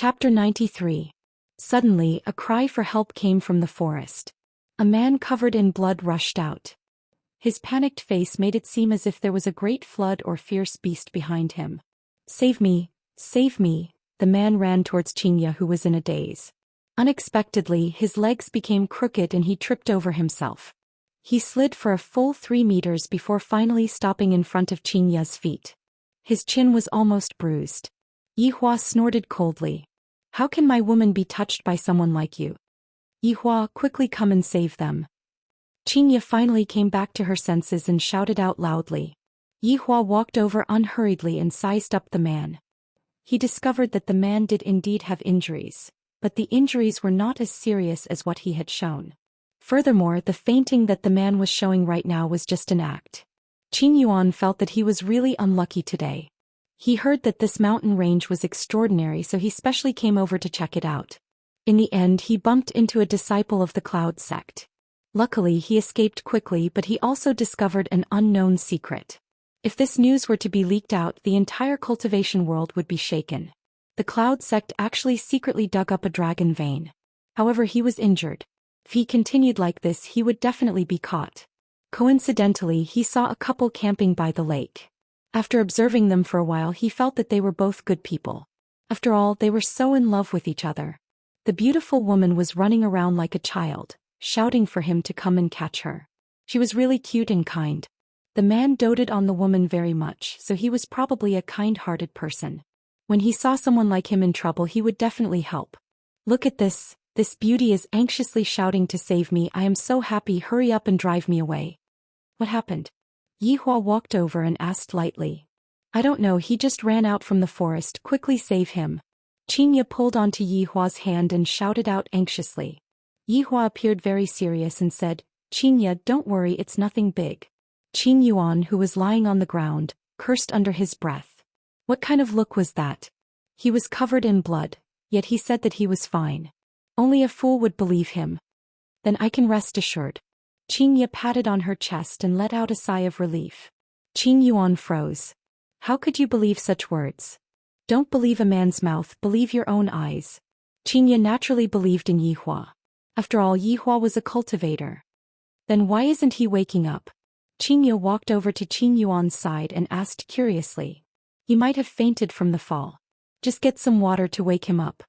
Chapter 93. Suddenly, a cry for help came from the forest. A man covered in blood rushed out. His panicked face made it seem as if there was a great flood or fierce beast behind him. "Save me! Save me!" The man ran towards Xianxia, who was in a daze. Unexpectedly, his legs became crooked and he tripped over himself. He slid for a full 3 meters before finally stopping in front of Xianxia's feet. His chin was almost bruised. Yihua snorted coldly. "How can my woman be touched by someone like you? Yihua, quickly come and save them." Xianxia finally came back to her senses and shouted out loudly. Yihua walked over unhurriedly and sized up the man. He discovered that the man did indeed have injuries, but the injuries were not as serious as what he had shown. Furthermore, the fainting that the man was showing right now was just an act. Qin Yuan felt that he was really unlucky today. He heard that this mountain range was extraordinary, so he specially came over to check it out. In the end, he bumped into a disciple of the Cloud sect. Luckily, he escaped quickly, but he also discovered an unknown secret. If this news were to be leaked out, the entire cultivation world would be shaken. The Cloud sect actually secretly dug up a dragon vein. However, he was injured. If he continued like this, he would definitely be caught. Coincidentally, he saw a couple camping by the lake. After observing them for a while, he felt that they were both good people. After all, they were so in love with each other. The beautiful woman was running around like a child, shouting for him to come and catch her. She was really cute and kind. The man doted on the woman very much, so he was probably a kind-hearted person. When he saw someone like him in trouble, he would definitely help. "Look at this. This beauty is anxiously shouting to save me. I am so happy. Hurry up and drive me away." "What happened?" Yihua walked over and asked lightly. "I don't know, he just ran out from the forest. Quickly save him." Xianxia pulled onto Yihua's hand and shouted out anxiously. Yihua appeared very serious and said, "Xianxia, don't worry, it's nothing big." Qin Yuan, who was lying on the ground, cursed under his breath. What kind of look was that? He was covered in blood, yet he said that he was fine. Only a fool would believe him. "Then I can rest assured." Xianxia patted on her chest and let out a sigh of relief. Qin Yuan froze. "How could you believe such words? Don't believe a man's mouth, believe your own eyes." Xianxia naturally believed in Yihua. After all, Yihua was a cultivator. Then why isn't he waking up? Xianxia walked over to Qin Yuan's side and asked curiously. "He might have fainted from the fall. Just get some water to wake him up."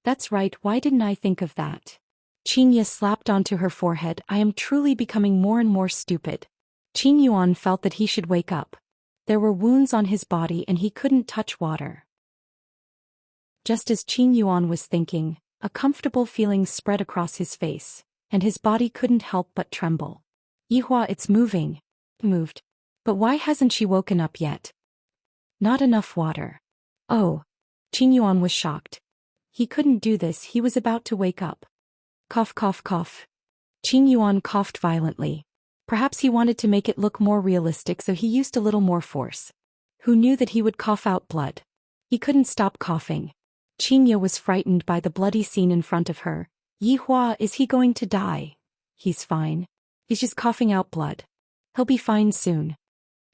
"That's right, why didn't I think of that?" Xianxia slapped onto her forehead. "I am truly becoming more and more stupid." Qin Yuan felt that he should wake up. There were wounds on his body and he couldn't touch water. Just as Qin Yuan was thinking, a comfortable feeling spread across his face, and his body couldn't help but tremble. "Yihua, it's moving." Moved. But why hasn't she woken up yet? Not enough water. Oh. Qin Yuan was shocked. He couldn't do this, he was about to wake up. Cough, cough, cough. Qin Yuan coughed violently. Perhaps he wanted to make it look more realistic, so he used a little more force. Who knew that he would cough out blood? He couldn't stop coughing. Xianxia was frightened by the bloody scene in front of her. "Yihua, is he going to die?" "He's fine. He's just coughing out blood. He'll be fine soon."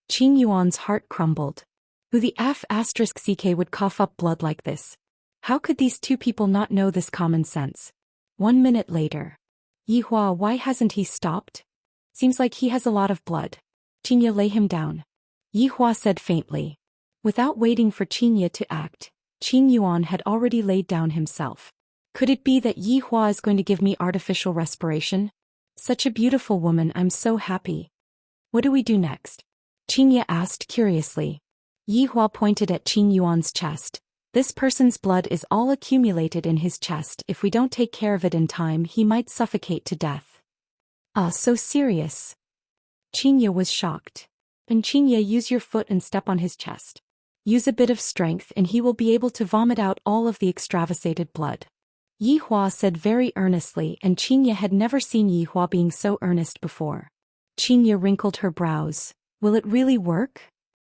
Qin Yuan's heart crumbled. Who the **ck would cough up blood like this? How could these two people not know this common sense? 1 minute later. "Yihua, why hasn't he stopped? Seems like he has a lot of blood." "Xianxia, lay him down," Yihua said faintly. Without waiting for Xianxia to act, Qin Yuan had already laid down himself. Could it be that Yihua is going to give me artificial respiration? Such a beautiful woman, I'm so happy. What do we do next? Xianxia asked curiously. Yihua pointed at Qin Yuan's chest. "This person's blood is all accumulated in his chest. If we don't take care of it in time, he might suffocate to death." "Ah, so serious?" Xianxia was shocked. "And Xianxia, use your foot and step on his chest. Use a bit of strength and he will be able to vomit out all of the extravasated blood." Yihua said very earnestly, and Xianxia had never seen Yihua being so earnest before. Xianxia wrinkled her brows. "Will it really work?"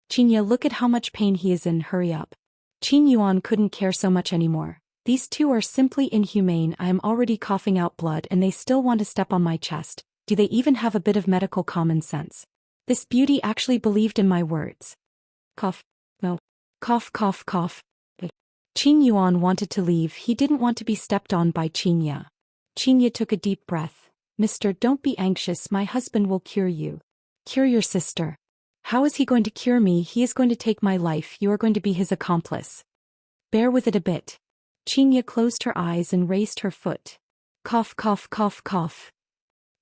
"Xianxia, look at how much pain he is in, hurry up." Qin Yuan couldn't care so much anymore. "These two are simply inhumane. I am already coughing out blood and they still want to step on my chest. Do they even have a bit of medical common sense? This beauty actually believed in my words." Cough. No. Cough, cough, cough. Qin Yuan wanted to leave. He didn't want to be stepped on by Xianxia. Xianxia took a deep breath. Mister, don't be anxious, my husband will cure you. Cure your sister. How is he going to cure me? He is going to take my life. You are going to be his accomplice. Bear with it a bit. Xianxia closed her eyes and raised her foot. Cough, cough, cough, cough.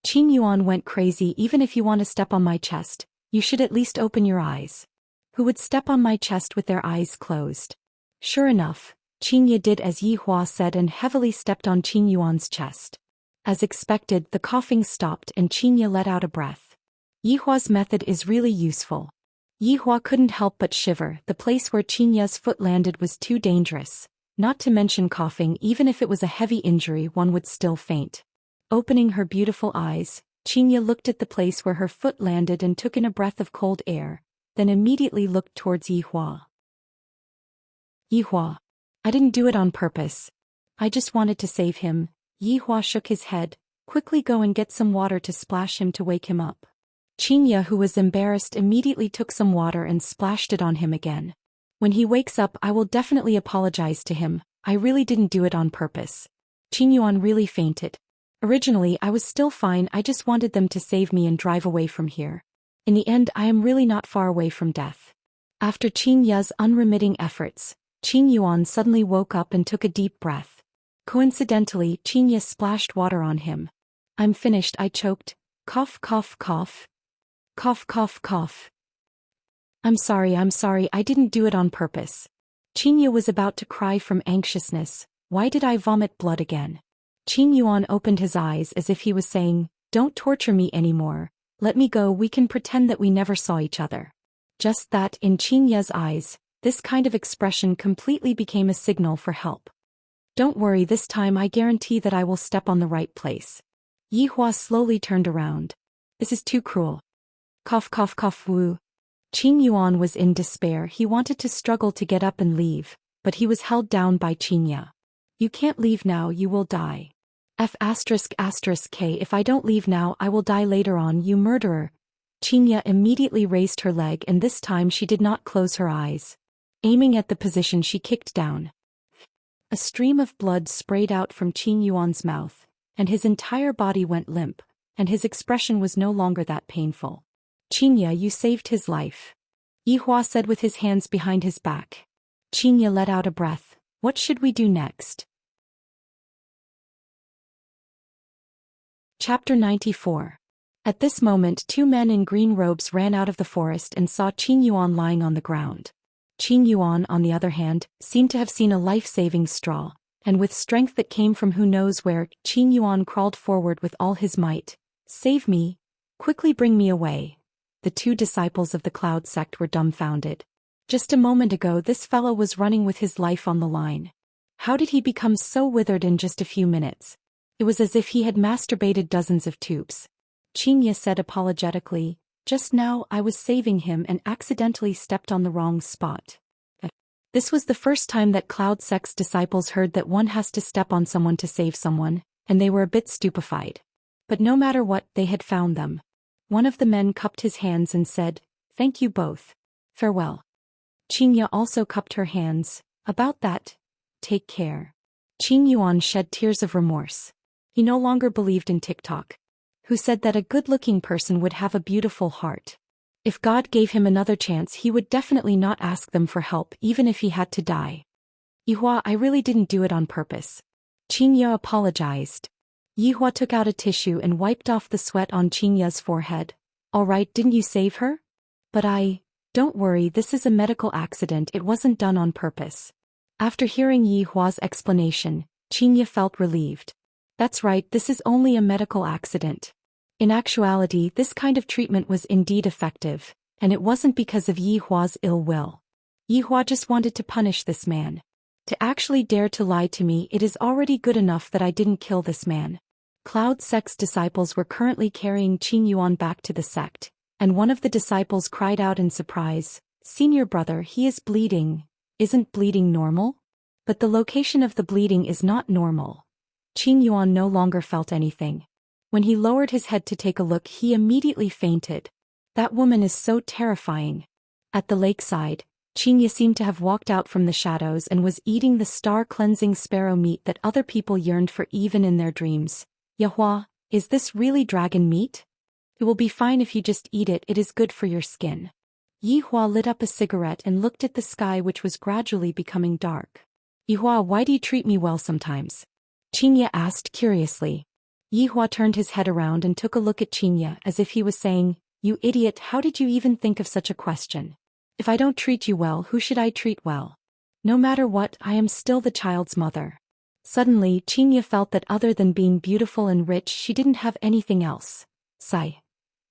Qin Yuan went crazy. Even if you want to step on my chest, you should at least open your eyes. Who would step on my chest with their eyes closed? Sure enough, Xianxia did as Yi Hua said and heavily stepped on Qin Yuan's chest. As expected, the coughing stopped and Xianxia let out a breath. Yi Hua's method is really useful. Yi Hua couldn't help but shiver. The place where Xianxia's foot landed was too dangerous. Not to mention coughing. Even if it was a heavy injury, one would still faint. Opening her beautiful eyes, Xianxia looked at the place where her foot landed and took in a breath of cold air, then immediately looked towards Yi Hua. Yi Hua. I didn't do it on purpose. I just wanted to save him. Yi Hua shook his head. Quickly go and get some water to splash him to wake him up. Xianxia, who was embarrassed, immediately took some water and splashed it on him again. When he wakes up, I will definitely apologize to him. I really didn't do it on purpose. Qin Yuan really fainted. Originally, I was still fine. I just wanted them to save me and drive away from here. In the end, I am really not far away from death. After Xianxia's unremitting efforts, Qin Yuan suddenly woke up and took a deep breath. Coincidentally, Xianxia splashed water on him. I'm finished, I choked. Cough, cough, cough. Cough, cough, cough. I'm sorry, I didn't do it on purpose. Xianxia was about to cry from anxiousness. Why did I vomit blood again? Qin Yuan opened his eyes as if he was saying, don't torture me anymore. Let me go, we can pretend that we never saw each other. Just that, in Xianxia's eyes, this kind of expression completely became a signal for help. Don't worry, this time I guarantee that I will step on the right place. Yi Hua slowly turned around. This is too cruel. Cough, cough, cough, woo. Qin Yuan was in despair. He wanted to struggle to get up and leave, but he was held down by Xianxia. You can't leave now, you will die. K, if I don't leave now, I will die later on, you murderer. Xianxia immediately raised her leg, and this time she did not close her eyes. Aiming at the position, she kicked down. A stream of blood sprayed out from Qin Yuan's mouth, and his entire body went limp, and his expression was no longer that painful. Xianxia, you saved his life. Yi Hua said with his hands behind his back. Xianxia let out a breath. What should we do next? Chapter 94. At this moment, two men in green robes ran out of the forest and saw Qin Yuan lying on the ground. Qin Yuan, on the other hand, seemed to have seen a life-saving straw, and with strength that came from who knows where, Qin Yuan crawled forward with all his might. Save me! Quickly bring me away. The two disciples of the Cloud sect were dumbfounded. Just a moment ago this fellow was running with his life on the line. How did he become so withered in just a few minutes? It was as if he had masturbated dozens of tubes. Xianxia said apologetically, just now I was saving him and accidentally stepped on the wrong spot. This was the first time that Cloud sect's disciples heard that one has to step on someone to save someone, and they were a bit stupefied. But no matter what, they had found them. One of the men cupped his hands and said, thank you both. Farewell. Xianxia also cupped her hands. About that, take care. Qin Yuan shed tears of remorse. He no longer believed in TikTok, who said that a good-looking person would have a beautiful heart. If God gave him another chance, he would definitely not ask them for help, even if he had to die. Yi Hua, I really didn't do it on purpose. Xianxia apologized. Yi Hua took out a tissue and wiped off the sweat on Xianxia's forehead. All right, didn't you save her? But don't worry, this is a medical accident, it wasn't done on purpose. After hearing Yi Hua's explanation, Xianxia felt relieved. That's right, this is only a medical accident. In actuality, this kind of treatment was indeed effective, and it wasn't because of Yi Hua's ill will. Yi Hua just wanted to punish this man. To actually dare to lie to me, it is already good enough that I didn't kill this man. Cloud sect's disciples were currently carrying Qin Yuan back to the sect, and one of the disciples cried out in surprise, Senior brother, he is bleeding. Isn't bleeding normal? But the location of the bleeding is not normal. Qin Yuan no longer felt anything. When he lowered his head to take a look, he immediately fainted. That woman is so terrifying. At the lakeside, Xianxia seemed to have walked out from the shadows and was eating the star-cleansing sparrow meat that other people yearned for even in their dreams. Yahua, is this really dragon meat? It will be fine if you just eat it, it is good for your skin. Yihua lit up a cigarette and looked at the sky, which was gradually becoming dark. Yihua, why do you treat me well sometimes? Xianxia asked curiously. Yihua turned his head around and took a look at Xianxia as if he was saying, "You idiot, how did you even think of such a question? If I don't treat you well, who should I treat well? No matter what, I am still the child's mother." Suddenly, Xianxia felt that other than being beautiful and rich, she didn't have anything else. Sigh.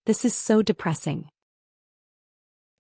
This is so depressing.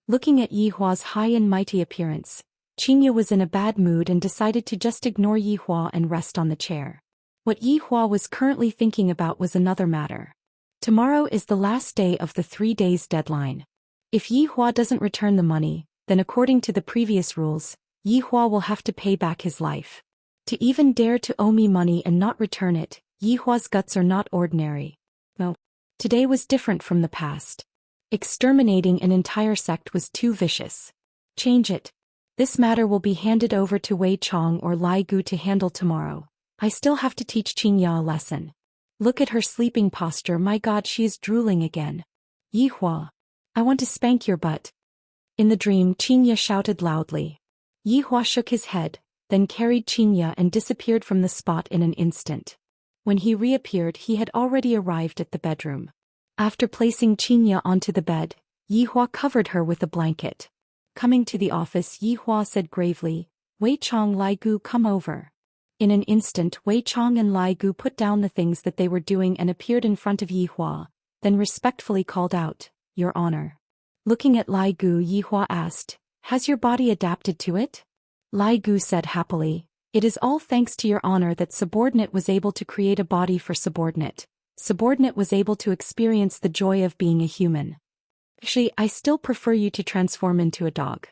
Looking at Yihua's high and mighty appearance, Xianxia was in a bad mood and decided to just ignore Yihua and rest on the chair. What Yihua was currently thinking about was another matter. Tomorrow is the last day of the 3 days deadline. If Yihua doesn't return the money, then according to the previous rules, Yihua will have to pay back his life. To even dare to owe me money and not return it, Yihua's guts are not ordinary. No. Today was different from the past. Exterminating an entire sect was too vicious. Change it. This matter will be handed over to Wei Chong or Lai Gu to handle tomorrow. I still have to teach Xianxia a lesson. Look at her sleeping posture, my god, she is drooling again. Yihua. I want to spank your butt. In the dream, Xianxia shouted loudly. Yihua shook his head, then carried Xianxia and disappeared from the spot in an instant. When he reappeared, he had already arrived at the bedroom. After placing Xianxia onto the bed, Yihua covered her with a blanket. Coming to the office, Yihua said gravely, "Wei Chong, Lai Gu, come over." In an instant, Wei Chong and Lai Gu put down the things that they were doing and appeared in front of Yihua, then respectfully called out, "Your Honor." Looking at Lai Gu, Yihua asked, "Has your body adapted to it?" Lai Gu said happily, "It is all thanks to your honor that subordinate was able to create a body for subordinate. Subordinate was able to experience the joy of being a human. Actually, I still prefer you to transform into a dog."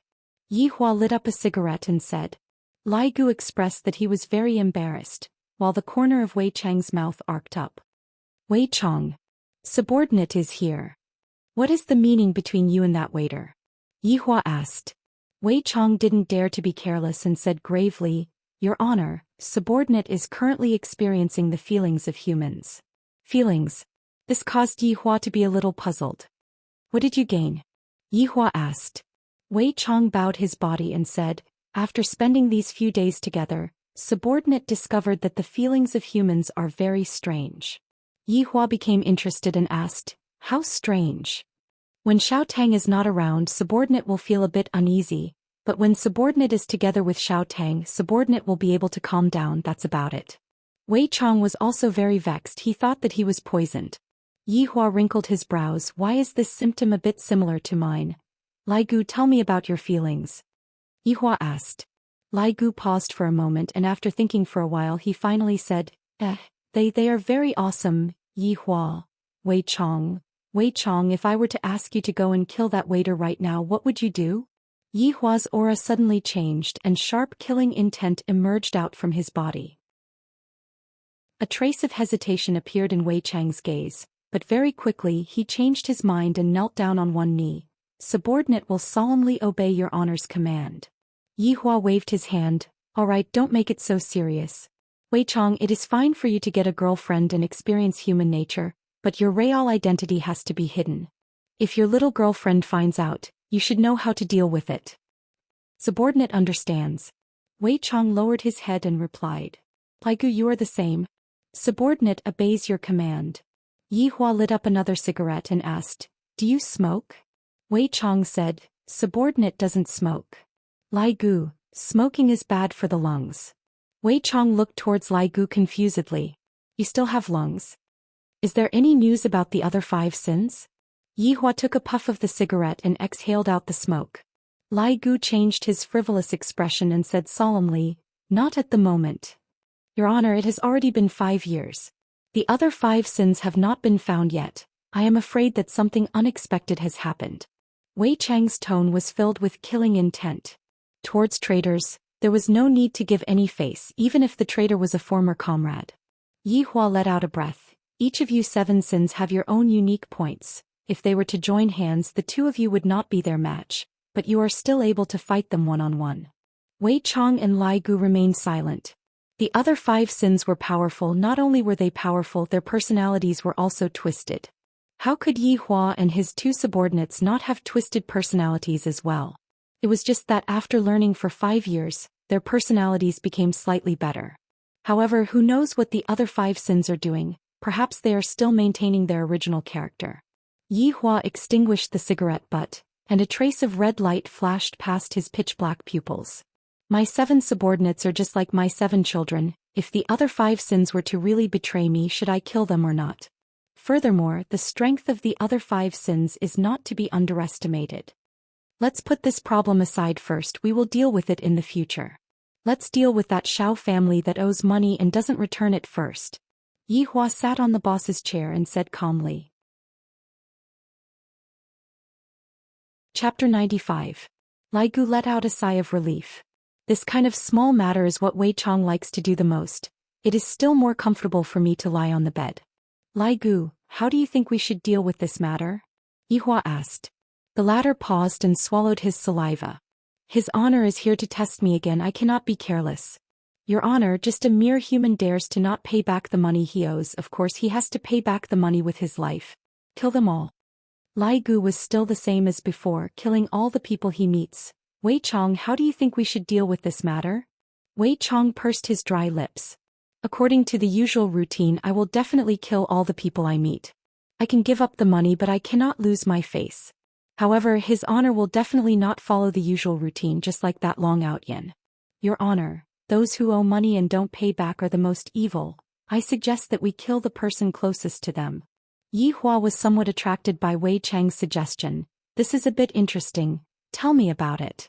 Yihua lit up a cigarette and said. Lai Gu expressed that he was very embarrassed, while the corner of Wei Chang's mouth arced up. "Wei Chong. Subordinate is here. What is the meaning between you and that waiter?" Yihua asked. Wei Chong didn't dare to be careless and said gravely, "Your Honor, subordinate is currently experiencing the feelings of humans." Feelings. This caused Yihua to be a little puzzled. "What did you gain?" Yihua asked. Wei Chong bowed his body and said, "After spending these few days together, subordinate discovered that the feelings of humans are very strange." Yihua became interested and asked, "How strange?" "When Xiao Tang is not around, subordinate will feel a bit uneasy, but when subordinate is together with Xiao Tang, subordinate will be able to calm down, that's about it." Wei Chong was also very vexed, he thought that he was poisoned. Yihua wrinkled his brows, "Why is this symptom a bit similar to mine? Lai Gu, tell me about your feelings." Yihua asked. Lai Gu paused for a moment and after thinking for a while he finally said, They are very awesome, Yihua. Wei Chong, if I were to ask you to go and kill that waiter right now, what would you do?" Yihua's aura suddenly changed and sharp killing intent emerged out from his body. A trace of hesitation appeared in Wei Chang's gaze, but very quickly he changed his mind and knelt down on one knee. "Subordinate will solemnly obey your honor's command." Yihua waved his hand. "All right, don't make it so serious. Wei Chong, it is fine for you to get a girlfriend and experience human nature, but your real identity has to be hidden. If your little girlfriend finds out, you should know how to deal with it." "Subordinate understands." Wei Chong lowered his head and replied. "Lai Gu, you are the same. Subordinate obeys your command." Yihua lit up another cigarette and asked, "Do you smoke?" Wei Chong said, "Subordinate doesn't smoke." Lai Gu, smoking is bad for the lungs. Wei Chong looked towards Lai Gu confusedly. "You still have lungs? Is there any news about the other 5 sins?" Yihua took a puff of the cigarette and exhaled out the smoke. Lai Gu changed his frivolous expression and said solemnly, "Not at the moment. Your Honor, it has already been 5 years. The other 5 sins have not been found yet. I am afraid that something unexpected has happened." Wei Chang's tone was filled with killing intent. Towards traitors, there was no need to give any face, even if the traitor was a former comrade. Yihua let out a breath. "Each of you 7 sins have your own unique points. If they were to join hands, the 2 of you would not be their match. but you are still able to fight them one-on-one. Wei Chong and Lai Gu remained silent. The other 5 sins were powerful. Not only were they powerful, their personalities were also twisted. How could Yi Hua and his 2 subordinates not have twisted personalities as well? It was just that after learning for 5 years, their personalities became slightly better. However, who knows what the other 5 sins are doing? Perhaps they are still maintaining their original character. Yi Hua extinguished the cigarette butt, and a trace of red light flashed past his pitch-black pupils. My 7 subordinates are just like my 7 children. If the other 5 sins were to really betray me, should I kill them or not? Furthermore, the strength of the other 5 sins is not to be underestimated. Let's put this problem aside first. We will deal with it in the future. Let's deal with that Xiao family that owes money and doesn't return it first. Yi Hua sat on the boss's chair and said calmly. Chapter 95. Lai Gu let out a sigh of relief. This kind of small matter is what Wei Chong likes to do the most. It is still more comfortable for me to lie on the bed. Lai Gu, how do you think we should deal with this matter? Yi Hua asked. The latter paused and swallowed his saliva. His honor is here to test me again. I cannot be careless. Your honor, just a mere human dares to not pay back the money he owes. Of course he has to pay back the money with his life. Kill them all. Lai Gu was still the same as before, killing all the people he meets. Wei Chong, how do you think we should deal with this matter? Wei Chong pursed his dry lips. According to the usual routine, I will definitely kill all the people I meet. I can give up the money, but I cannot lose my face. However, his honor will definitely not follow the usual routine, just like that Long Out Yin. Your honor, those who owe money and don't pay back are the most evil. I suggest that we kill the person closest to them. Yi Hua was somewhat attracted by Wei Chang's suggestion. This is a bit interesting. Tell me about it.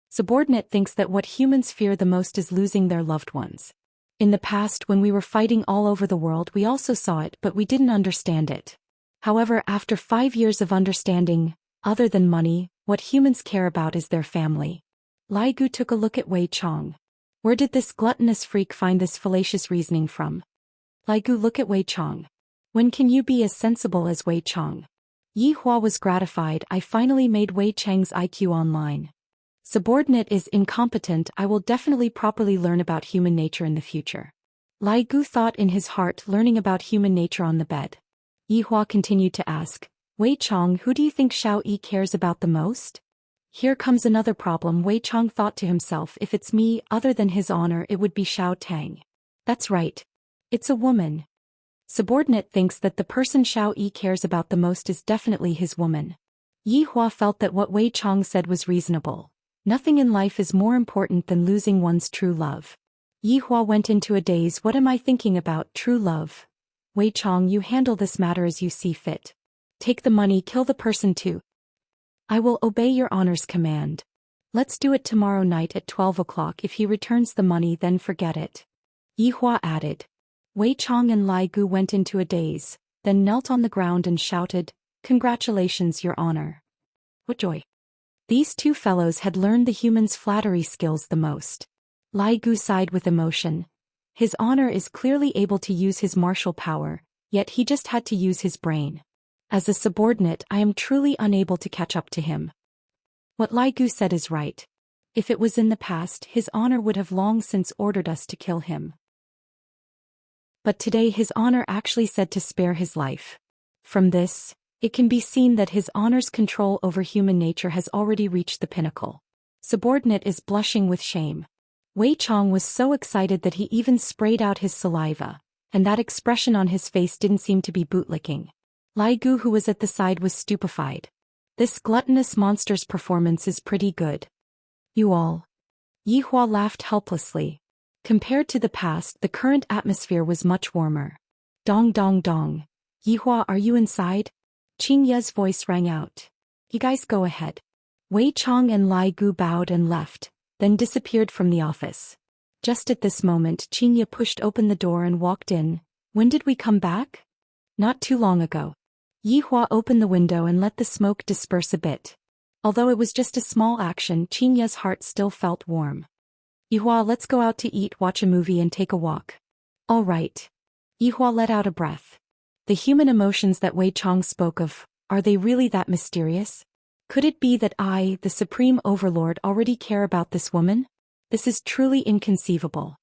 Subordinate thinks that what humans fear the most is losing their loved ones. In the past, when we were fighting all over the world, we also saw it, but we didn't understand it. However, after 5 years of understanding, other than money, what humans care about is their family. Lai Gu took a look at Wei Chong. Where did this gluttonous freak find this fallacious reasoning from? Lai Gu looked at Wei Chong. When can you be as sensible as Wei Chong? Yi Hua was gratified. I finally made Wei Chang's IQ online. Subordinate is incompetent. I will definitely properly learn about human nature in the future. Lai Gu thought in his heart, learning about human nature on the bed. Yi Hua continued to ask, Wei Chong, who do you think Xiao Yi cares about the most? Here comes another problem. Wei Chong thought to himself, if it's me, other than his honor, it would be Xiao Tang. That's right. It's a woman. Subordinate thinks that the person Xiao Yi cares about the most is definitely his woman. Yi Hua felt that what Wei Chong said was reasonable. Nothing in life is more important than losing one's true love. Yi Hua went into a daze. What am I thinking about? True love. Wei Chong, you handle this matter as you see fit. Take the money, kill the person too. I will obey your honor's command. Let's do it tomorrow night at 12 o'clock. If he returns the money, then forget it. Yi Hua added. Wei Chong and Lai Gu went into a daze, then knelt on the ground and shouted, Congratulations, your honor. What joy. These 2 fellows had learned the human's flattery skills the most. Lai Gu sighed with emotion. His honor is clearly able to use his martial power, yet he just had to use his brain. As a subordinate, I am truly unable to catch up to him. What Lai Gu said is right. If it was in the past, his honor would have long since ordered us to kill him. But today his honor actually said to spare his life. From this, it can be seen that his honor's control over human nature has already reached the pinnacle. Subordinate is blushing with shame. Wei Chong was so excited that he even sprayed out his saliva, and that expression on his face didn't seem to be bootlicking. Lai Gu, who was at the side, was stupefied. This gluttonous monster's performance is pretty good. You all. Yi Hua laughed helplessly. Compared to the past, the current atmosphere was much warmer. Dong dong dong. Yi Hua, are you inside? Qin Ye's voice rang out. You guys go ahead. Wei Chong and Lai Gu bowed and left, then disappeared from the office. Just at this moment, Qin Ye pushed open the door and walked in. When did we come back? Not too long ago. Yi Hua opened the window and let the smoke disperse a bit. Although it was just a small action, Qin Ye's heart still felt warm. Yi Hua, let's go out to eat, watch a movie and take a walk. All right. Yi Hua let out a breath. The human emotions that Wei Chong spoke of, are they really that mysterious? Could it be that I, the Supreme Overlord, already care about this woman? This is truly inconceivable.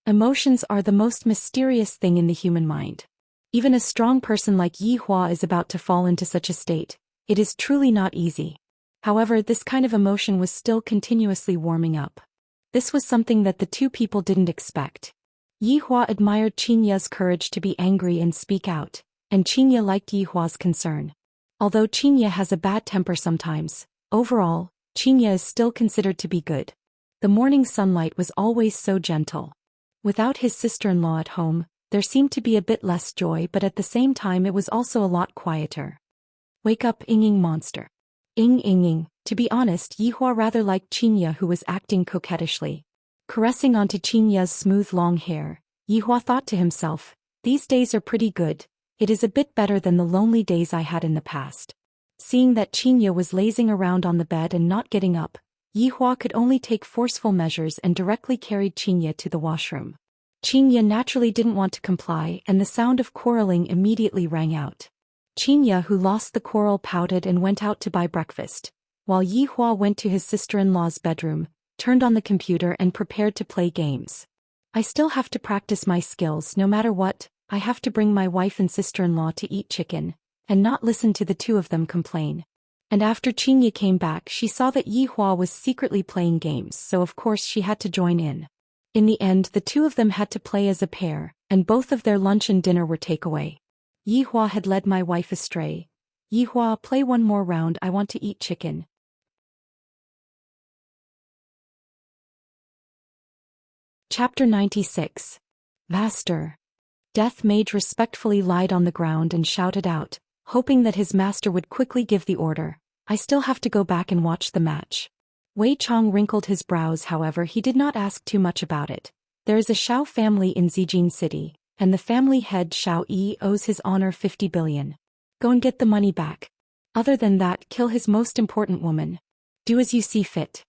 Emotions are the most mysterious thing in the human mind. Even a strong person like Yi Hua is about to fall into such a state. It is truly not easy. However, this kind of emotion was still continuously warming up. This was something that the two people didn't expect. Yi Hua admired Qingya's courage to be angry and speak out, and Qingya liked Yi Hua's concern. Although Qingya has a bad temper sometimes, overall, Qingya is still considered to be good. The morning sunlight was always so gentle. Without his sister-in-law at home, there seemed to be a bit less joy, but at the same time it was also a lot quieter. Wake up, Ying monster. Ying. To be honest, Yi Hua rather liked Qingya, who was acting coquettishly. Caressing onto Qingya's smooth long hair, Yi Hua thought to himself, these days are pretty good. It is a bit better than the lonely days I had in the past. Seeing that Qingya was lazing around on the bed and not getting up, Yi Hua could only take forceful measures and directly carried Qingya to the washroom. Qingya naturally didn't want to comply, and the sound of quarreling immediately rang out. Qingya, who lost the quarrel, pouted and went out to buy breakfast, while Yi Hua went to his sister-in-law's bedroom, turned on the computer and prepared to play games. I still have to practice my skills no matter what. I have to bring my wife and sister-in-law to eat chicken, and not listen to the two of them complain. And after Qingya came back, she saw that Yi Hua was secretly playing games, so of course she had to join in. In the end, the two of them had to play as a pair, and both of their lunch and dinner were takeaway. Yi Hua had led my wife astray. Yi Hua, play one more round, I want to eat chicken. Chapter 96. Master. Death Mage respectfully lied on the ground and shouted out, hoping that his master would quickly give the order. I still have to go back and watch the match. Wei Chong wrinkled his brows, however he did not ask too much about it. There is a Xiao family in Zijin City, and the family head Xiao Yi owes his honor 50 billion. Go and get the money back. Other than that, kill his most important woman. Do as you see fit.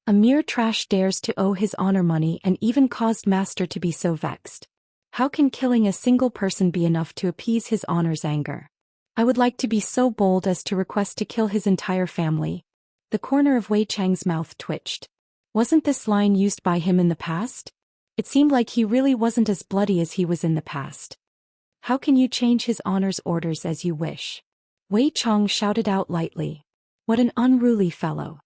A mere trash dares to owe his honor money and even caused master to be so vexed. How can killing a single person be enough to appease his honor's anger? I would like to be so bold as to request to kill his entire family. The corner of Wei Chang's mouth twitched. Wasn't this line used by him in the past? It seemed like he really wasn't as bloody as he was in the past. How can you change his honor's orders as you wish? Wei Chang shouted out lightly. What an unruly fellow.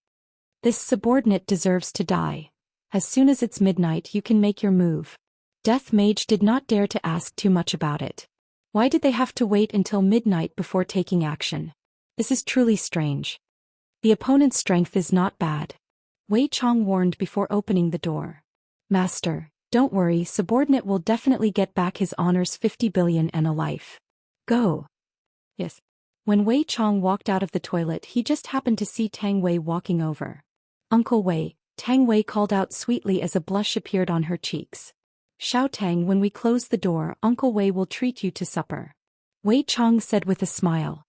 This subordinate deserves to die. As soon as it's midnight, you can make your move. Death Mage did not dare to ask too much about it. Why did they have to wait until midnight before taking action? This is truly strange. The opponent's strength is not bad. Wei Chong warned before opening the door. Master, don't worry, subordinate will definitely get back his honors 50 billion and a life. Go. Yes. When Wei Chong walked out of the toilet, he just happened to see Tang Wei walking over. Uncle Wei, Tang Wei called out sweetly as a blush appeared on her cheeks. Xiao Tang, when we close the door, Uncle Wei will treat you to supper. Wei Chong said with a smile.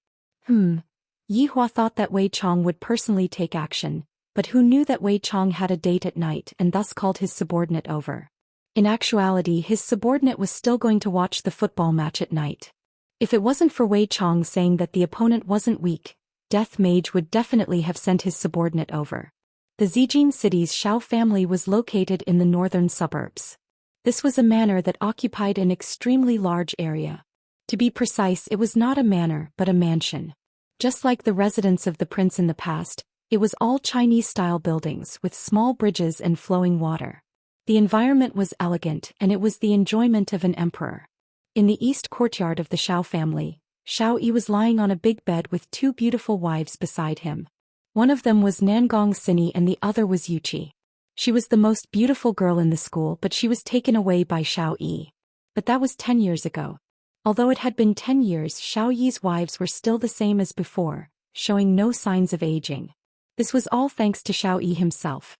Yi Hua thought that Wei Chong would personally take action, but who knew that Wei Chong had a date at night and thus called his subordinate over. In actuality, his subordinate was still going to watch the football match at night. If it wasn't for Wei Chong saying that the opponent wasn't weak, Death Mage would definitely have sent his subordinate over. The Zijin city's Xiao family was located in the northern suburbs. This was a manor that occupied an extremely large area. To be precise, it was not a manor but a mansion. Just like the residence of the prince in the past, it was all Chinese-style buildings with small bridges and flowing water. The environment was elegant and it was the enjoyment of an emperor. In the east courtyard of the Xiao family, Xiao Yi was lying on a big bed with two beautiful wives beside him. One of them was Nangong Sini and the other was Yuqi. She was the most beautiful girl in the school, but she was taken away by Xiao Yi. But that was 10 years ago. Although it had been 10 years, Xiao Yi's wives were still the same as before, showing no signs of aging. This was all thanks to Xiao Yi himself.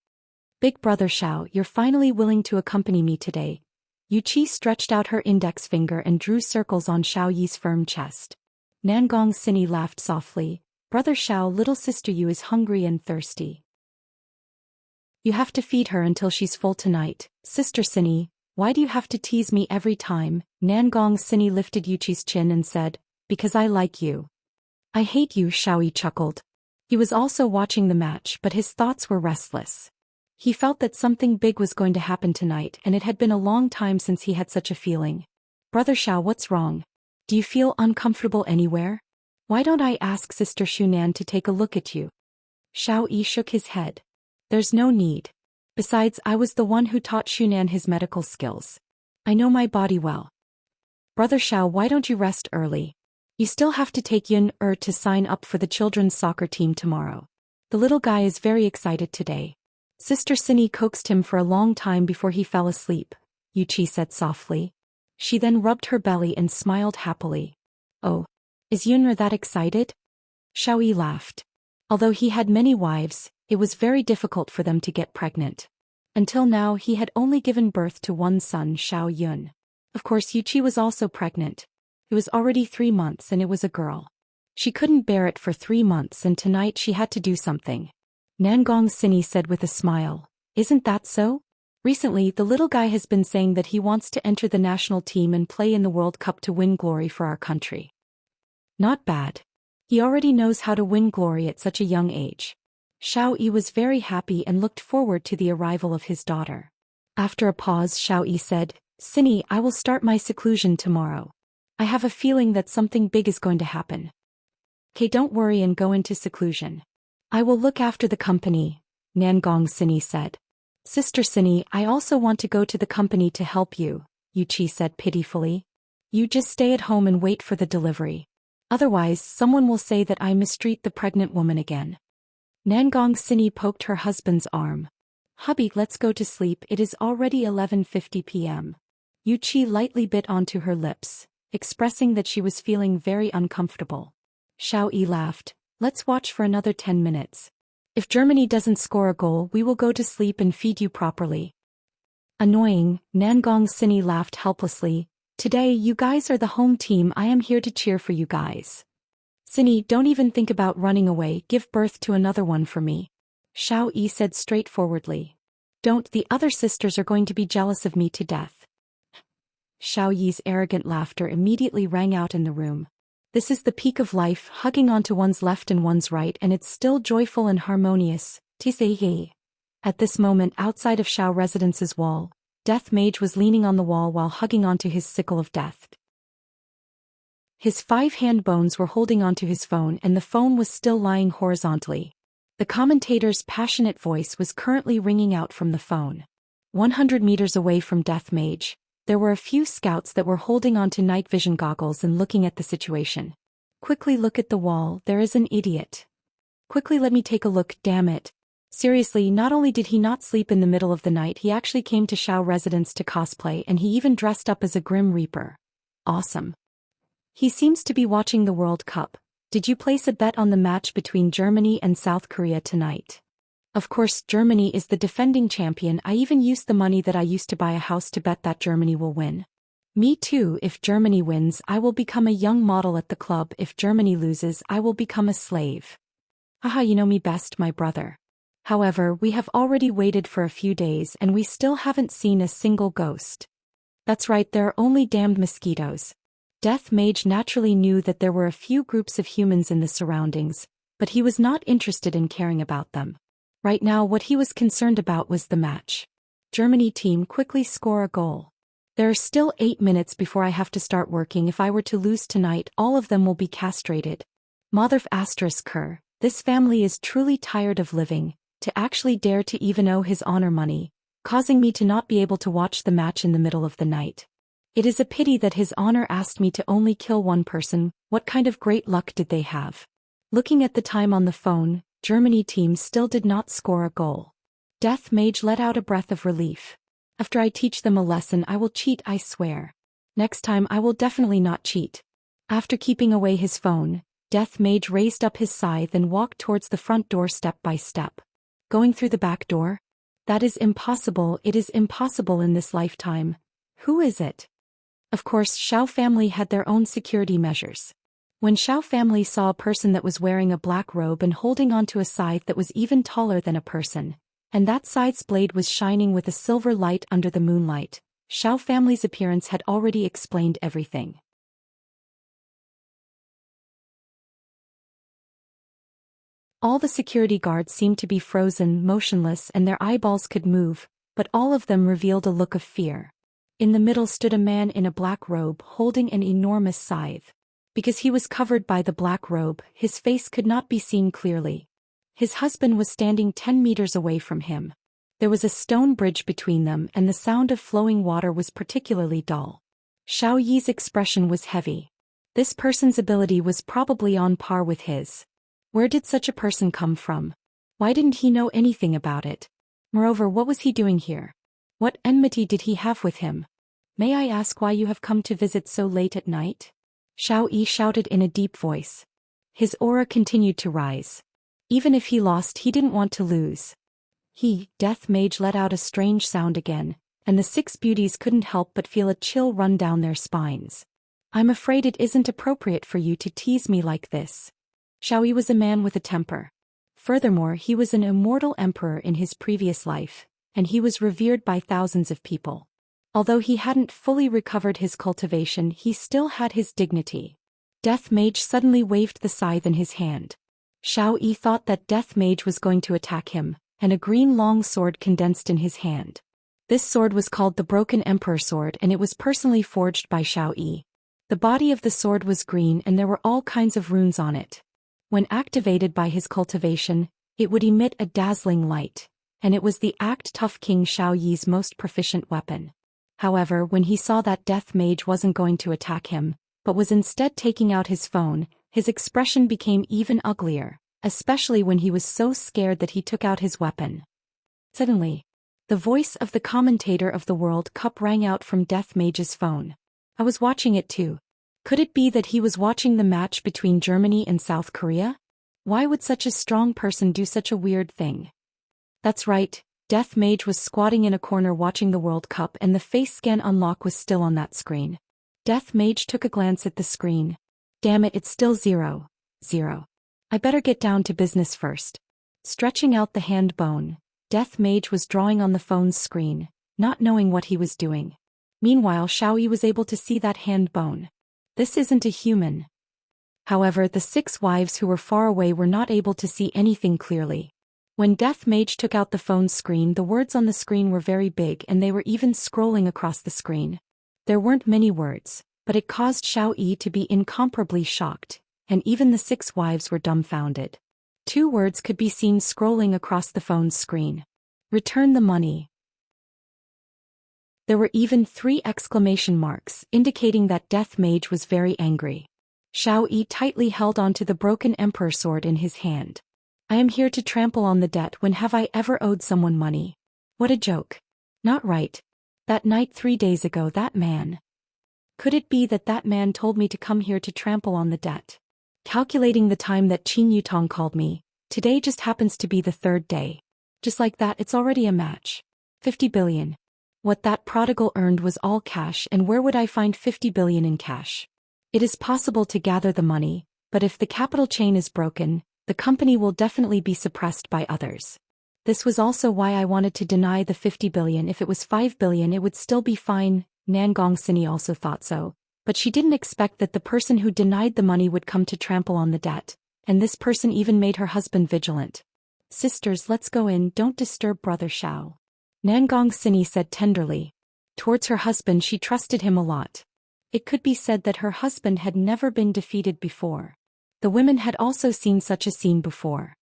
Big brother Xiao, you're finally willing to accompany me today. Yuqi stretched out her index finger and drew circles on Xiao Yi's firm chest. Nangong Sini laughed softly. Brother Xiao, little sister Yu is hungry and thirsty. You have to feed her until she's full tonight. Sister Sini, why do you have to tease me every time? Nangong Sini lifted Yuqi's chin and said, because I like you. I hate you, Xiao Yi chuckled. He was also watching the match, but his thoughts were restless. He felt that something big was going to happen tonight, and it had been a long time since he had such a feeling. Brother Xiao, what's wrong? Do you feel uncomfortable anywhere? Why don't I ask Sister Shunan to take a look at you? Xiao Yi shook his head. There's no need. Besides, I was the one who taught Shunan his medical skills. I know my body well. Brother Xiao, why don't you rest early? You still have to take Yun to sign up for the children's soccer team tomorrow. The little guy is very excited today. Sister Cindy coaxed him for a long time before he fell asleep, Yuqi said softly. She then rubbed her belly and smiled happily. Oh, is Yun'er that excited? Xiao Yi laughed. Although he had many wives, it was very difficult for them to get pregnant. Until now he had only given birth to one son, Xiao Yun. Of course Yuqi was also pregnant. It was already 3 months and it was a girl. She couldn't bear it for 3 months and tonight she had to do something. Nangong Sini said with a smile, isn't that so? Recently the little guy has been saying that he wants to enter the national team and play in the World Cup to win glory for our country. Not bad. He already knows how to win glory at such a young age. Xiao Yi was very happy and looked forward to the arrival of his daughter. After a pause, Xiao Yi said, Cindy, I will start my seclusion tomorrow. I have a feeling that something big is going to happen. Okay, don't worry and go into seclusion. I will look after the company, Nangong Sini said. Sister Sini, I also want to go to the company to help you, Yuqi said pitifully. You just stay at home and wait for the delivery. Otherwise, someone will say that I mistreat the pregnant woman again. Nangong Sini poked her husband's arm. Hubby, let's go to sleep, it is already 11:50 p.m. Yuqi lightly bit onto her lips, expressing that she was feeling very uncomfortable. Xiao Yi laughed. Let's watch for another 10 minutes. If Germany doesn't score a goal, we will go to sleep and feed you properly. Annoying, Nangong Sini laughed helplessly. Today you guys are the home team, I am here to cheer for you guys. Sini, don't even think about running away, give birth to another one for me. Xiao Yi said straightforwardly. Don't, the other sisters are going to be jealous of me to death. Xiao Yi's arrogant laughter immediately rang out in the room. This is the peak of life, hugging onto one's left and one's right, and it's still joyful and harmonious. At this moment, outside of Xiao Residence's wall, Death Mage was leaning on the wall while hugging onto his sickle of death. His 5 hand bones were holding onto his phone and the phone was still lying horizontally. The commentator's passionate voice was currently ringing out from the phone. 100 meters away from Death Mage, there were a few scouts that were holding onto night vision goggles and looking at the situation. Quickly look at the wall, there is an idiot. Quickly let me take a look, damn it. Seriously, not only did he not sleep in the middle of the night, he actually came to Xiao Residence to cosplay and he even dressed up as a Grim Reaper. Awesome. He seems to be watching the World Cup. Did you place a bet on the match between Germany and South Korea tonight? Of course, Germany is the defending champion. I even used the money that I used to buy a house to bet that Germany will win. Me too, if Germany wins, I will become a young model at the club. If Germany loses, I will become a slave. Haha, you know me best, my brother. However, we have already waited for a few days and we still haven't seen a single ghost. That's right, there are only damned mosquitoes. Death Mage naturally knew that there were a few groups of humans in the surroundings, but he was not interested in caring about them. Right now what he was concerned about was the match. Germany team, quickly score a goal. There are still 8 minutes before I have to start working. If I were to lose tonight, all of them will be castrated. Motherf asterisk her, this family is truly tired of living, to actually dare to even owe his honor money, causing me to not be able to watch the match in the middle of the night. It is a pity that his honor asked me to only kill one person. What kind of great luck did they have? Looking at the time on the phone, Germany team still did not score a goal. Death Mage let out a breath of relief. After I teach them a lesson, I will cheat, I swear. Next time I will definitely not cheat. After keeping away his phone, Death Mage raised up his scythe and walked towards the front door step by step. Going through the back door? That is impossible, it is impossible in this lifetime. Who is it? Of course, Xiao family had their own security measures. When Xiao family saw a person that was wearing a black robe and holding onto a scythe that was even taller than a person, and that scythe's blade was shining with a silver light under the moonlight, Xiao family's appearance had already explained everything. All the security guards seemed to be frozen, motionless, and their eyeballs could move, but all of them revealed a look of fear. In the middle stood a man in a black robe holding an enormous scythe. Because he was covered by the black robe, his face could not be seen clearly. His husband was standing 10 meters away from him. There was a stone bridge between them, and the sound of flowing water was particularly dull. Xiao Yi's expression was heavy. This person's ability was probably on par with his. Where did such a person come from? Why didn't he know anything about it? Moreover, what was he doing here? What enmity did he have with him? May I ask why you have come to visit so late at night? Xiao Yi shouted in a deep voice. His aura continued to rise. Even if he lost, he didn't want to lose. Death Mage let out a strange sound again, and the 6 beauties couldn't help but feel a chill run down their spines. I'm afraid it isn't appropriate for you to tease me like this. Xiao Yi was a man with a temper. Furthermore, he was an immortal emperor in his previous life, and he was revered by thousands of people. Although he hadn't fully recovered his cultivation, he still had his dignity. Death Mage suddenly waved the scythe in his hand. Xiao Yi thought that Death Mage was going to attack him, and a green long sword condensed in his hand. This sword was called the Broken Emperor Sword, and it was personally forged by Xiao Yi. The body of the sword was green and there were all kinds of runes on it. When activated by his cultivation, it would emit a dazzling light, and it was the Act Tough King Xiao Yi's most proficient weapon. However, when he saw that Death Mage wasn't going to attack him, but was instead taking out his phone, his expression became even uglier, especially when he was so scared that he took out his weapon. Suddenly, the voice of the commentator of the World Cup rang out from Death Mage's phone. I was watching it too. Could it be that he was watching the match between Germany and South Korea? Why would such a strong person do such a weird thing? That's right, Death Mage was squatting in a corner watching the World Cup, and the face scan unlock was still on that screen. Death Mage took a glance at the screen. Damn it, it's still 0, 0. I better get down to business first. Stretching out the hand bone, Death Mage was drawing on the phone's screen, not knowing what he was doing. Meanwhile, Xiao Yi was able to see that hand bone. This isn't a human. However, the 6 wives who were far away were not able to see anything clearly. When Death Mage took out the phone's screen, the words on the screen were very big and they were even scrolling across the screen. There weren't many words, but it caused Xiao Yi to be incomparably shocked, and even the 6 wives were dumbfounded. 2 words could be seen scrolling across the phone's screen. Return the money. There were even 3 exclamation marks, indicating that Death Mage was very angry. Xiao Yi tightly held onto the Broken Emperor Sword in his hand. I am here to trample on the debt. When have I ever owed someone money? What a joke. Not right. That night 3 days ago, that man. Could it be that that man told me to come here to trample on the debt? Calculating the time that Qin Yutong called me, today just happens to be the 3rd day. Just like that, it's already a match. 50 billion. What that prodigal earned was all cash, and where would I find 50 billion in cash? It is possible to gather the money, but if the capital chain is broken, the company will definitely be suppressed by others. This was also why I wanted to deny the 50 billion. If it was 5 billion, it would still be fine. Nangong Sini also thought so, but she didn't expect that the person who denied the money would come to trample on the debt, and this person even made her husband vigilant. Sisters, let's go in, don't disturb Brother Xiao. Nangong Sini said tenderly. Towards her husband, she trusted him a lot. It could be said that her husband had never been defeated before. The women had also seen such a scene before.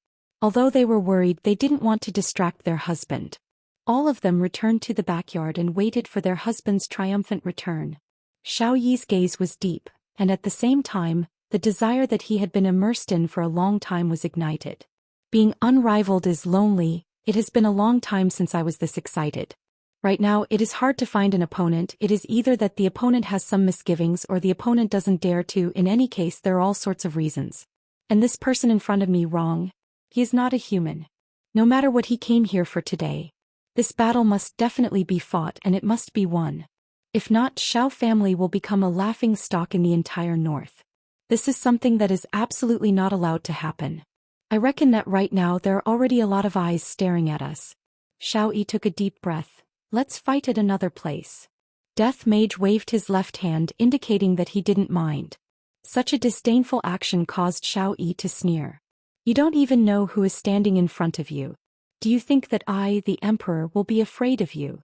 Although they were worried, they didn't want to distract their husband. All of them returned to the backyard and waited for their husband's triumphant return. Xiao Yi's gaze was deep, and at the same time, the desire that he had been immersed in for a long time was ignited. Being unrivaled is lonely. It has been a long time since I was this excited. Right now, it is hard to find an opponent. It is either that the opponent has some misgivings or the opponent doesn't dare to. In any case, there are all sorts of reasons. And this person in front of me, wrong. He is not a human. No matter what he came here for today. This battle must definitely be fought, and it must be won. If not, Xiao family will become a laughing stock in the entire north. This is something that is absolutely not allowed to happen. I reckon that right now there are already a lot of eyes staring at us. Xiao Yi took a deep breath. Let's fight at another place. Death Mage waved his left hand, indicating that he didn't mind. Such a disdainful action caused Xiao Yi to sneer. You don't even know who is standing in front of you. Do you think that I, the emperor, will be afraid of you?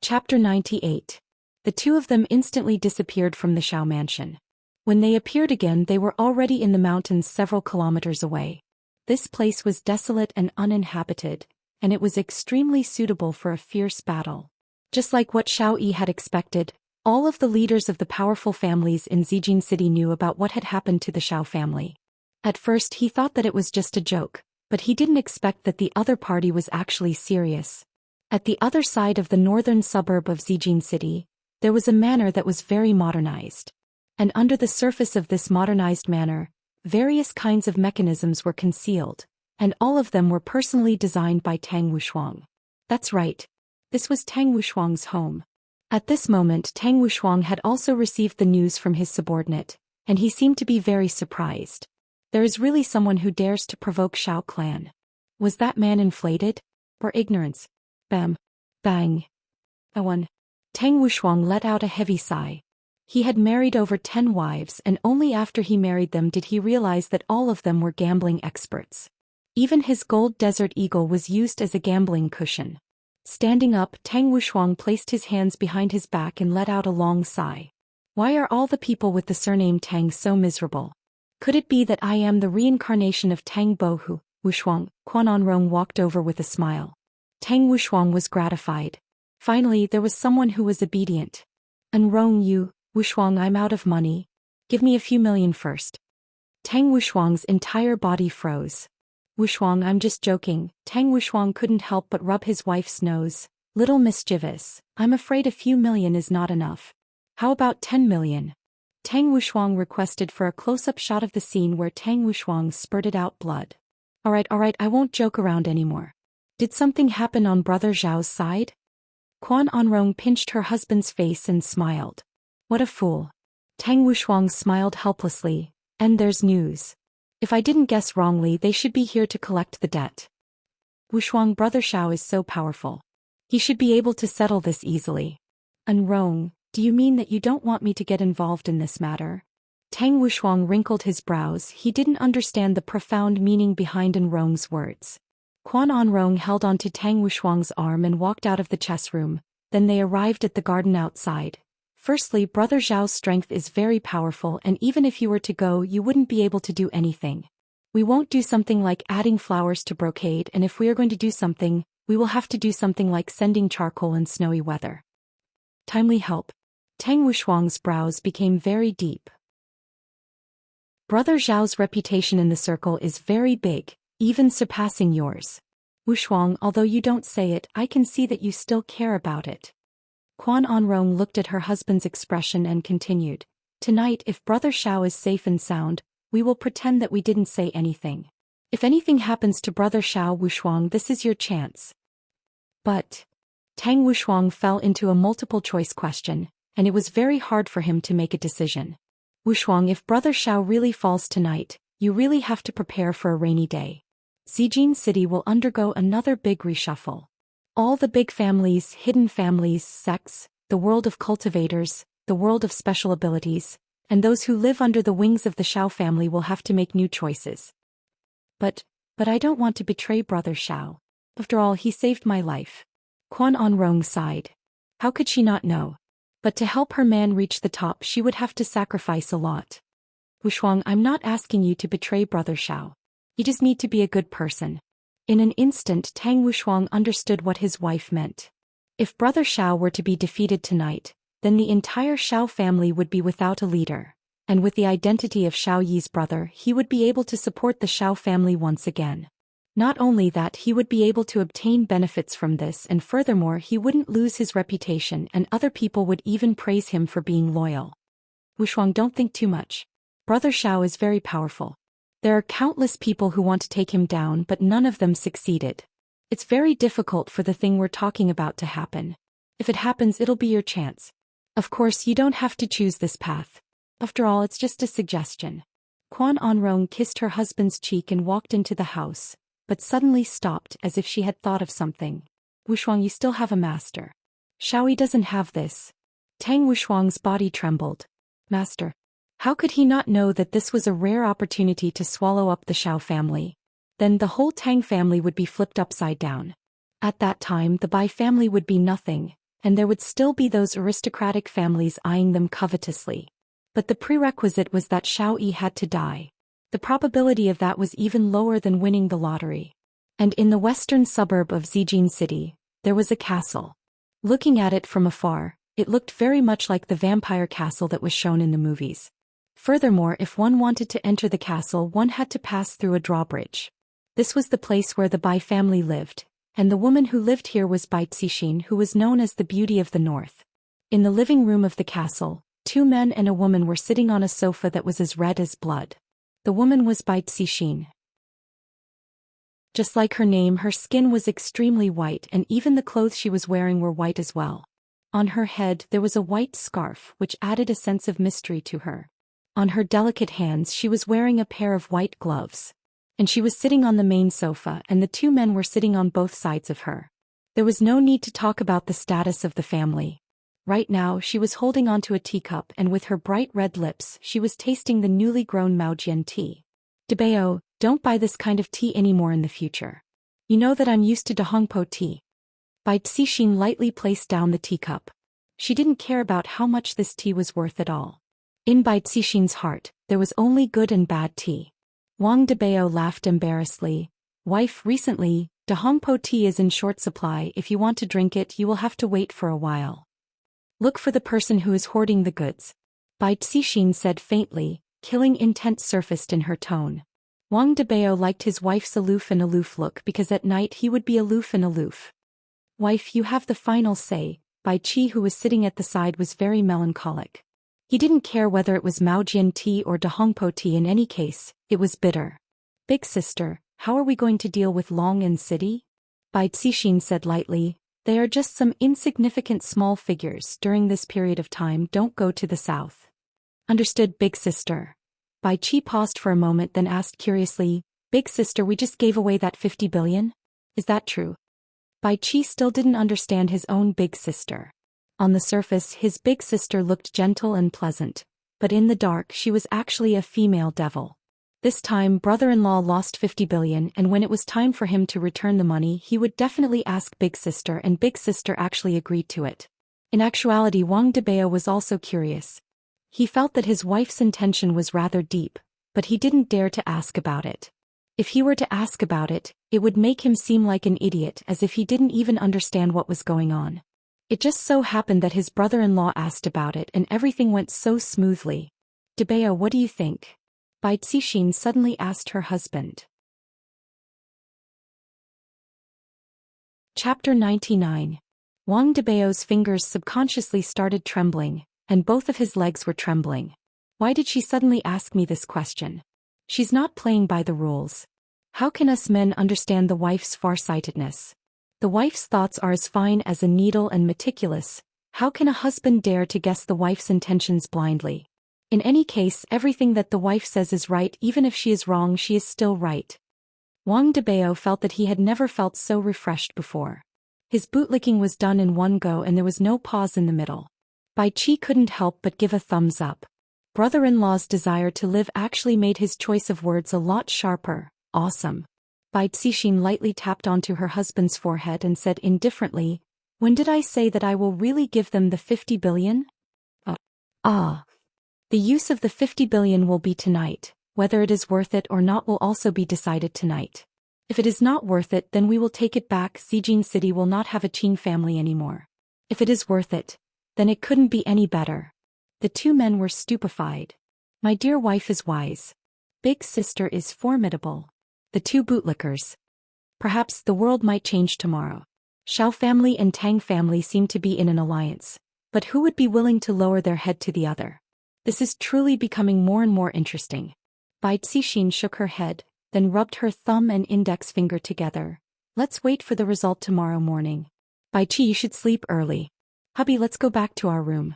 Chapter 98. The two of them instantly disappeared from the Xiao mansion. When they appeared again, they were already in the mountains several kilometers away. This place was desolate and uninhabited, and it was extremely suitable for a fierce battle. Just like what Xiao Yi had expected, all of the leaders of the powerful families in Zijin City knew about what had happened to the Xiao family. At first he thought that it was just a joke, but he didn't expect that the other party was actually serious. At the other side of the northern suburb of Zijin City, there was a manor that was very modernized. And under the surface of this modernized manor, various kinds of mechanisms were concealed, and all of them were personally designed by Tang Wushuang. That's right. This was Tang Wushuang's home. At this moment Tang Wushuang had also received the news from his subordinate, and he seemed to be very surprised. There is really someone who dares to provoke Xiao clan. Was that man inflated? Or ignorance? Bam. Bang. A one. Tang Wushuang let out a heavy sigh. He had married over 10 wives, and only after he married them did he realize that all of them were gambling experts. Even his gold desert eagle was used as a gambling cushion. Standing up, Tang Wushuang placed his hands behind his back and let out a long sigh. Why are all the people with the surname Tang so miserable? Could it be that I am the reincarnation of Tang Bohu? Wushuang? Quan Anrong walked over with a smile. Tang Wushuang was gratified. Finally, there was someone who was obedient. Anrong, you, Wushuang, I'm out of money. Give me a few million first. Tang Wushuang's entire body froze. Wushuang, I'm just joking. Tang Wushuang couldn't help but rub his wife's nose. Little mischievous, I'm afraid a few million is not enough. How about 10 million? Tang Wushuang requested for a close-up shot of the scene where Tang Wushuang spurted out blood. Alright, I won't joke around anymore. Did something happen on Brother Zhao's side? Quan Anrong pinched her husband's face and smiled. What a fool. Tang Wushuang smiled helplessly. And there's news. If I didn't guess wrongly, they should be here to collect the debt. Wushuang, Brother Xiao is so powerful. He should be able to settle this easily. Anrong, do you mean that you don't want me to get involved in this matter? Tang Wushuang wrinkled his brows. He didn't understand the profound meaning behind Anrong's words. Quan Anrong held onto Tang Wushuang's arm and walked out of the chess room. Then they arrived at the garden outside. Firstly, Brother Zhao's strength is very powerful, and even if you were to go, you wouldn't be able to do anything. We won't do something like adding flowers to brocade, and if we are going to do something, we will have to do something like sending charcoal in snowy weather. Timely help. Tang Wushuang's brows became very deep. Brother Zhao's reputation in the circle is very big, even surpassing yours. Wushuang, although you don't say it, I can see that you still care about it. Quan Anrong looked at her husband's expression and continued. Tonight, if Brother Xiao is safe and sound, we will pretend that we didn't say anything. If anything happens to Brother Xiao, Wushuang, this is your chance. But Tang Wushuang fell into a multiple-choice question, and it was very hard for him to make a decision. Wushuang, if Brother Xiao really falls tonight, you really have to prepare for a rainy day. Zijin City will undergo another big reshuffle. All the big families, hidden families, sects, the world of cultivators, the world of special abilities, and those who live under the wings of the Xiao family will have to make new choices. But I don't want to betray Brother Xiao. After all, he saved my life. Quan Anrong sighed. How could she not know? But to help her man reach the top, she would have to sacrifice a lot. Wushuang, I'm not asking you to betray Brother Xiao. You just need to be a good person. In an instant, Tang Wushuang understood what his wife meant. If Brother Xiao were to be defeated tonight, then the entire Xiao family would be without a leader, and with the identity of Xiao Yi's brother, he would be able to support the Xiao family once again. Not only that, he would be able to obtain benefits from this, and furthermore, he wouldn't lose his reputation, and other people would even praise him for being loyal. Wushuang, don't think too much. Brother Xiao is very powerful. There are countless people who want to take him down, but none of them succeeded. It's very difficult for the thing we're talking about to happen. If it happens, it'll be your chance. Of course, you don't have to choose this path. After all, it's just a suggestion. Quan Anrong kissed her husband's cheek and walked into the house, but suddenly stopped as if she had thought of something. Wushuang, you still have a master. Xiaoyi doesn't have this. Tang Wushuang's body trembled. Master. How could he not know that this was a rare opportunity to swallow up the Xiao family? Then the whole Tang family would be flipped upside down. At that time the Bai family would be nothing, and there would still be those aristocratic families eyeing them covetously. But the prerequisite was that Xiao Yi had to die. The probability of that was even lower than winning the lottery. And in the western suburb of Zijin City, there was a castle. Looking at it from afar, it looked very much like the vampire castle that was shown in the movies. Furthermore, if one wanted to enter the castle, one had to pass through a drawbridge. This was the place where the Bai family lived, and the woman who lived here was Bai Cixin, who was known as the Beauty of the North. In the living room of the castle, 2 men and a woman were sitting on a sofa that was as red as blood. The woman was Bai Cixin. Just like her name, her skin was extremely white, and even the clothes she was wearing were white as well. On her head there was a white scarf, which added a sense of mystery to her. On her delicate hands she was wearing a pair of white gloves. And she was sitting on the main sofa, and the 2 men were sitting on both sides of her. There was no need to talk about the status of the family. Right now she was holding onto a teacup, and with her bright red lips she was tasting the newly grown Maojian tea. Debao, don't buy this kind of tea anymore in the future. You know that I'm used to Dahongpo tea. Bai Cixin lightly placed down the teacup. She didn't care about how much this tea was worth at all. In Bai Cixin's heart, there was only good and bad tea. Wang Debao laughed embarrassedly. Wife, recently, Dahongpo tea is in short supply. If you want to drink it, you will have to wait for a while. Look for the person who is hoarding the goods. Bai Cixin said faintly, killing intent surfaced in her tone. Wang Debao liked his wife's aloof look because at night he would be aloof. Wife, you have the final say. Bai Qi, who was sitting at the side, was very melancholic. He didn't care whether it was Maojian tea or Dahongpo tea. In any case, it was bitter. Big sister, how are we going to deal with Long and City? Bai Cixin said lightly, they are just some insignificant small figures during this period of time. Don't go to the south. Understood, big sister. Bai Qi paused for a moment, then asked curiously, big sister, we just gave away that 50 billion? Is that true? Bai Qi still didn't understand his own big sister. On the surface, his big sister looked gentle and pleasant, but in the dark she was actually a female devil. This time brother-in-law lost 50 billion, and when it was time for him to return the money, he would definitely ask big sister, and big sister actually agreed to it. In actuality, Wang Debao was also curious. He felt that his wife's intention was rather deep, but he didn't dare to ask about it. If he were to ask about it, it would make him seem like an idiot, as if he didn't even understand what was going on. It just so happened that his brother-in-law asked about it, and everything went so smoothly. Debao, what do you think? Bai Cixin suddenly asked her husband. Chapter 99. Wang Debao's fingers subconsciously started trembling, and both of his legs were trembling. Why did she suddenly ask me this question? She's not playing by the rules. How can us men understand the wife's farsightedness? The wife's thoughts are as fine as a needle and meticulous. How can a husband dare to guess the wife's intentions blindly? In any case, everything that the wife says is right. Even if she is wrong, she is still right. Wang Debao felt that he had never felt so refreshed before. His bootlicking was done in one go, and there was no pause in the middle. Bai Qi couldn't help but give a thumbs up. Brother-in-law's desire to live actually made his choice of words a lot sharper. Awesome. Bai Cixin lightly tapped onto her husband's forehead and said indifferently, when did I say that I will really give them the 50 billion? The use of the 50 billion will be tonight. Whether it is worth it or not will also be decided tonight. If it is not worth it, then we will take it back. Zijin City will not have a Qing family anymore. If it is worth it, then it couldn't be any better. The 2 men were stupefied. My dear wife is wise. Big sister is formidable. The 2 bootlickers. Perhaps the world might change tomorrow. Xiao family and Tang family seem to be in an alliance, but who would be willing to lower their head to the other? This is truly becoming more and more interesting. Bai Cixin shook her head, then rubbed her thumb and index finger together. Let's wait for the result tomorrow morning. Bai Qi, you should sleep early. Hubby, let's go back to our room.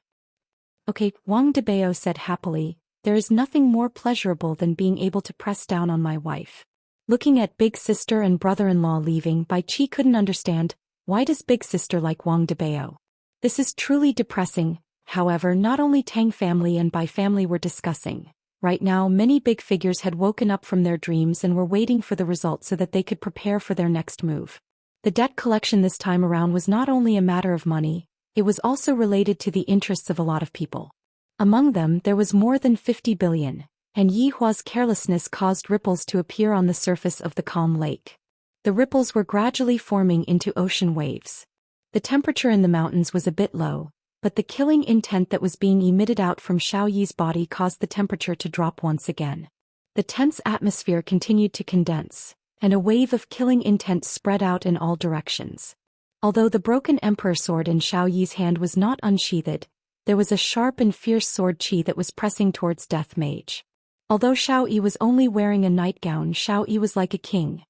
Okay, Wang Debao said happily, there is nothing more pleasurable than being able to press down on my wife. Looking at big sister and brother-in-law leaving, Bai Qi couldn't understand, why does big sister like Wang Debao? This is truly depressing. However, not only Tang family and Bai family were discussing. Right now, many big figures had woken up from their dreams and were waiting for the result so that they could prepare for their next move. The debt collection this time around was not only a matter of money, it was also related to the interests of a lot of people. Among them, there was more than 50 billion, and Yi Hua's carelessness caused ripples to appear on the surface of the calm lake. The ripples were gradually forming into ocean waves. The temperature in the mountains was a bit low, but the killing intent that was being emitted out from Xiao Yi's body caused the temperature to drop once again. The tense atmosphere continued to condense, and a wave of killing intent spread out in all directions. Although the broken emperor sword in Xiao Yi's hand was not unsheathed, there was a sharp and fierce sword qi that was pressing towards Death Mage. Although Xiao Yi was only wearing a nightgown, Xiao Yi was like a king.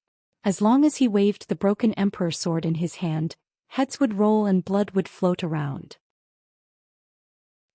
As long as he waved the broken emperor sword in his hand, heads would roll and blood would float around.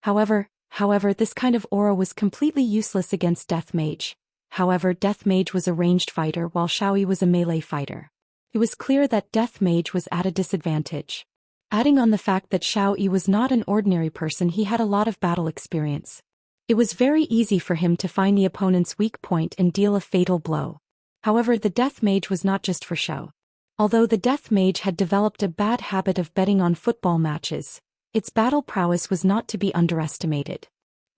However, this kind of aura was completely useless against Death Mage. However, Death Mage was a ranged fighter while Xiao Yi was a melee fighter. It was clear that Death Mage was at a disadvantage. Adding on the fact that Xiao Yi was not an ordinary person, he had a lot of battle experience. It was very easy for him to find the opponent's weak point and deal a fatal blow. However, the Death Mage was not just for show. Although the Death Mage had developed a bad habit of betting on football matches, its battle prowess was not to be underestimated.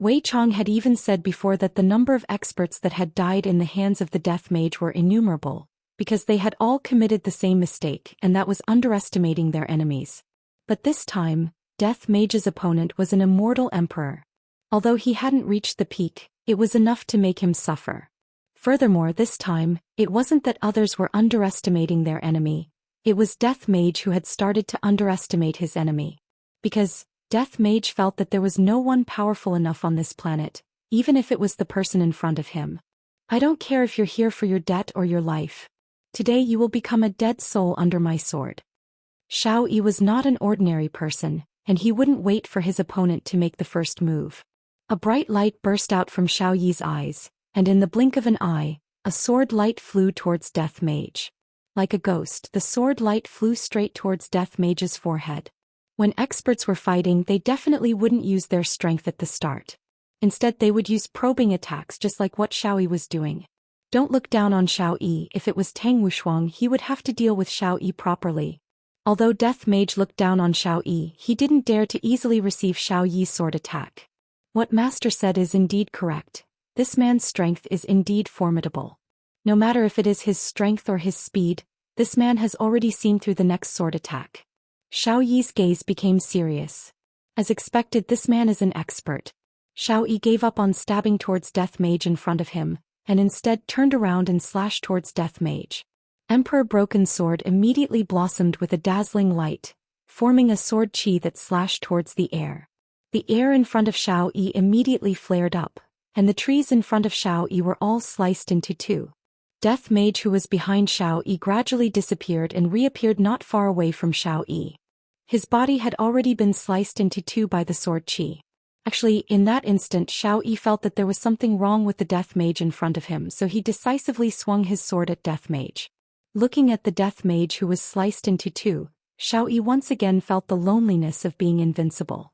Wei Chong had even said before that the number of experts that had died in the hands of the Death Mage were innumerable, because they had all committed the same mistake, and that was underestimating their enemies. But this time, Death Mage's opponent was an immortal emperor. Although he hadn't reached the peak, it was enough to make him suffer. Furthermore, this time, it wasn't that others were underestimating their enemy, it was Death Mage who had started to underestimate his enemy. Because Death Mage felt that there was no one powerful enough on this planet, even if it was the person in front of him. I don't care if you're here for your debt or your life. Today you will become a dead soul under my sword. Xiao Yi was not an ordinary person, and he wouldn't wait for his opponent to make the first move. A bright light burst out from Xiao Yi's eyes, and in the blink of an eye, a sword light flew towards Death Mage. Like a ghost, the sword light flew straight towards Death Mage's forehead. When experts were fighting, they definitely wouldn't use their strength at the start. Instead, they would use probing attacks just like what Xiao Yi was doing. Don't look down on Xiao Yi. If it was Tang Wushuang, he would have to deal with Xiao Yi properly. Although Death Mage looked down on Xiao Yi, he didn't dare to easily receive Xiao Yi's sword attack. What Master said is indeed correct. This man's strength is indeed formidable. No matter if it is his strength or his speed, this man has already seen through the next sword attack. Xiao Yi's gaze became serious. As expected, this man is an expert. Xiao Yi gave up on stabbing towards Death Mage in front of him, and instead turned around and slashed towards Death Mage. Emperor Broken Sword immediately blossomed with a dazzling light, forming a sword qi that slashed towards the air. The air in front of Xiao Yi immediately flared up, and the trees in front of Xiao Yi were all sliced into two. Death Mage, who was behind Xiao Yi, gradually disappeared and reappeared not far away from Xiao Yi. His body had already been sliced into two by the sword qi. Actually, in that instant, Xiao Yi felt that there was something wrong with the Death Mage in front of him, so he decisively swung his sword at Death Mage. Looking at the Death Mage who was sliced into two, Xiao Yi once again felt the loneliness of being invincible.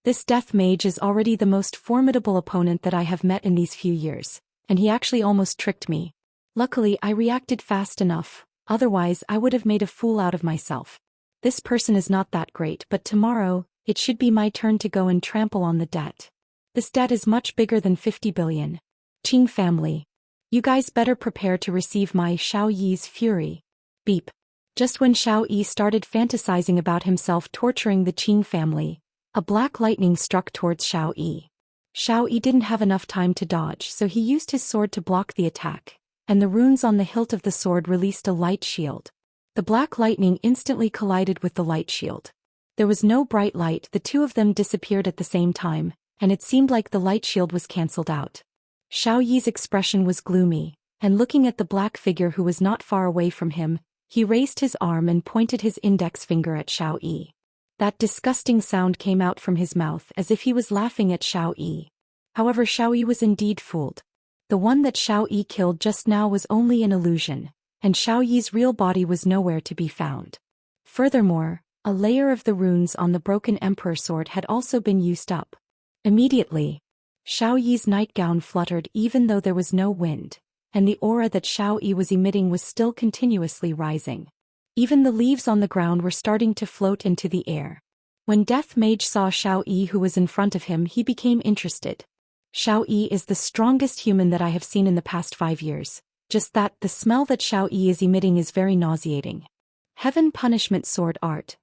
This Death Mage is already the most formidable opponent that I have met in these few years, and he actually almost tricked me. Luckily, I reacted fast enough, otherwise I would have made a fool out of myself. This person is not that great, but tomorrow, it should be my turn to go and trample on the debt. This debt is much bigger than 50 billion. Qing family. You guys better prepare to receive my Xiao Yi's fury. Beep. Just when Xiao Yi started fantasizing about himself torturing the Qing family, a black lightning struck towards Xiao Yi. Xiao Yi didn't have enough time to dodge, so he used his sword to block the attack, and the runes on the hilt of the sword released a light shield. The black lightning instantly collided with the light shield. There was no bright light, the two of them disappeared at the same time, and it seemed like the light shield was cancelled out. Xiao Yi's expression was gloomy, and looking at the black figure who was not far away from him, he raised his arm and pointed his index finger at Xiao Yi. That disgusting sound came out from his mouth as if he was laughing at Xiao Yi. However, Xiao Yi was indeed fooled. The one that Xiao Yi killed just now was only an illusion, and Xiao Yi's real body was nowhere to be found. Furthermore, A layer of the runes on the broken emperor sword had also been used up. Immediately, Xiao Yi's nightgown fluttered even though there was no wind, and the aura that Xiao Yi was emitting was still continuously rising. Even the leaves on the ground were starting to float into the air. When Death Mage saw Xiao Yi who was in front of him, he became interested. Xiao Yi is the strongest human that I have seen in the past 5 years. Just that, the smell that Xiao Yi is emitting is very nauseating. Heaven Punishment Sword Art.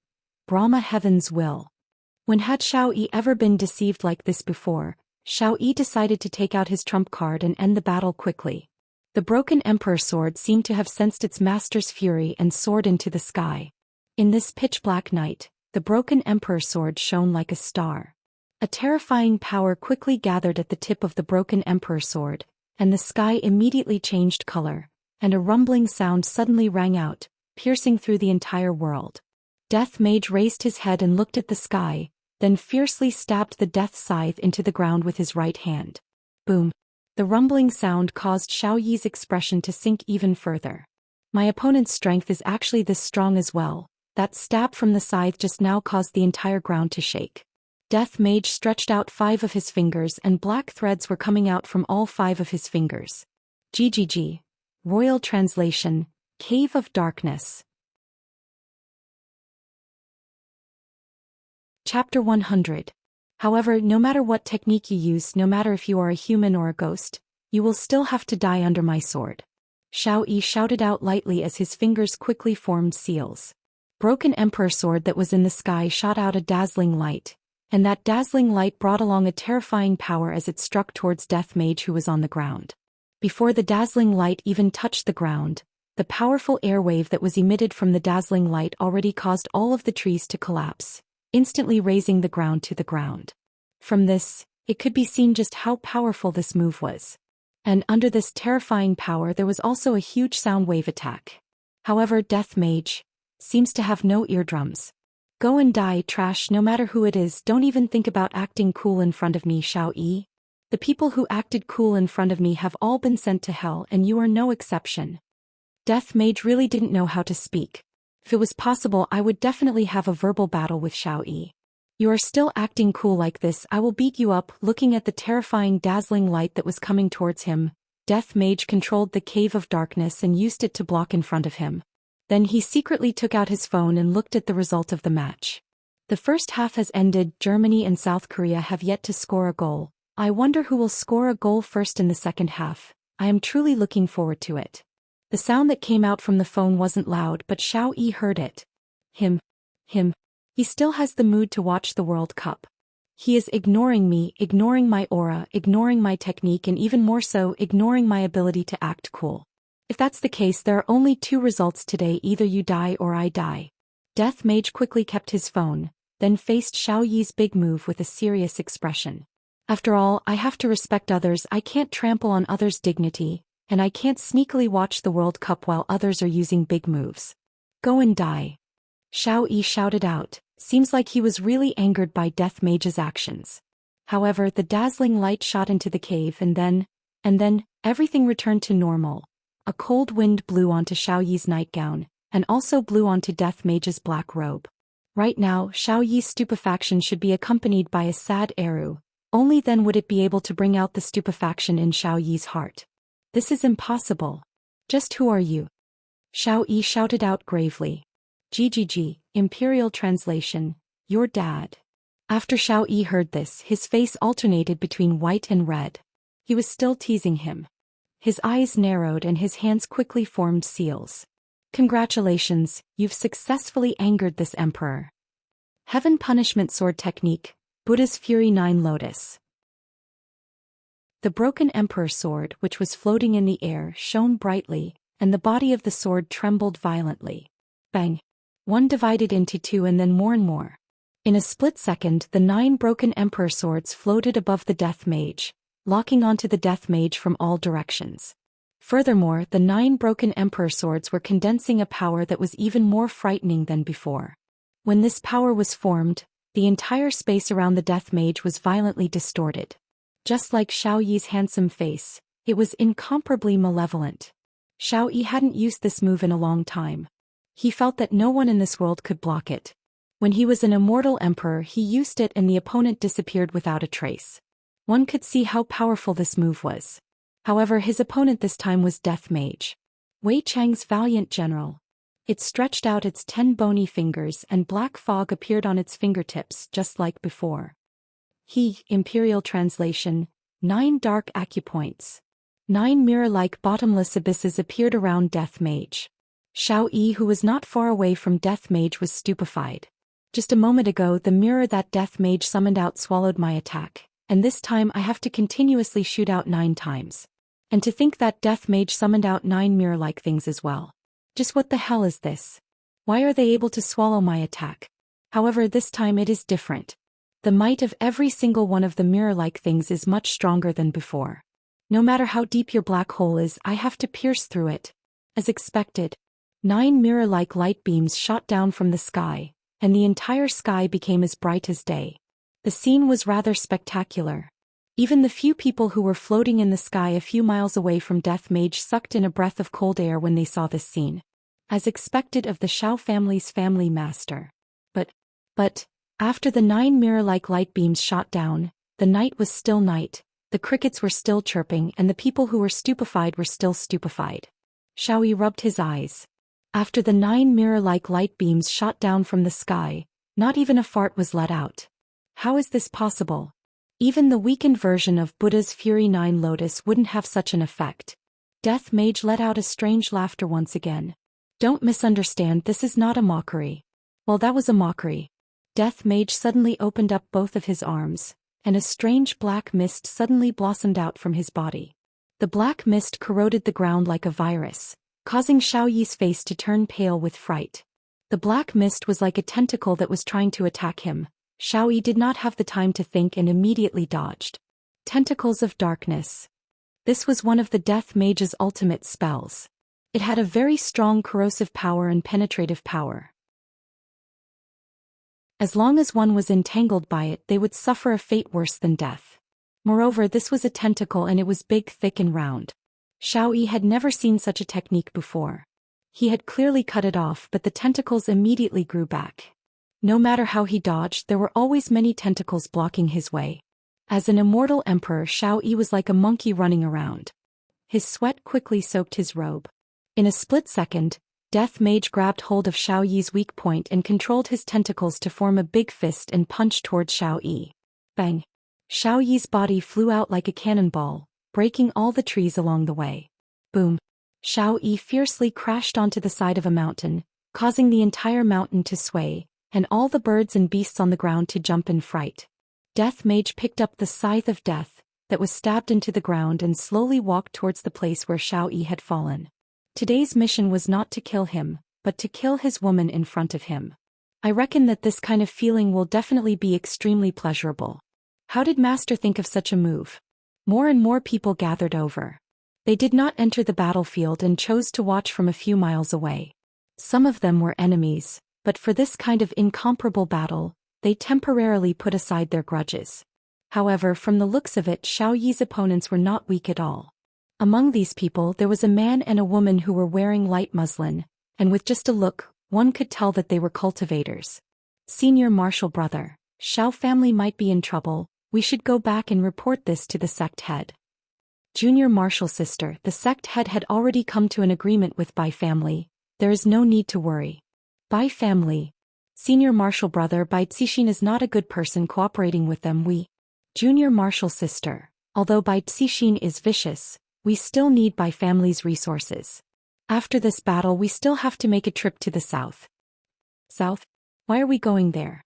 Brahma Heaven's Will. When had Xiao Yi ever been deceived like this before, Xiao Yi decided to take out his trump card and end the battle quickly. The broken emperor sword seemed to have sensed its master's fury and soared into the sky. In this pitch-black night, the broken emperor sword shone like a star. A terrifying power quickly gathered at the tip of the broken emperor sword, and the sky immediately changed color, and a rumbling sound suddenly rang out, piercing through the entire world. Death Mage raised his head and looked at the sky, then fiercely stabbed the death scythe into the ground with his right hand. Boom! The rumbling sound caused Xiao Yi's expression to sink even further. My opponent's strength is actually this strong as well. That stab from the scythe just now caused the entire ground to shake. Death Mage stretched out 5 of his fingers and black threads were coming out from all 5 of his fingers. GGG. Royal Translation, Cave of Darkness. Chapter 100. However, no matter what technique you use, no matter if you are a human or a ghost, you will still have to die under my sword. Xiao Yi shouted out lightly as his fingers quickly formed seals. Broken emperor sword that was in the sky shot out a dazzling light, and that dazzling light brought along a terrifying power as it struck towards Death Mage who was on the ground. Before the dazzling light even touched the ground, the powerful airwave that was emitted from the dazzling light already caused all of the trees to collapse, instantly raising the ground to the ground. From this, it could be seen just how powerful this move was. And under this terrifying power there was also a huge sound wave attack. However, Death Mage seems to have no eardrums. Go and die, trash, no matter who it is. Don't even think about acting cool in front of me, Xiao Yi. The people who acted cool in front of me have all been sent to hell and you are no exception. Death Mage really didn't know how to speak. If it was possible, I would definitely have a verbal battle with Xiao Yi. You are still acting cool like this, I will beat you up. Looking at the terrifying dazzling light that was coming towards him, Death Mage controlled the Cave of Darkness and used it to block in front of him. Then he secretly took out his phone and looked at the result of the match. The first half has ended. Germany and South Korea have yet to score a goal. I wonder who will score a goal first in the second half. I am truly looking forward to it. The sound that came out from the phone wasn't loud, but Xiao Yi heard it. Him. He still has the mood to watch the World Cup. He is ignoring me, ignoring my aura, ignoring my technique, and even more so, ignoring my ability to act cool. If that's the case, there are only 2 results today, either you die or I die. Death Mage quickly kept his phone, then faced Xiao Yi's big move with a serious expression. After all, I have to respect others, I can't trample on others' dignity, and I can't sneakily watch the World Cup while others are using big moves. Go and die. Xiao Yi shouted out. Seems like he was really angered by Death Mage's actions. However, the dazzling light shot into the cave and then, everything returned to normal. A cold wind blew onto Xiao Yi's nightgown, and also blew onto Death Mage's black robe. Right now, Xiao Yi's stupefaction should be accompanied by a sad eru. Only then would it be able to bring out the stupefaction in Xiao Yi's heart. This is impossible. Just who are you? Xiao Yi shouted out gravely. GGG, Imperial Translation, your dad. After Xiao Yi heard this, his face alternated between white and red. He was still teasing him. His eyes narrowed and his hands quickly formed seals. Congratulations, you've successfully angered this emperor. Heaven Punishment Sword Technique, Buddha's Fury 9 Lotus. The broken emperor sword, which was floating in the air, shone brightly, and the body of the sword trembled violently. Bang! One divided into 2 and then more and more. In a split second, the 9 broken emperor swords floated above the Death Mage, locking onto the Death Mage from all directions. Furthermore, the 9 broken emperor swords were condensing a power that was even more frightening than before. When this power was formed, the entire space around the Death Mage was violently distorted. Just like Xiao Yi's handsome face, it was incomparably malevolent. Xiao Yi hadn't used this move in a long time. He felt that no one in this world could block it. When he was an immortal emperor, he used it and the opponent disappeared without a trace. One could see how powerful this move was. However, his opponent this time was Death Mage, Wei Chang's valiant general. It stretched out its 10 bony fingers and black fog appeared on its fingertips just like before. Imperial translation, 9 dark acupoints. 9 mirror-like bottomless abysses appeared around Death Mage. Xiao Yi, who was not far away from Death Mage, was stupefied. Just a moment ago, the mirror that Death Mage summoned out swallowed my attack, and this time I have to continuously shoot out 9 times. And to think that Death Mage summoned out 9 mirror-like things as well. Just what the hell is this? Why are they able to swallow my attack? However, this time it is different. The might of every single one of the mirror-like things is much stronger than before. No matter how deep your black hole is, I have to pierce through it. As expected, 9 mirror-like light beams shot down from the sky, and the entire sky became as bright as day. The scene was rather spectacular. Even the few people who were floating in the sky a few miles away from Death Mage sucked in a breath of cold air when they saw this scene. As expected of the Xiao family's family master. But, after the 9 mirror-like light beams shot down, the night was still night, the crickets were still chirping and the people who were stupefied were still stupefied. Xiao Yi rubbed his eyes. After the 9 mirror-like light beams shot down from the sky, not even a fart was let out. How is this possible? Even the weakened version of Buddha's Fury 9 Lotus wouldn't have such an effect. Death Mage let out a strange laughter once again. Don't misunderstand, this is not a mockery. Well, that was a mockery. Death Mage suddenly opened up both of his arms, and a strange black mist suddenly blossomed out from his body. The black mist corroded the ground like a virus, causing Xiao Yi's face to turn pale with fright. The black mist was like a tentacle that was trying to attack him. Xiao Yi did not have the time to think and immediately dodged. Tentacles of Darkness. This was one of the Death Mage's ultimate spells. It had a very strong corrosive power and penetrative power. As long as one was entangled by it, they would suffer a fate worse than death. Moreover, this was a tentacle and it was big, thick and round. Xiao Yi had never seen such a technique before. He had clearly cut it off, but the tentacles immediately grew back. No matter how he dodged, there were always many tentacles blocking his way. As an immortal emperor, Xiao Yi was like a monkey running around. His sweat quickly soaked his robe. In a split second, Death Mage grabbed hold of Xiao Yi's weak point and controlled his tentacles to form a big fist and punched towards Xiao Yi. Bang! Xiao Yi's body flew out like a cannonball, breaking all the trees along the way. Boom! Xiao Yi fiercely crashed onto the side of a mountain, causing the entire mountain to sway, and all the birds and beasts on the ground to jump in fright. Death Mage picked up the scythe of death that was stabbed into the ground and slowly walked towards the place where Xiao Yi had fallen. Today's mission was not to kill him, but to kill his woman in front of him. I reckon that this kind of feeling will definitely be extremely pleasurable. How did Master think of such a move? More and more people gathered over. They did not enter the battlefield and chose to watch from a few miles away. Some of them were enemies, but for this kind of incomparable battle, they temporarily put aside their grudges. However, from the looks of it, Xiao Yi's opponents were not weak at all. Among these people there was a man and a woman who were wearing light muslin, and with just a look, one could tell that they were cultivators. Senior Marshal Brother, Xiao family might be in trouble, we should go back and report this to the sect head. Junior Marshal Sister, the sect head had already come to an agreement with Bai family, there is no need to worry. Bai family. Senior Marshal Brother, Bai Cixin is not a good person cooperating with them. Junior Marshal Sister, although Bai Cixin is vicious, we still need Bai family's resources. After this battle we still have to make a trip to the south. South? Why are we going there?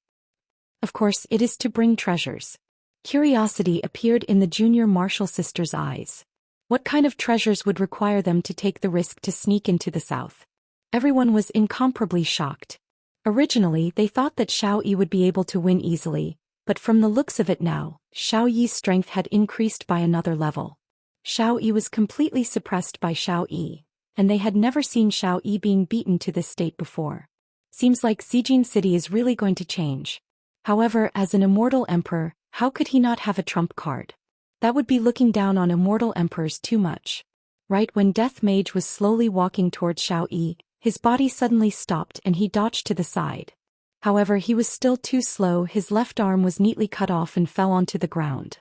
Of course, it is to bring treasures. Curiosity appeared in the Junior Marshal Sister's eyes. What kind of treasures would require them to take the risk to sneak into the south? Everyone was incomparably shocked. Originally, they thought that Xiao Yi would be able to win easily, but from the looks of it now, Xiao Yi's strength had increased by another level. Xiao Yi was completely suppressed by Xiao Yi, and they had never seen Xiao Yi being beaten to this state before. Seems like Zijin City is really going to change. However, as an immortal emperor, how could he not have a trump card? That would be looking down on immortal emperors too much. Right when Death Mage was slowly walking towards Xiao Yi, his body suddenly stopped and he dodged to the side. However, he was still too slow. His left arm was neatly cut off and fell onto the ground.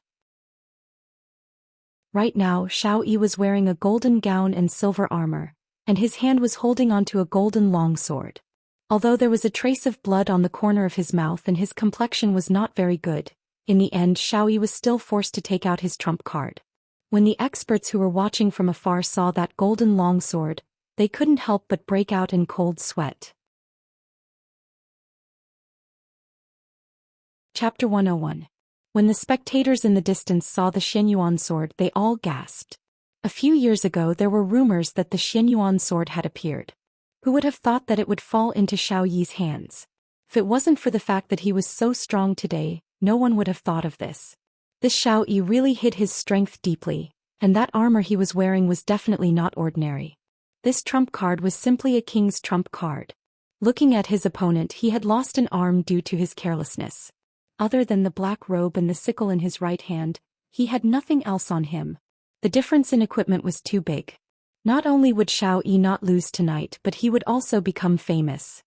Right now, Xiao Yi was wearing a golden gown and silver armor, and his hand was holding onto a golden longsword. Although there was a trace of blood on the corner of his mouth and his complexion was not very good, in the end Xiao Yi was still forced to take out his trump card. When the experts who were watching from afar saw that golden longsword, they couldn't help but break out in cold sweat. Chapter 101. When the spectators in the distance saw the Xianyuan sword, they all gasped. A few years ago there were rumors that the Xianyuan sword had appeared. Who would have thought that it would fall into Xiao Yi's hands? If it wasn't for the fact that he was so strong today, no one would have thought of this. This Xiao Yi really hid his strength deeply, and that armor he was wearing was definitely not ordinary. This trump card was simply a king's trump card. Looking at his opponent, he had lost an arm due to his carelessness. Other than the black robe and the sickle in his right hand, he had nothing else on him. The difference in equipment was too big. Not only would Xiao Yi not lose tonight, but he would also become famous.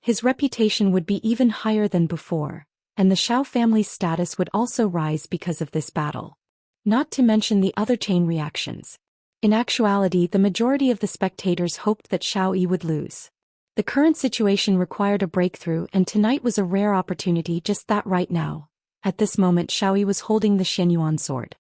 His reputation would be even higher than before, and the Xiao family's status would also rise because of this battle. Not to mention the other chain reactions. In actuality, the majority of the spectators hoped that Xiao Yi would lose. The current situation required a breakthrough, and tonight was a rare opportunity, just that right now. At this moment Xiao Yi was holding the Xianyuan sword.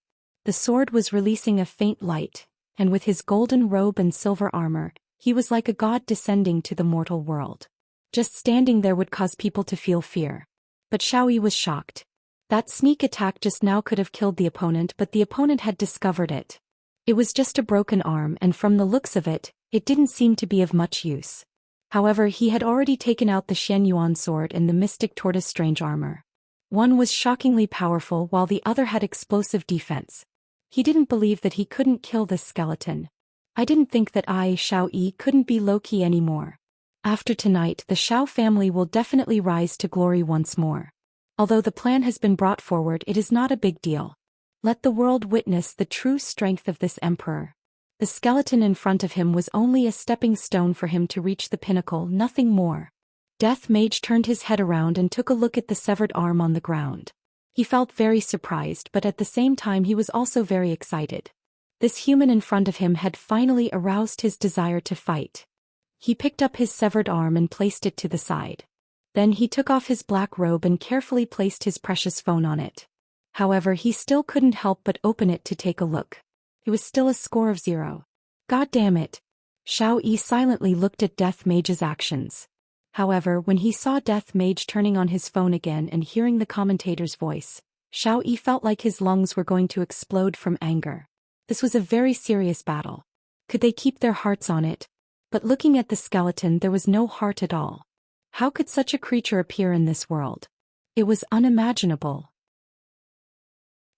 The sword was releasing a faint light, and with his golden robe and silver armor, he was like a god descending to the mortal world. Just standing there would cause people to feel fear. But Xiao Yi was shocked. That sneak attack just now could have killed the opponent, but the opponent had discovered it. It was just a broken arm, and from the looks of it, it didn't seem to be of much use. However, he had already taken out the Xianyuan sword and the mystic tortoise strange armor. One was shockingly powerful while the other had explosive defense. He didn't believe that he couldn't kill this skeleton. I didn't think that I, Xiao Yi, couldn't be low-key anymore. After tonight, the Xiao family will definitely rise to glory once more. Although the plan has been brought forward, it is not a big deal. Let the world witness the true strength of this emperor. The skeleton in front of him was only a stepping stone for him to reach the pinnacle, nothing more. Death Mage turned his head around and took a look at the severed arm on the ground. He felt very surprised, but at the same time he was also very excited. This human in front of him had finally aroused his desire to fight. He picked up his severed arm and placed it to the side. Then he took off his black robe and carefully placed his precious phone on it. However, he still couldn't help but open it to take a look. It was still a score of 0. God damn it. Xiao Yi silently looked at Death Mage's actions. However, when he saw Death Mage turning on his phone again and hearing the commentator's voice, Xiao Yi felt like his lungs were going to explode from anger. This was a very serious battle. Could they keep their hearts on it? But looking at the skeleton, there was no heart at all. How could such a creature appear in this world? It was unimaginable.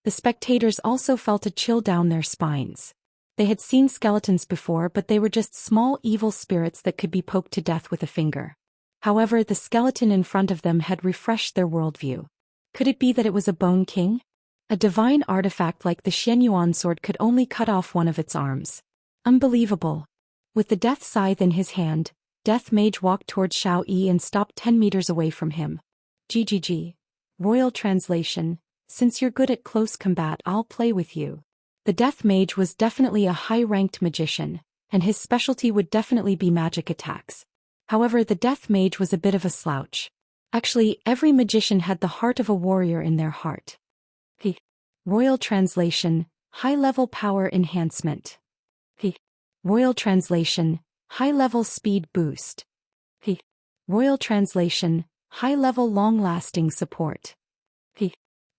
The spectators also felt a chill down their spines. They had seen skeletons before, but they were just small evil spirits that could be poked to death with a finger. However, the skeleton in front of them had refreshed their worldview. Could it be that it was a Bone King? A divine artifact like the Xianyuan sword could only cut off one of its arms. Unbelievable. With the death scythe in his hand, Death Mage walked towards Xiao Yi and stopped 10 meters away from him. GGG. Royal Translation: since you're good at close combat, I'll play with you. The Death Mage was definitely a high-ranked magician, and his specialty would definitely be magic attacks. However, the Death Mage was a bit of a slouch. Actually, every magician had the heart of a warrior in their heart. The Royal Translation: high-level power enhancement. The Royal Translation: high-level speed boost. The Royal Translation: high-level long-lasting support. The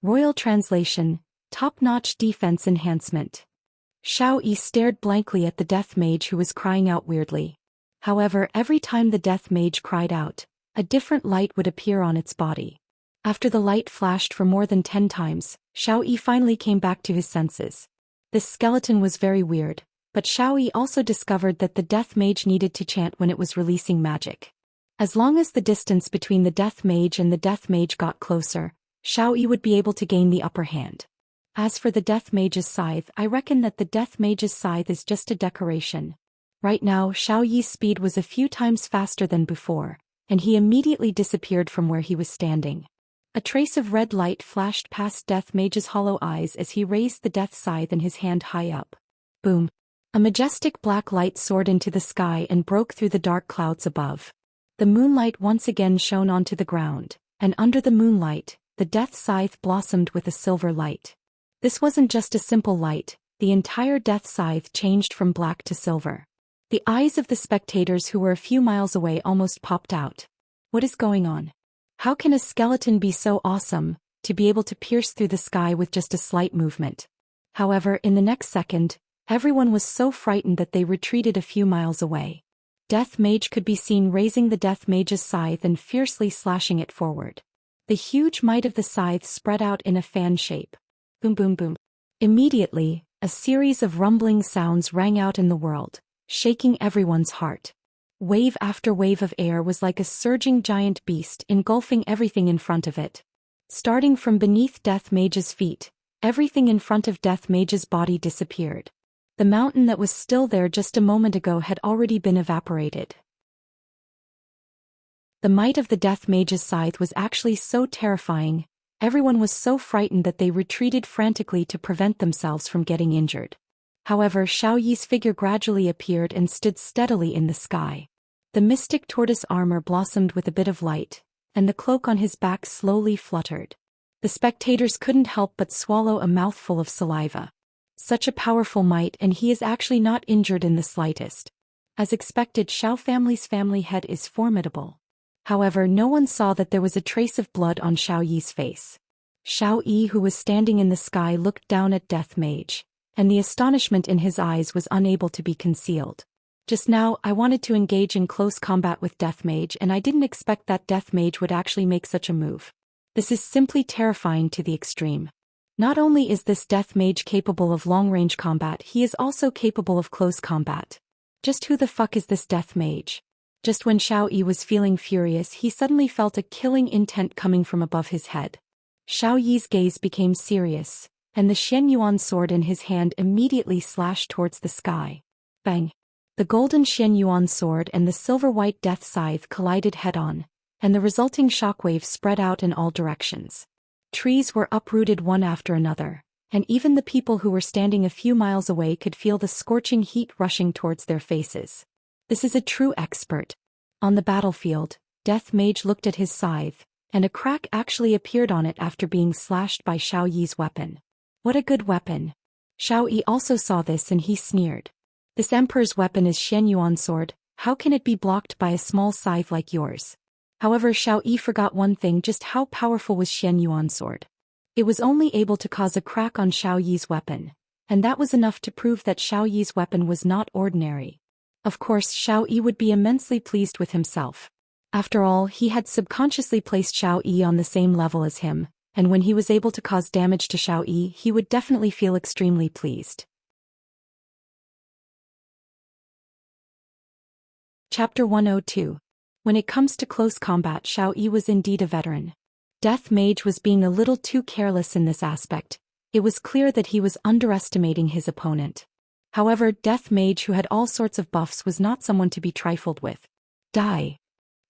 Royal Translation: top-notch defense enhancement. Xiao Yi stared blankly at the Death Mage, who was crying out weirdly. However, every time the Death Mage cried out, a different light would appear on its body. After the light flashed for more than 10 times, Xiao Yi finally came back to his senses. This skeleton was very weird, but Xiao Yi also discovered that the Death Mage needed to chant when it was releasing magic. As long as the distance between the Death Mage and the Death Mage got closer, Xiao Yi would be able to gain the upper hand. As for the Death Mage's scythe, I reckon that the Death Mage's scythe is just a decoration. Right now, Xiao Yi's speed was a few times faster than before, and he immediately disappeared from where he was standing. A trace of red light flashed past Death Mage's hollow eyes as he raised the death scythe in his hand high up. Boom! A majestic black light soared into the sky and broke through the dark clouds above. The moonlight once again shone onto the ground, and under the moonlight, the death scythe blossomed with a silver light. This wasn't just a simple light, the entire death scythe changed from black to silver. The eyes of the spectators who were a few miles away almost popped out. What is going on? How can a skeleton be so awesome, to be able to pierce through the sky with just a slight movement? However, in the next second, everyone was so frightened that they retreated a few miles away. Death Mage could be seen raising the Death Mage's scythe and fiercely slashing it forward. The huge might of the scythe spread out in a fan shape. Boom boom boom. Immediately, a series of rumbling sounds rang out in the world, shaking everyone's heart. Wave after wave of air was like a surging giant beast engulfing everything in front of it. Starting from beneath Death Mage's feet, everything in front of Death Mage's body disappeared. The mountain that was still there just a moment ago had already been evaporated. The might of the Death Mage's scythe was actually so terrifying, everyone was so frightened that they retreated frantically to prevent themselves from getting injured. However, Xiaoyi's figure gradually appeared and stood steadily in the sky. The mystic tortoise armor blossomed with a bit of light, and the cloak on his back slowly fluttered. The spectators couldn't help but swallow a mouthful of saliva. Such a powerful might, and he is actually not injured in the slightest. As expected, Xiao family's family head is formidable. However, no one saw that there was a trace of blood on Xiaoyi's face. Xiaoyi, who was standing in the sky, looked down at Death Mage, and the astonishment in his eyes was unable to be concealed. Just now, I wanted to engage in close combat with Death Mage, and I didn't expect that Death Mage would actually make such a move. This is simply terrifying to the extreme. Not only is this Death Mage capable of long-range combat, he is also capable of close combat. Just who the fuck is this Death Mage? Just when Xiaoyi was feeling furious, he suddenly felt a killing intent coming from above his head. Xiaoyi's gaze became serious, and the Xianyuan sword in his hand immediately slashed towards the sky. Bang! The golden Xianyuan sword and the silver-white death scythe collided head-on, and the resulting shockwave spread out in all directions. Trees were uprooted one after another, and even the people who were standing a few miles away could feel the scorching heat rushing towards their faces. This is a true expert. On the battlefield, Death Mage looked at his scythe, and a crack actually appeared on it after being slashed by Xiaoyi's weapon. What a good weapon! Xiaoyi also saw this and he sneered. This emperor's weapon is Xianyuan sword, how can it be blocked by a small scythe like yours? However, Xiaoyi forgot one thing: just how powerful was Xianyuan sword. It was only able to cause a crack on Xiaoyi's weapon, and that was enough to prove that Xiaoyi's weapon was not ordinary. Of course, Xiaoyi would be immensely pleased with himself. After all, he had subconsciously placed Xiaoyi on the same level as him, and when he was able to cause damage to Xiaoyi, he would definitely feel extremely pleased. Chapter 102. When it comes to close combat, Xiaoyi was indeed a veteran. Death Mage was being a little too careless in this aspect. It was clear that he was underestimating his opponent. However, Death Mage, who had all sorts of buffs, was not someone to be trifled with. Die!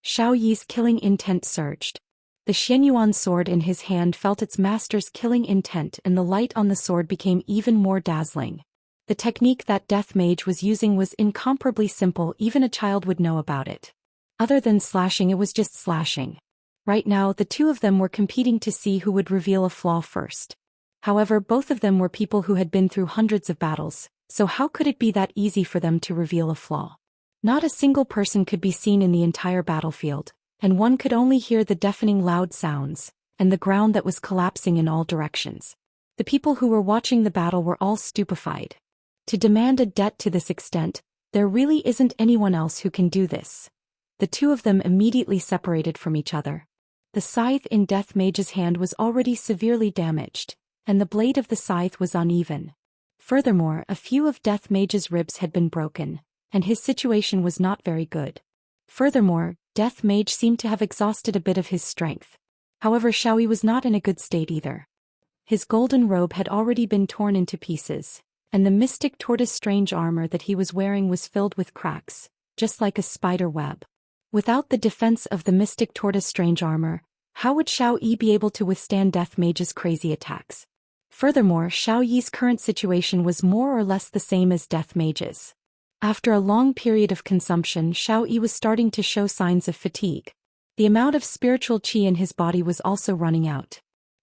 Xiaoyi's killing intent surged. The Xianyuan sword in his hand felt its master's killing intent, and the light on the sword became even more dazzling. The technique that Death Mage was using was incomparably simple, even a child would know about it. Other than slashing, it was just slashing. Right now, the two of them were competing to see who would reveal a flaw first. However, both of them were people who had been through hundreds of battles, so how could it be that easy for them to reveal a flaw? Not a single person could be seen in the entire battlefield, and one could only hear the deafening loud sounds, and the ground that was collapsing in all directions. The people who were watching the battle were all stupefied. To demand a debt to this extent, there really isn't anyone else who can do this. The two of them immediately separated from each other. The scythe in Death Mage's hand was already severely damaged, and the blade of the scythe was uneven. Furthermore, a few of Death Mage's ribs had been broken, and his situation was not very good. Furthermore, Death Mage seemed to have exhausted a bit of his strength. However, Xiaoyi was not in a good state either. His golden robe had already been torn into pieces, and the mystic tortoise strange armor that he was wearing was filled with cracks, just like a spider web. Without the defense of the mystic tortoise strange armor, how would Xiao Yi be able to withstand Death Mage's crazy attacks? Furthermore, Xiao Yi's current situation was more or less the same as Death Mage's. After a long period of consumption, Xiao Yi was starting to show signs of fatigue. The amount of spiritual qi in his body was also running out.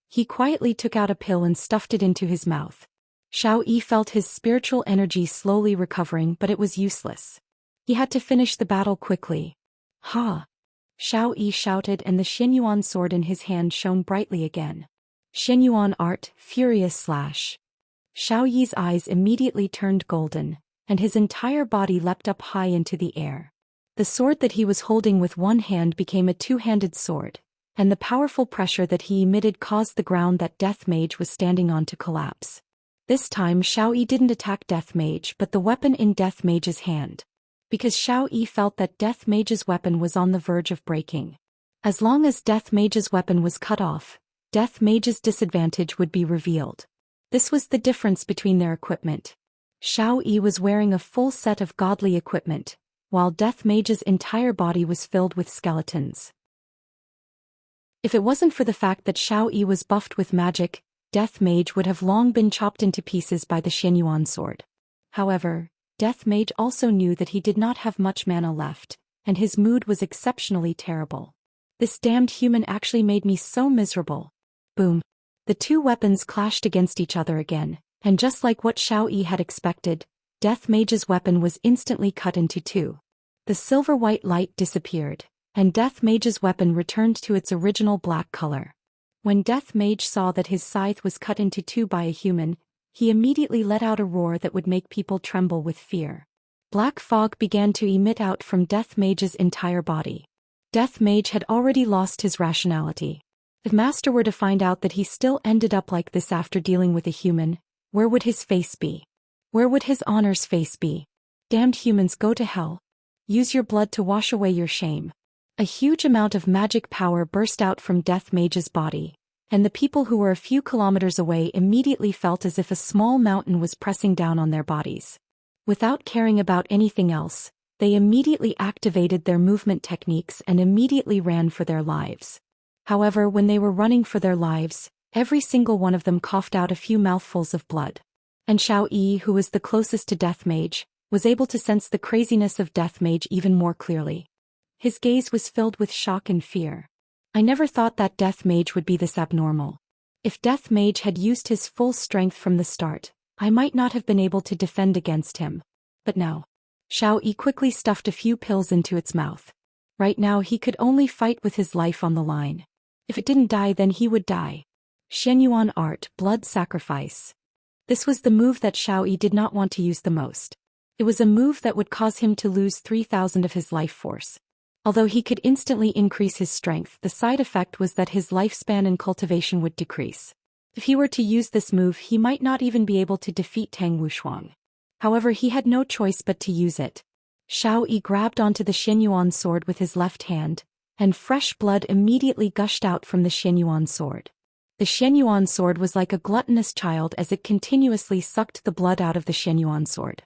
He quietly took out a pill and stuffed it into his mouth. Xiao Yi felt his spiritual energy slowly recovering, but it was useless. He had to finish the battle quickly. Ha! Xiao Yi shouted, and the Xianyuan sword in his hand shone brightly again. Xianyuan art, furious slash. Xiao Yi's eyes immediately turned golden, and his entire body leapt up high into the air. The sword that he was holding with one hand became a two-handed sword, and the powerful pressure that he emitted caused the ground that Death Mage was standing on to collapse. This time Xiao Yi didn't attack Death Mage but the weapon in Death Mage's hand. Because Xiao Yi felt that Death Mage's weapon was on the verge of breaking. As long as Death Mage's weapon was cut off, Death Mage's disadvantage would be revealed. This was the difference between their equipment. Xiao Yi was wearing a full set of godly equipment, while Death Mage's entire body was filled with skeletons. If it wasn't for the fact that Xiao Yi was buffed with magic, Death Mage would have long been chopped into pieces by the Xianyuan sword. However, Death Mage also knew that he did not have much mana left, and his mood was exceptionally terrible. This damned human actually made me so miserable. Boom. The two weapons clashed against each other again, and just like what Xiao Yi had expected, Death Mage's weapon was instantly cut into two. The silver-white light disappeared, and Death Mage's weapon returned to its original black color. When Death Mage saw that his scythe was cut into two by a human, he immediately let out a roar that would make people tremble with fear. Black fog began to emit out from Death Mage's entire body. Death Mage had already lost his rationality. If Master were to find out that he still ended up like this after dealing with a human, where would his face be? Where would his honor's face be? Damned humans, go to hell. Use your blood to wash away your shame. A huge amount of magic power burst out from Death Mage's body, and the people who were a few kilometers away immediately felt as if a small mountain was pressing down on their bodies. Without caring about anything else, they immediately activated their movement techniques and immediately ran for their lives. However, when they were running for their lives, every single one of them coughed out a few mouthfuls of blood. And Xiao Yi, who was the closest to Death Mage, was able to sense the craziness of Death Mage even more clearly. His gaze was filled with shock and fear. I never thought that Death Mage would be this abnormal. If Death Mage had used his full strength from the start, I might not have been able to defend against him. But no. Xiao Yi quickly stuffed a few pills into its mouth. Right now he could only fight with his life on the line. If it didn't die, then he would die. Xianyuan art, blood sacrifice. This was the move that Xiao Yi did not want to use the most. It was a move that would cause him to lose 3,000 of his life force. Although he could instantly increase his strength, the side effect was that his lifespan in cultivation would decrease. If he were to use this move, he might not even be able to defeat Tang Wushuang. However, he had no choice but to use it. Xiao Yi grabbed onto the Xianyuan sword with his left hand, and fresh blood immediately gushed out from the Xianyuan sword. The Xianyuan sword was like a gluttonous child as it continuously sucked the blood out of the Xianyuan sword.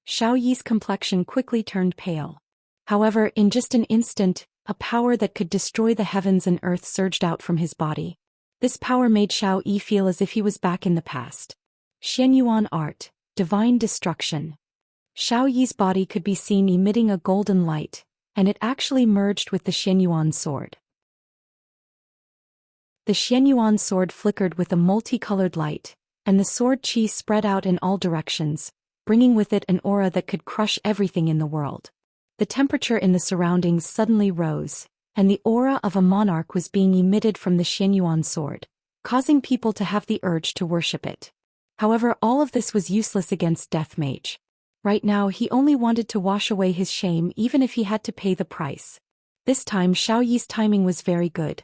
Xiao Yi's complexion quickly turned pale. However, in just an instant, a power that could destroy the heavens and earth surged out from his body. This power made Xiao Yi feel as if he was back in the past. Xianyuan art, divine destruction. Xiao Yi's body could be seen emitting a golden light, and it actually merged with the Xianyuan sword. The Xianyuan sword flickered with a multicolored light, and the sword qi spread out in all directions, bringing with it an aura that could crush everything in the world. The temperature in the surroundings suddenly rose, and the aura of a monarch was being emitted from the Xianyuan sword, causing people to have the urge to worship it. However, all of this was useless against Death Mage. Right now he only wanted to wash away his shame even if he had to pay the price. This time Xiao Yi's timing was very good.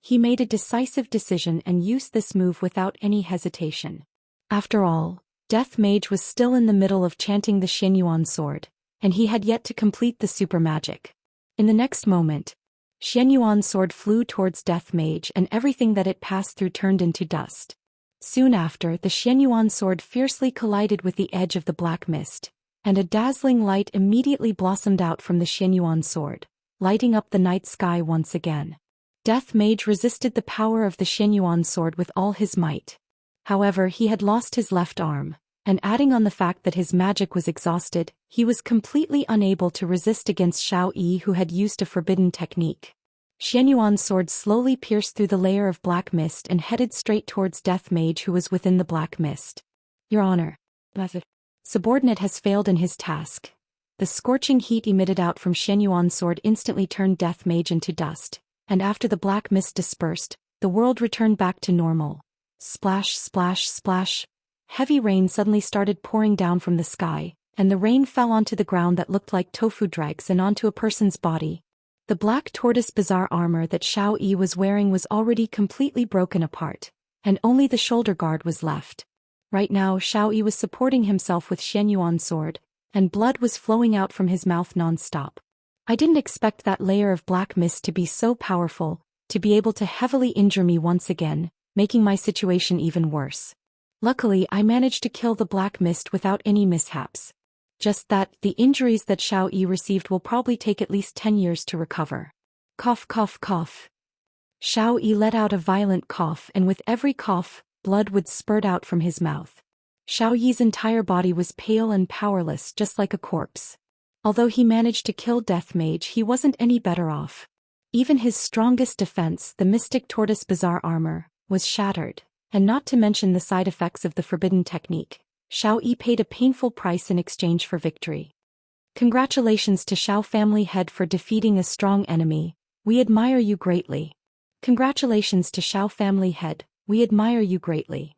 He made a decisive decision and used this move without any hesitation. After all, Death Mage was still in the middle of chanting the Xianyuan sword, and he had yet to complete the super magic. In the next moment, Xianyuan sword flew towards Death Mage and everything that it passed through turned into dust. Soon after, the Xianyuan sword fiercely collided with the edge of the black mist, and a dazzling light immediately blossomed out from the Xianyuan sword, lighting up the night sky once again. Death Mage resisted the power of the Xianyuan sword with all his might. However, he had lost his left arm, and adding on the fact that his magic was exhausted, he was completely unable to resist against Xiao Yi, who had used a forbidden technique. Xianyuan's sword slowly pierced through the layer of black mist and headed straight towards Death Mage, who was within the black mist. Your Honor. Subordinate has failed in his task. The scorching heat emitted out from Xianyuan's sword instantly turned Death Mage into dust, and after the black mist dispersed, the world returned back to normal. Splash, splash, splash. Heavy rain suddenly started pouring down from the sky, and the rain fell onto the ground that looked like tofu dregs and onto a person's body. The black tortoise bizarre armor that Xiao Yi was wearing was already completely broken apart, and only the shoulder guard was left. Right now Xiao Yi was supporting himself with Xianyuan's sword, and blood was flowing out from his mouth non-stop. I didn't expect that layer of black mist to be so powerful, to be able to heavily injure me once again, making my situation even worse. Luckily, I managed to kill the black mist without any mishaps. Just that, the injuries that Xiao Yi received will probably take at least 10 years to recover. Cough, cough, cough. Xiao Yi let out a violent cough, and with every cough, blood would spurt out from his mouth. Xiao Yi's entire body was pale and powerless, just like a corpse. Although he managed to kill Death Mage, he wasn't any better off. Even his strongest defense, the Mystic Tortoise Bizarre Armor, was shattered, and not to mention the side effects of the forbidden technique. Xiao Yi paid a painful price in exchange for victory. Congratulations to Xiao family head for defeating a strong enemy. We admire you greatly. Congratulations to Xiao family head. We admire you greatly.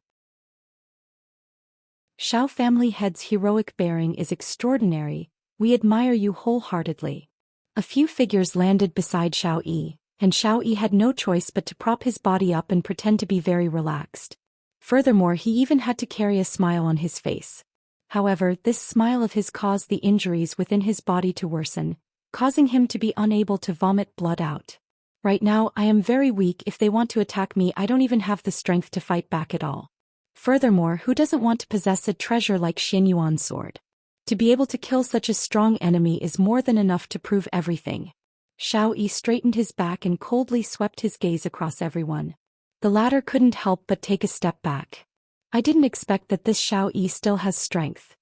Xiao family head's heroic bearing is extraordinary. We admire you wholeheartedly. A few figures landed beside Xiao Yi, and Xiao Yi had no choice but to prop his body up and pretend to be very relaxed. Furthermore, he even had to carry a smile on his face. However, this smile of his caused the injuries within his body to worsen, causing him to be unable to vomit blood out. Right now, I am very weak. If they want to attack me, I don't even have the strength to fight back at all. Furthermore, who doesn't want to possess a treasure like Xianyuan's sword? To be able to kill such a strong enemy is more than enough to prove everything. Xiao Yi straightened his back and coldly swept his gaze across everyone. The latter couldn't help but take a step back. I didn't expect that this Xiao Yi still has strength.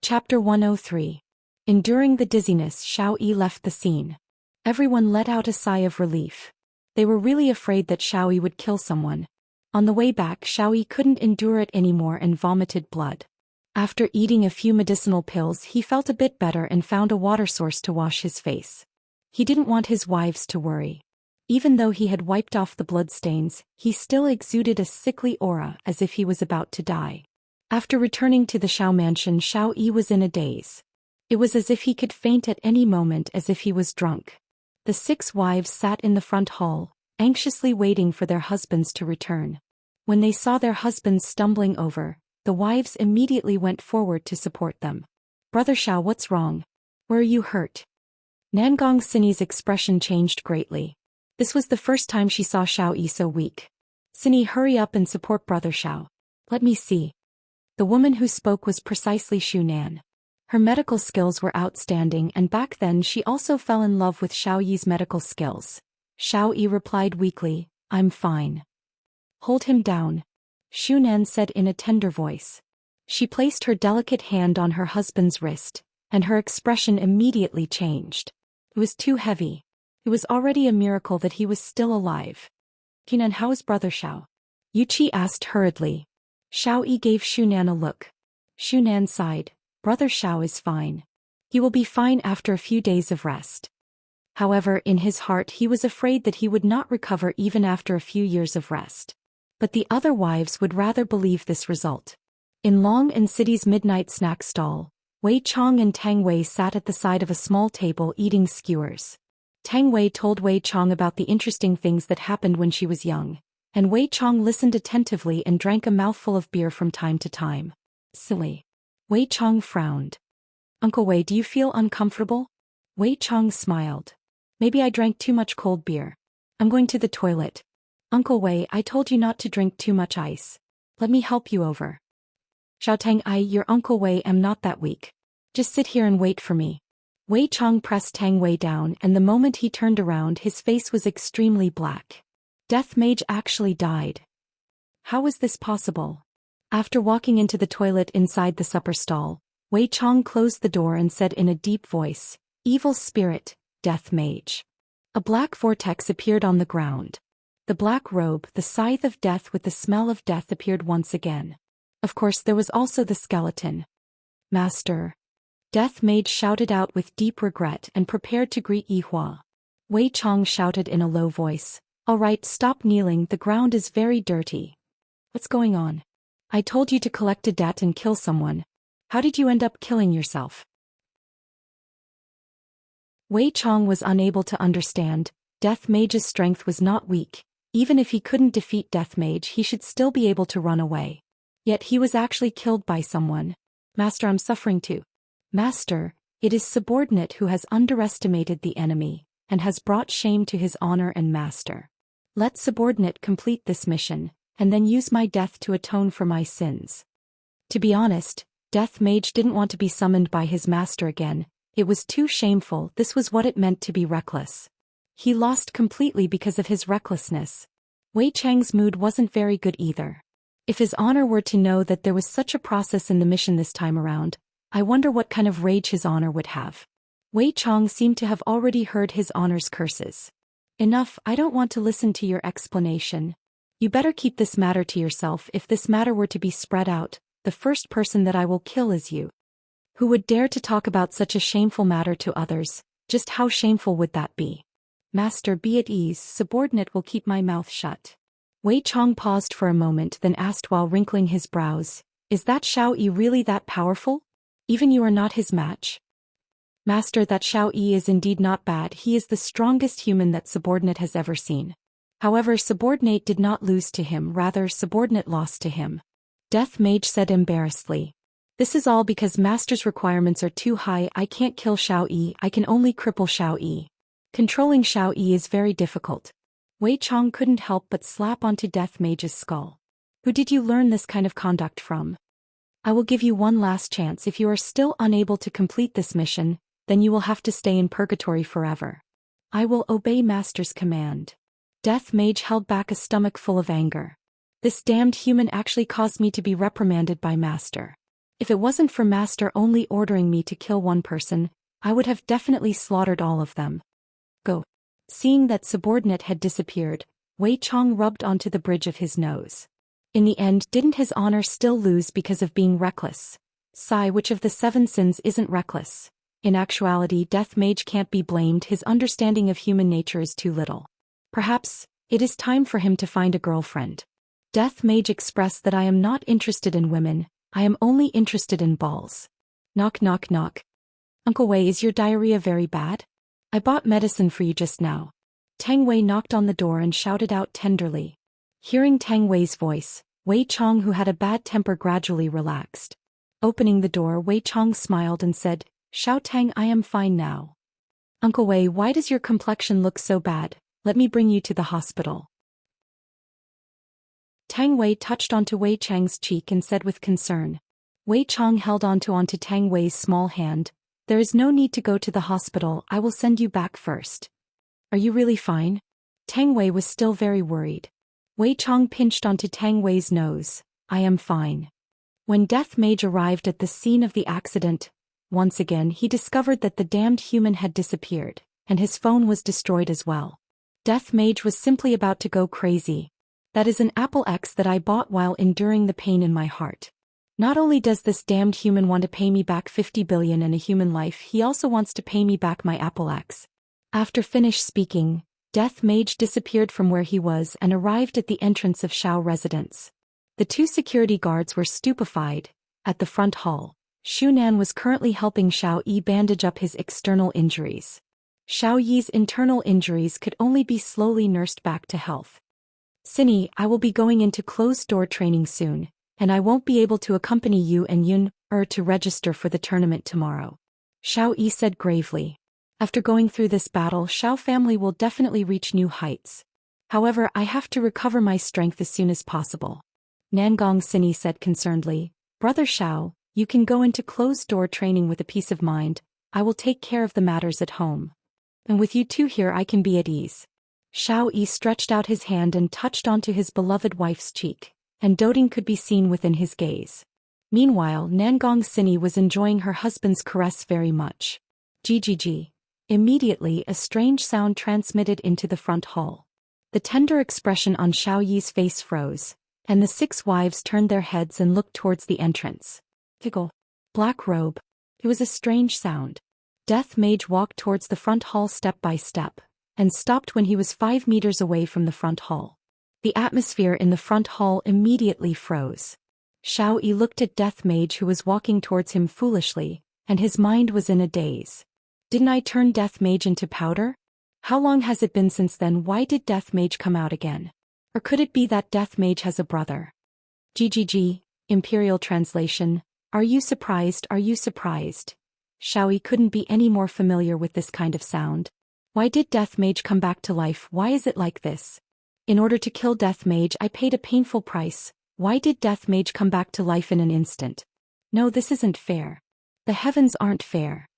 Chapter 103. Enduring the dizziness, Xiao Yi left the scene. Everyone let out a sigh of relief. They were really afraid that Xiao Yi would kill someone. On the way back, Xiao Yi couldn't endure it anymore and vomited blood. After eating a few medicinal pills, he felt a bit better and found a water source to wash his face. He didn't want his wives to worry. Even though he had wiped off the bloodstains, he still exuded a sickly aura as if he was about to die. After returning to the Xiao mansion, Xiao Yi was in a daze. It was as if he could faint at any moment, as if he was drunk. The 6 wives sat in the front hall, anxiously waiting for their husbands to return. When they saw their husbands stumbling over, the wives immediately went forward to support them. Brother Xiao, what's wrong? Were you hurt? Nangong Sini's expression changed greatly. This was the first time she saw Xiao Yi so weak. Sini, hurry up and support Brother Xiao. Let me see. The woman who spoke was precisely Xu Nan. Her medical skills were outstanding, and back then she also fell in love with Xiao Yi's medical skills. Xiao Yi replied weakly, I'm fine. Hold him down, Xu Nan said in a tender voice. She placed her delicate hand on her husband's wrist, and her expression immediately changed. It was too heavy. It was already a miracle that he was still alive. Qinan, how is Brother Xiao? Yuqi asked hurriedly. Xiao Yi gave Xu Nan a look. Xu Nan sighed. Brother Xiao is fine. He will be fine after a few days of rest. However, in his heart he was afraid that he would not recover even after a few years of rest. But the other wives would rather believe this result. In Long and City's midnight snack stall, Wei Chong and Tang Wei sat at the side of a small table eating skewers. Tang Wei told Wei Chong about the interesting things that happened when she was young, and Wei Chong listened attentively and drank a mouthful of beer from time to time. Silly. Wei Chong frowned. Uncle Wei, do you feel uncomfortable? Wei Chong smiled. Maybe I drank too much cold beer. I'm going to the toilet. Uncle Wei, I told you not to drink too much ice. Let me help you over. Xiaotang, your Uncle Wei am not that weak. Just sit here and wait for me. Wei Chong pressed Tang Wei down, and the moment he turned around his face was extremely black. Death Mage actually died. How was this possible? After walking into the toilet inside the supper stall, Wei Chong closed the door and said in a deep voice, "Evil spirit, Death Mage." A black vortex appeared on the ground. The black robe, the scythe of death with the smell of death, appeared once again. Of course there was also the skeleton. "Master." Death Mage shouted out with deep regret and prepared to greet Yi Hua. Wei Chong shouted in a low voice, "All right, stop kneeling, the ground is very dirty." "What's going on? I told you to collect a debt and kill someone. How did you end up killing yourself?" Wei Chong was unable to understand. Death Mage's strength was not weak. Even if he couldn't defeat Death Mage, he should still be able to run away. Yet he was actually killed by someone. "Master, I'm suffering too." "Master, it is subordinate who has underestimated the enemy, and has brought shame to his honor and master. Let subordinate complete this mission, and then use my death to atone for my sins." To be honest, Death Mage didn't want to be summoned by his master again. It was too shameful. This was what it meant to be reckless. He lost completely because of his recklessness. Wei Chang's mood wasn't very good either. If his honor were to know that there was such a process in the mission this time around, I wonder what kind of rage his honor would have. Wei Chong seemed to have already heard his honor's curses. "Enough, I don't want to listen to your explanation. You better keep this matter to yourself. If this matter were to be spread out, the first person that I will kill is you." Who would dare to talk about such a shameful matter to others? Just how shameful would that be? "Master, be at ease, subordinate will keep my mouth shut." Wei Chong paused for a moment, then asked while wrinkling his brows, "Is that Xiao Yi really that powerful? Even you are not his match?" "Master, that Xiao Yi is indeed not bad. He is the strongest human that subordinate has ever seen. However, subordinate did not lose to him, rather subordinate lost to him." Death Mage said embarrassedly. "This is all because master's requirements are too high. I can't kill Xiao Yi, I can only cripple Xiao Yi. Controlling Xiao Yi is very difficult." Wei Chong couldn't help but slap onto Death Mage's skull. "Who did you learn this kind of conduct from? I will give you one last chance. If you are still unable to complete this mission, then you will have to stay in purgatory forever." "I will obey master's command." Death Mage held back a stomach full of anger. "This damned human actually caused me to be reprimanded by master. If it wasn't for master only ordering me to kill one person, I would have definitely slaughtered all of them. Go." Seeing that subordinate had disappeared, Wei Chong rubbed onto the bridge of his nose. In the end, didn't his honor still lose because of being reckless? Sigh, which of the 7 sins isn't reckless? In actuality, Death Mage can't be blamed. His understanding of human nature is too little. Perhaps it is time for him to find a girlfriend. Death Mage expressed that I am not interested in women, I am only interested in balls. Knock knock knock. "Uncle Wei, is your diarrhea very bad? I bought medicine for you just now." Tang Wei knocked on the door and shouted out tenderly. Hearing Tang Wei's voice, Wei Chong, who had a bad temper, gradually relaxed. Opening the door, Wei Chong smiled and said, "Xiao Tang, I am fine now." "Uncle Wei, why does your complexion look so bad? Let me bring you to the hospital." Tang Wei touched onto Wei Chang's cheek and said with concern. Wei Chong held onto Tang Wei's small hand. "There is no need to go to the hospital, I will send you back first." "Are you really fine?" Tang Wei was still very worried. Wei Chong pinched onto Tang Wei's nose. "I am fine." When Death Mage arrived at the scene of the accident, once again he discovered that the damned human had disappeared, and his phone was destroyed as well. Death Mage was simply about to go crazy. "That is an Apple X that I bought while enduring the pain in my heart. Not only does this damned human want to pay me back 50 billion and a human life, he also wants to pay me back my Apple X." After finished speaking, Death Mage disappeared from where he was and arrived at the entrance of Xiao residence. The 2 security guards were stupefied. At the front hall, Shunan was currently helping Xiao Yi bandage up his external injuries. Xiao Yi's internal injuries could only be slowly nursed back to health. "Cinny, I will be going into closed-door training soon, and I won't be able to accompany you and Yun to register for the tournament tomorrow," Xiao Yi said gravely. "After going through this battle, Xiao family will definitely reach new heights. However, I have to recover my strength as soon as possible." Nangong Cinny said concernedly, "Brother Xiao, You can go into closed-door training with a peace of mind. I will take care of the matters at home. And with you two here I can be at ease. Xiao Yi stretched out his hand and touched onto his beloved wife's cheek, and doting could be seen within his gaze. Meanwhile, Nangong Sini was enjoying her husband's caress very much. GGG. Immediately a strange sound transmitted into the front hall. The tender expression on Xiao Yi's face froze, and the 6 wives turned their heads and looked towards the entrance. Tickle. Black robe. It was a strange sound. Death Mage walked towards the front hall step by step, and stopped when he was 5 meters away from the front hall. The atmosphere in the front hall immediately froze. Xiao Yi looked at Death Mage who was walking towards him foolishly, and his mind was in a daze. Didn't I turn Death Mage into powder? How long has it been since then? Why did Death Mage come out again? Or could it be that Death Mage has a brother? GGG, Imperial Translation. Are you surprised? Are you surprised? Xiao Yi couldn't be any more familiar with this kind of sound. Why did Death Mage come back to life? Why is it like this? In order to kill Death Mage I paid a painful price. Why did Death Mage come back to life in an instant? No, this isn't fair. The heavens aren't fair.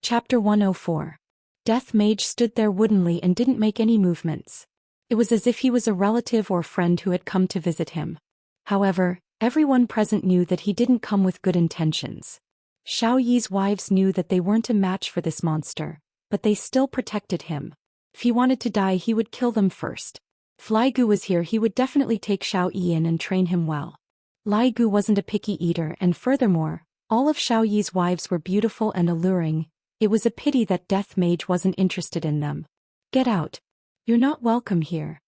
Chapter 104. Death Mage stood there woodenly and didn't make any movements. It was as if he was a relative or friend who had come to visit him. However, everyone present knew that he didn't come with good intentions. Xiao Yi's wives knew that they weren't a match for this monster, but they still protected him. If he wanted to die he would kill them first. If Lai Gu was here he would definitely take Xiao Yi in and train him well. Lai Gu wasn't a picky eater, and furthermore, all of Xiao Yi's wives were beautiful and alluring. It was a pity that Death Mage wasn't interested in them. Get out. You're not welcome here.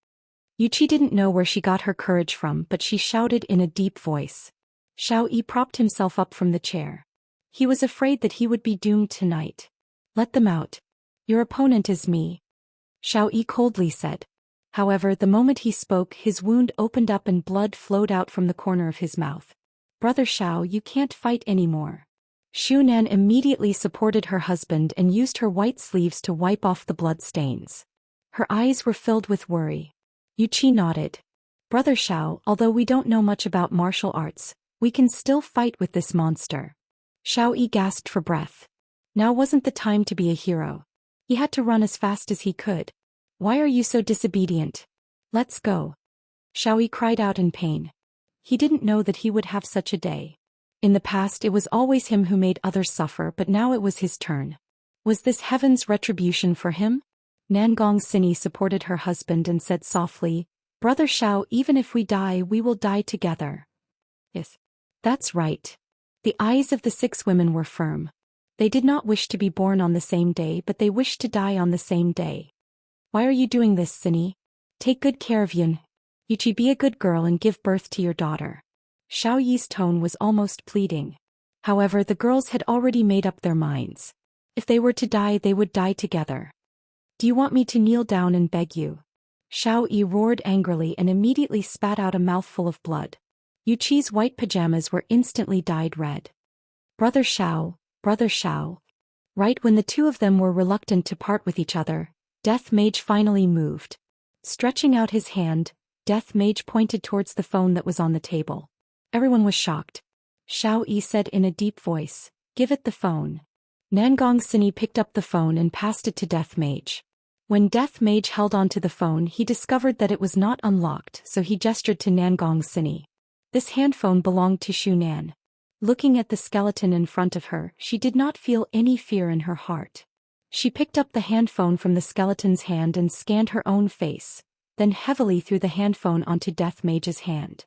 Yuqi didn't know where she got her courage from, but she shouted in a deep voice. Xiao Yi propped himself up from the chair. He was afraid that he would be doomed tonight. Let them out. Your opponent is me. Xiao Yi coldly said. However, the moment he spoke, his wound opened up and blood flowed out from the corner of his mouth. Brother Xiao, you can't fight anymore. Xu Nan immediately supported her husband and used her white sleeves to wipe off the blood stains. Her eyes were filled with worry. Yuqi nodded. Brother Xiao, although we don't know much about martial arts, we can still fight with this monster. Xiao Yi gasped for breath. Now wasn't the time to be a hero. He had to run as fast as he could. Why are you so disobedient? Let's go. Xiao Yi cried out in pain. He didn't know that he would have such a day. In the past it was always him who made others suffer, but now it was his turn. Was this heaven's retribution for him? Nangong Sini supported her husband and said softly, Brother Xiao, even if we die, we will die together. Yes. That's right. The eyes of the 6 women were firm. They did not wish to be born on the same day, but they wished to die on the same day. Why are you doing this, Sini? Take good care of Yun. Yuqi, be a good girl and give birth to your daughter. Xiao Yi's tone was almost pleading. However, the girls had already made up their minds. If they were to die, they would die together. Do you want me to kneel down and beg you? Xiao Yi roared angrily and immediately spat out a mouthful of blood. Yuqi's white pajamas were instantly dyed red. Brother Xiao, Brother Xiao. Right when the two of them were reluctant to part with each other, Death Mage finally moved. Stretching out his hand, Death Mage pointed towards the phone that was on the table. Everyone was shocked. Xiao Yi said in a deep voice, Give it the phone. Nangong Sini picked up the phone and passed it to Death Mage. When Death Mage held onto the phone he discovered that it was not unlocked, so he gestured to Nangong Sini. This handphone belonged to Xu Nan. Looking at the skeleton in front of her, she did not feel any fear in her heart. She picked up the handphone from the skeleton's hand and scanned her own face, then heavily threw the handphone onto Death Mage's hand.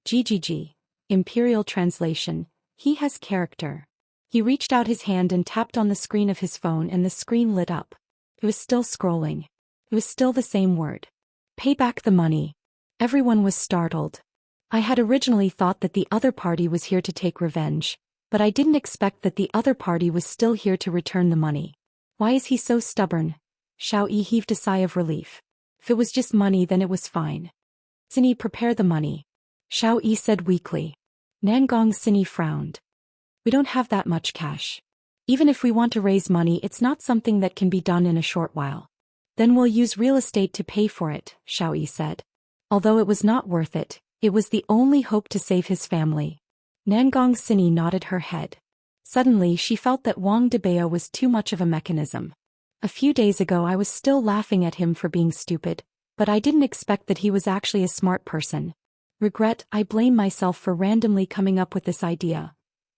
GGG. Imperial Translation. He has character. He reached out his hand and tapped on the screen of his phone and the screen lit up. It was still scrolling. It was still the same word. Pay back the money. Everyone was startled. I had originally thought that the other party was here to take revenge, but I didn't expect that the other party was still here to return the money. Why is he so stubborn? Xiao Yi heaved a sigh of relief. If it was just money then it was fine. Sini, prepare the money. Xiao Yi said weakly. Nangong Sini frowned. We don't have that much cash. Even if we want to raise money, it's not something that can be done in a short while. Then we'll use real estate to pay for it, Xiao Yi said. Although it was not worth it, it was the only hope to save his family. Nangong Sini nodded her head. Suddenly she felt that Wang Debao was too much of a mechanism. A few days ago I was still laughing at him for being stupid, but I didn't expect that he was actually a smart person. Regret, I blame myself for randomly coming up with this idea.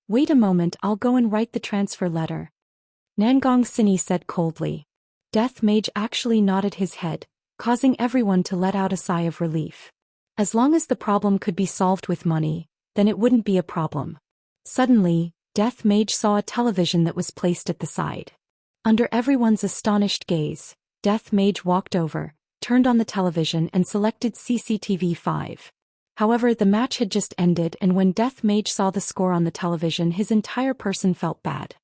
Wait a moment, I'll go and write the transfer letter. Nangong Sini said coldly. Death Mage actually nodded his head, causing everyone to let out a sigh of relief. As long as the problem could be solved with money, then it wouldn't be a problem. Suddenly, Death Mage saw a television that was placed at the side. Under everyone's astonished gaze, Death Mage walked over, turned on the television and selected CCTV 5. However, the match had just ended, and when Death Mage saw the score on the television, his entire person felt bad.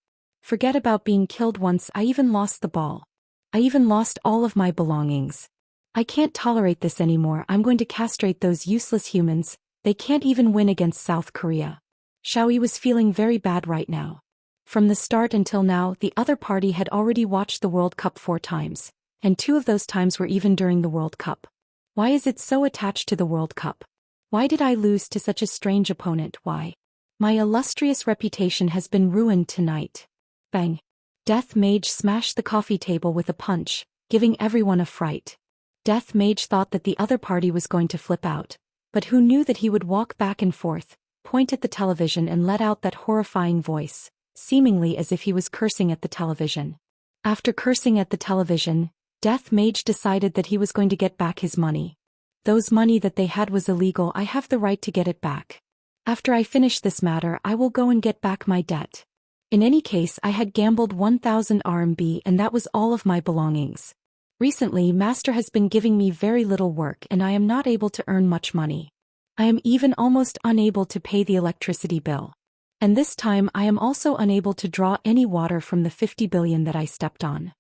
Forget about being killed once, I even lost the ball. I even lost all of my belongings. I can't tolerate this anymore, I'm going to castrate those useless humans, they can't even win against South Korea. Xiao Yi was feeling very bad right now. From the start until now, the other party had already watched the World Cup 4 times, and 2 of those times were even during the World Cup. Why is it so attached to the World Cup? Why did I lose to such a strange opponent? Why? My illustrious reputation has been ruined tonight. Bang! Death Mage smashed the coffee table with a punch, giving everyone a fright. Death Mage thought that the other party was going to flip out, but who knew that he would walk back and forth, point at the television and let out that horrifying voice, seemingly as if he was cursing at the television. After cursing at the television, Death Mage decided that he was going to get back his money. Those money that they had was illegal, I have the right to get it back. After I finish this matter, I will go and get back my debt. In any case, I had gambled 1,000 RMB and that was all of my belongings. Recently, Master has been giving me very little work and I am not able to earn much money. I am even almost unable to pay the electricity bill. And this time I am also unable to draw any water from the 50 billion that I stepped on.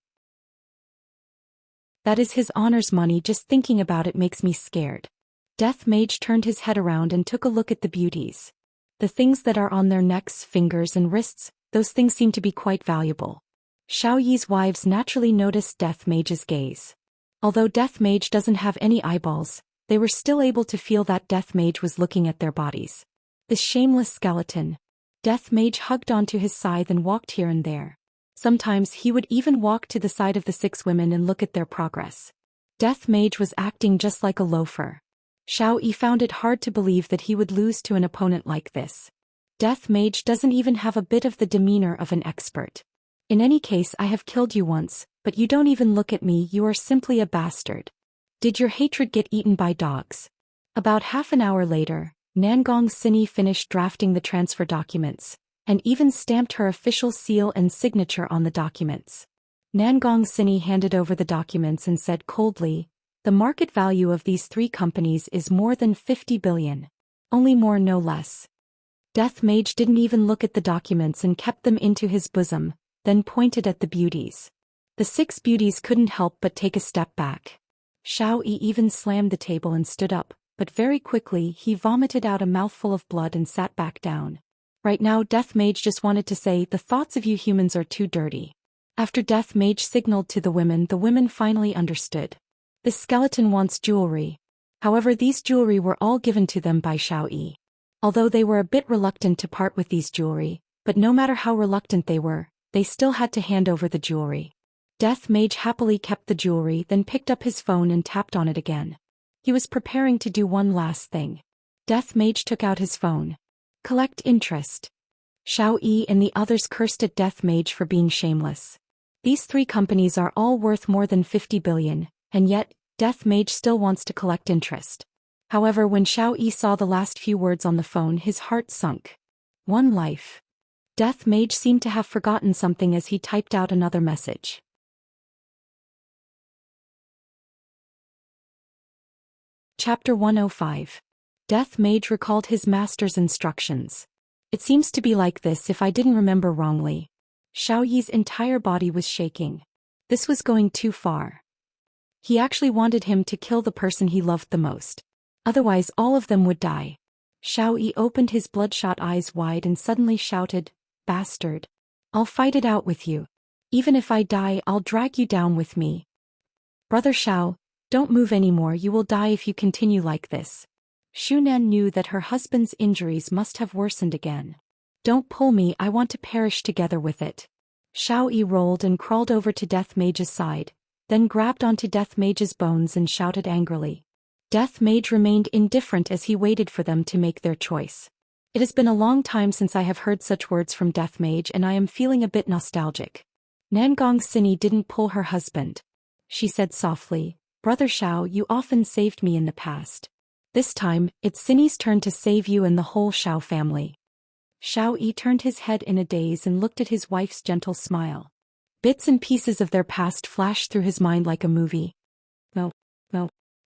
That is His Honor's money, just thinking about it makes me scared. Death Mage turned his head around and took a look at the beauties. The things that are on their necks, fingers and wrists, those things seem to be quite valuable. Xiao Yi's wives naturally noticed Death Mage's gaze. Although Death Mage doesn't have any eyeballs, they were still able to feel that Death Mage was looking at their bodies. This shameless skeleton. Death Mage hugged onto his scythe and walked here and there. Sometimes he would even walk to the side of the 6 women and look at their progress. Death Mage was acting just like a loafer. Xiao Yi found it hard to believe that he would lose to an opponent like this. Death Mage doesn't even have a bit of the demeanor of an expert. In any case, I have killed you once, but you don't even look at me, you are simply a bastard. Did your hatred get eaten by dogs? About half an hour later, Nangong Sini finished drafting the transfer documents, and even stamped her official seal and signature on the documents. Nangong Sini handed over the documents and said coldly, the market value of these 3 companies is more than 50 billion. Only more, no less. Death Mage didn't even look at the documents and kept them into his bosom, then pointed at the beauties. The 6 beauties couldn't help but take a step back. Xiao Yi even slammed the table and stood up, but very quickly he vomited out a mouthful of blood and sat back down. Right now Death Mage just wanted to say, the thoughts of you humans are too dirty. After Death Mage signaled to the women finally understood. This skeleton wants jewelry. However, these jewelry were all given to them by Xiao Yi. Although they were a bit reluctant to part with these jewelry, but no matter how reluctant they were, they still had to hand over the jewelry. Death Mage happily kept the jewelry, then picked up his phone and tapped on it again. He was preparing to do one last thing. Death Mage took out his phone. Collect interest. Xiao Yi and the others cursed at Death Mage for being shameless. These 3 companies are all worth more than 50 billion, and yet, Death Mage still wants to collect interest. However, when Xiao Yi saw the last few words on the phone, his heart sunk. One life. Death Mage seemed to have forgotten something as he typed out another message. Chapter 105. Death Mage recalled his master's instructions. It seems to be like this if I didn't remember wrongly. Xiao Yi's entire body was shaking. This was going too far. He actually wanted him to kill the person he loved the most. Otherwise all of them would die. Xiao Yi opened his bloodshot eyes wide and suddenly shouted, bastard. I'll fight it out with you. Even if I die, I'll drag you down with me. Brother Xiao, Don't move anymore, you will die if you continue like this. Shunan knew that her husband's injuries must have worsened again. Don't pull me, I want to perish together with it. Xiao Yi rolled and crawled over to Death Mage's side, then grabbed onto Death Mage's bones and shouted angrily. Death Mage remained indifferent as he waited for them to make their choice. It has been a long time since I have heard such words from Death Mage and I am feeling a bit nostalgic. Nangong Sini didn't pull her husband. She said softly, Brother Xiao, you often saved me in the past. This time, it's Sini's turn to save you and the whole Xiao family. Xiao Yi turned his head in a daze and looked at his wife's gentle smile. Bits and pieces of their past flashed through his mind like a movie. No,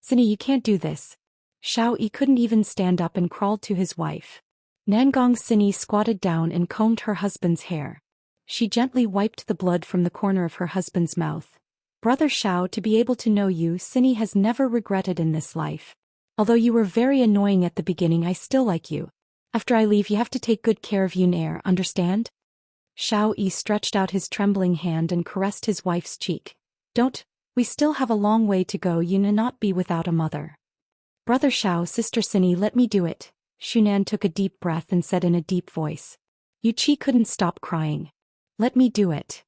Sini, you can't do this. Xiao Yi couldn't even stand up and crawled to his wife. Nangong Sini squatted down and combed her husband's hair. She gently wiped the blood from the corner of her husband's mouth. Brother Xiao, to be able to know you, Sini has never regretted in this life. Although you were very annoying at the beginning, I still like you. After I leave, you have to take good care of Yun Air, understand? Xiao Yi stretched out his trembling hand and caressed his wife's cheek. Don't, we still have a long way to go, you need not be without a mother. Brother Xiao, Sister Sini, let me do it. Shunan took a deep breath and said in a deep voice. Yuqi couldn't stop crying. Let me do it.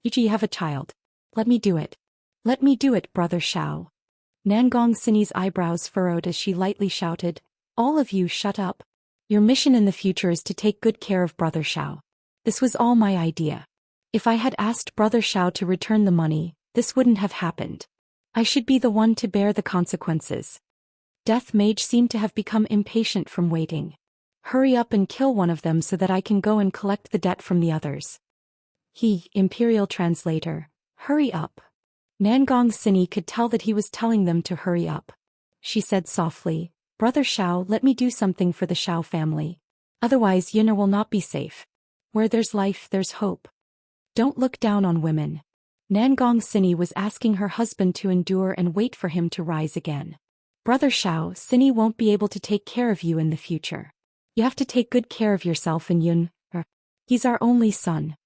Yuqi, you have a child. Let me do it. Let me do it, Brother Xiao. Nangong Sini's eyebrows furrowed as she lightly shouted, all of you shut up. Your mission in the future is to take good care of Brother Xiao. This was all my idea. If I had asked Brother Xiao to return the money, this wouldn't have happened. I should be the one to bear the consequences. Death Mage seemed to have become impatient from waiting. Hurry up and kill one of them so that I can go and collect the debt from the others. He, Imperial Translator, hurry up. Nangong Sini could tell that he was telling them to hurry up. She said softly, Brother Xiao, let me do something for the Xiao family. Otherwise Yun'er will not be safe. Where there's life, there's hope. Don't look down on women. Nangong Sini was asking her husband to endure and wait for him to rise again. Brother Xiao, Sini won't be able to take care of you in the future. You have to take good care of yourself and Yun'er. He's our only son.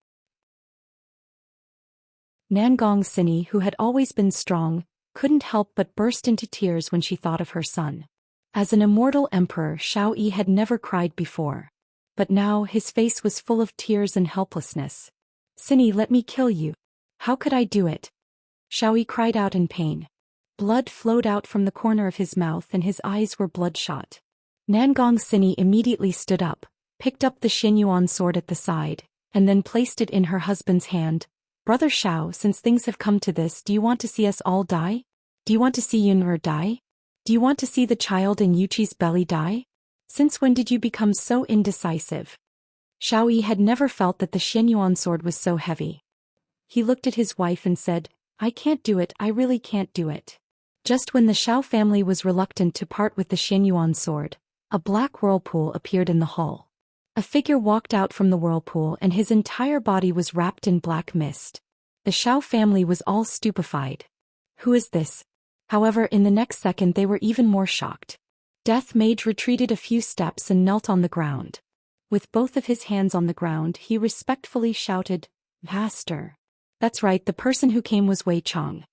Nangong Sini, who had always been strong, couldn't help but burst into tears when she thought of her son. As an immortal emperor, Xiao Yi had never cried before. But now his face was full of tears and helplessness. Sini, let me kill you. How could I do it? Xiao Yi cried out in pain. Blood flowed out from the corner of his mouth and his eyes were bloodshot. Nangong Sini immediately stood up, picked up the Xianyuan sword at the side, and then placed it in her husband's hand. Brother Xiao, since things have come to this, do you want to see us all die? Do you want to see Yun'er die? Do you want to see the child in Yuqi's belly die? Since when did you become so indecisive? Xiao Yi had never felt that the Xianyuan sword was so heavy. He looked at his wife and said, I can't do it, I really can't do it. Just when the Xiao family was reluctant to part with the Xianyuan sword, a black whirlpool appeared in the hall. A figure walked out from the whirlpool and his entire body was wrapped in black mist. The Xiao family was all stupefied. Who is this? However, in the next second they were even more shocked. Death Mage retreated a few steps and knelt on the ground. With both of his hands on the ground, he respectfully shouted, Master. That's right, the person who came was Wei Chong.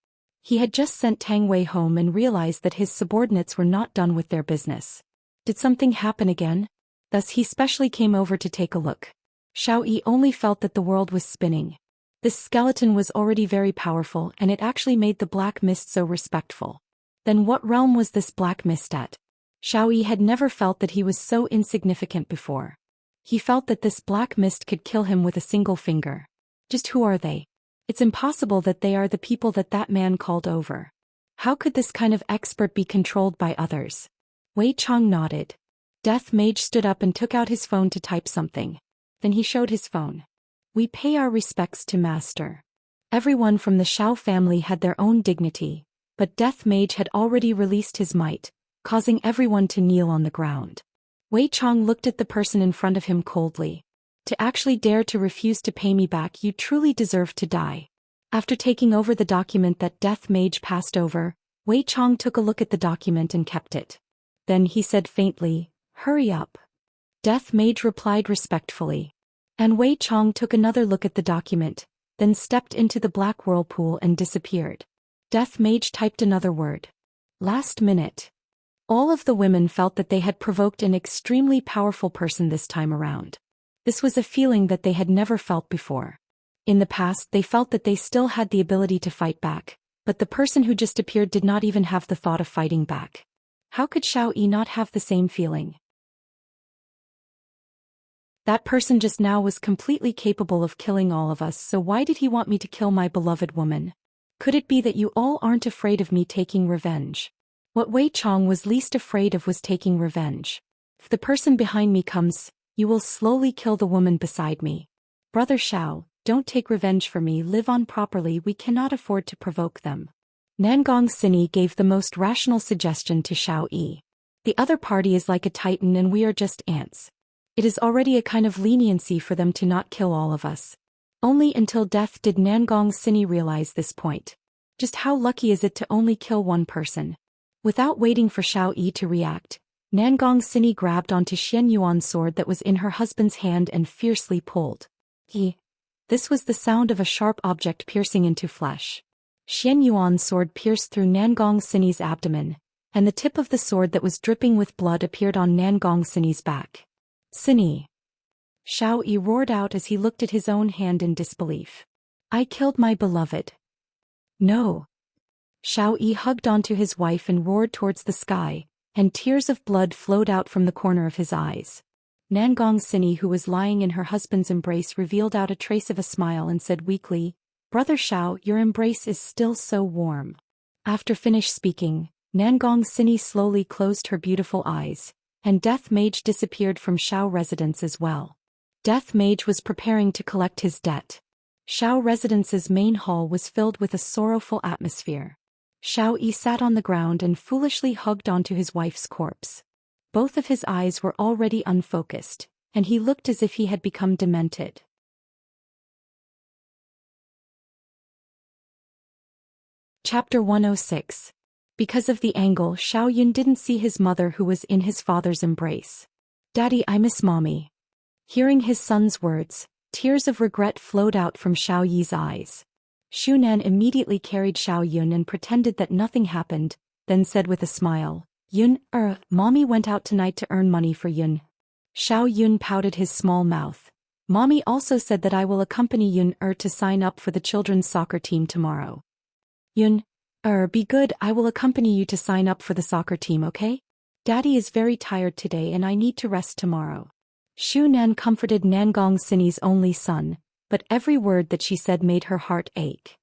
He had just sent Tang Wei home and realized that his subordinates were not done with their business. Did something happen again? Thus he specially came over to take a look. Xiao Yi only felt that the world was spinning. This skeleton was already very powerful and it actually made the black mist so respectful. Then what realm was this black mist at? Xiao Yi had never felt that he was so insignificant before. He felt that this black mist could kill him with a single finger. Just who are they? It's impossible that they are the people that man called over. How could this kind of expert be controlled by others? Wei Chong nodded. Death Mage stood up and took out his phone to type something. Then he showed his phone. We pay our respects to Master. Everyone from the Xiao family had their own dignity, but Death Mage had already released his might, causing everyone to kneel on the ground. Wei Chong looked at the person in front of him coldly. To actually dare to refuse to pay me back, you truly deserve to die. After taking over the document that Death Mage passed over, Wei Chong took a look at the document and kept it. Then he said faintly, Hurry up. Death Mage replied respectfully. And Wei Chong took another look at the document, then stepped into the black whirlpool and disappeared. Death Mage typed another word. Last minute. All of the women felt that they had provoked an extremely powerful person this time around. This was a feeling that they had never felt before. In the past they felt that they still had the ability to fight back, but the person who just appeared did not even have the thought of fighting back. How could Xiao not have the same feeling? That person just now was completely capable of killing all of us, so why did he want me to kill my beloved woman? Could it be that you all aren't afraid of me taking revenge? What Wei Chong was least afraid of was taking revenge. If the person behind me comes, you will slowly kill the woman beside me. Brother Xiao, don't take revenge for me, live on properly, we cannot afford to provoke them. Nangong Sini gave the most rational suggestion to Xiao Yi. The other party is like a titan and we are just ants. It is already a kind of leniency for them to not kill all of us. Only until death did Nangong Sini realize this point. Just how lucky is it to only kill one person? Without waiting for Xiao Yi to react, Nangong Sini grabbed onto Xian Yuan's sword that was in her husband's hand and fiercely pulled. This was the sound of a sharp object piercing into flesh. Xian Yuan's sword pierced through Nangong Sini's abdomen, and the tip of the sword that was dripping with blood appeared on Nangong Sini's back. Sini! Xiao Yi roared out as he looked at his own hand in disbelief. I killed my beloved. No. Xiao Yi hugged onto his wife and roared towards the sky, and tears of blood flowed out from the corner of his eyes. Nangong Sini, who was lying in her husband's embrace, revealed out a trace of a smile and said weakly, Brother Xiao, your embrace is still so warm. After finished speaking, Nangong Sini slowly closed her beautiful eyes, and Death Mage disappeared from Xiao residence as well. Death Mage was preparing to collect his debt. Xiao residence's main hall was filled with a sorrowful atmosphere. Xiao Yi sat on the ground and foolishly hugged onto his wife's corpse. Both of his eyes were already unfocused, and he looked as if he had become demented. Chapter 106. Because of the angle, Xiao Yun didn't see his mother, who was in his father's embrace. Daddy, I miss mommy. Hearing his son's words, tears of regret flowed out from Xiao Yi's eyes. Xu Nan immediately carried Xiao Yun and pretended that nothing happened, then said with a smile, Yun, mommy went out tonight to earn money for Yun. Xiao Yun pouted his small mouth. Mommy also said that I will accompany Yun to sign up for the children's soccer team tomorrow. Yun, be good, I will accompany you to sign up for the soccer team, okay? Daddy is very tired today and I need to rest tomorrow. Xu Nan comforted Nangong Sini's only son, but every word that she said made her heart ache.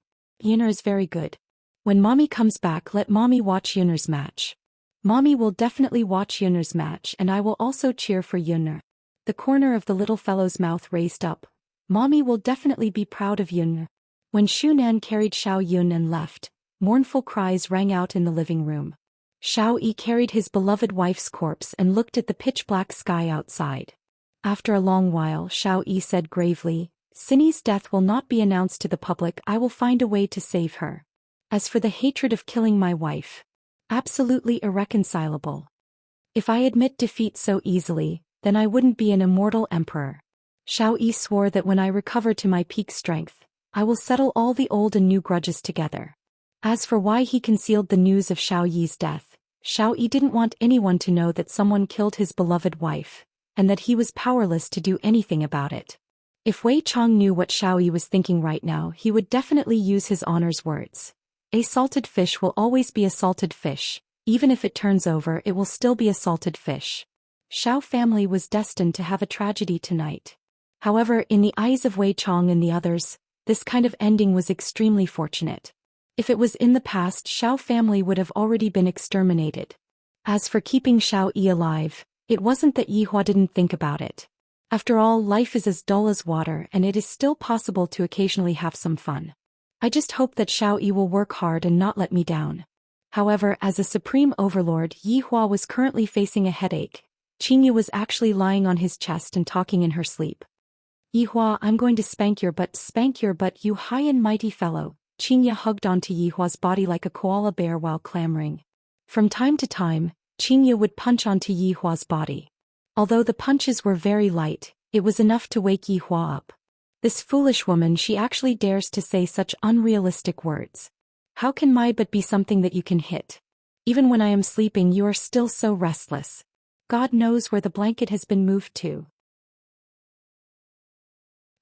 Yun'er is very good. When mommy comes back, let mommy watch Yun'er's match. Mommy will definitely watch Yun'er's match and I will also cheer for Yun'er. The corner of the little fellow's mouth raised up. Mommy will definitely be proud of Yun'er. When Xu Nan carried Xiao Yun and left, mournful cries rang out in the living room. Xiao Yi carried his beloved wife's corpse and looked at the pitch-black sky outside. After a long while, Xiao Yi said gravely, Sini's death will not be announced to the public, I will find a way to save her. As for the hatred of killing my wife, absolutely irreconcilable. If I admit defeat so easily, then I wouldn't be an immortal emperor. Xiao Yi swore that when I recover to my peak strength, I will settle all the old and new grudges together. As for why he concealed the news of Xiao Yi's death, Xiao Yi didn't want anyone to know that someone killed his beloved wife, and that he was powerless to do anything about it. If Wei Chong knew what Xiao Yi was thinking right now, he would definitely use his honor's words. A salted fish will always be a salted fish, even if it turns over it will still be a salted fish. Xiao family was destined to have a tragedy tonight. However, in the eyes of Wei Chong and the others, this kind of ending was extremely fortunate. If it was in the past, Xiao family would have already been exterminated. As for keeping Xiao Yi alive, it wasn't that Yihua didn't think about it. After all, life is as dull as water and it is still possible to occasionally have some fun. I just hope that Xiao Yi will work hard and not let me down. However, as a supreme overlord, Yihua was currently facing a headache. Qingyu was actually lying on his chest and talking in her sleep. Yihua, I'm going to spank your butt, you high and mighty fellow. Qingyu hugged onto Yihua's body like a koala bear while clamoring. From time to time, Qingyu would punch onto Yihua's body. Although the punches were very light, it was enough to wake Yihua up. This foolish woman, she actually dares to say such unrealistic words. How can my butt be something that you can hit? Even when I am sleeping you are still so restless. God knows where the blanket has been moved to.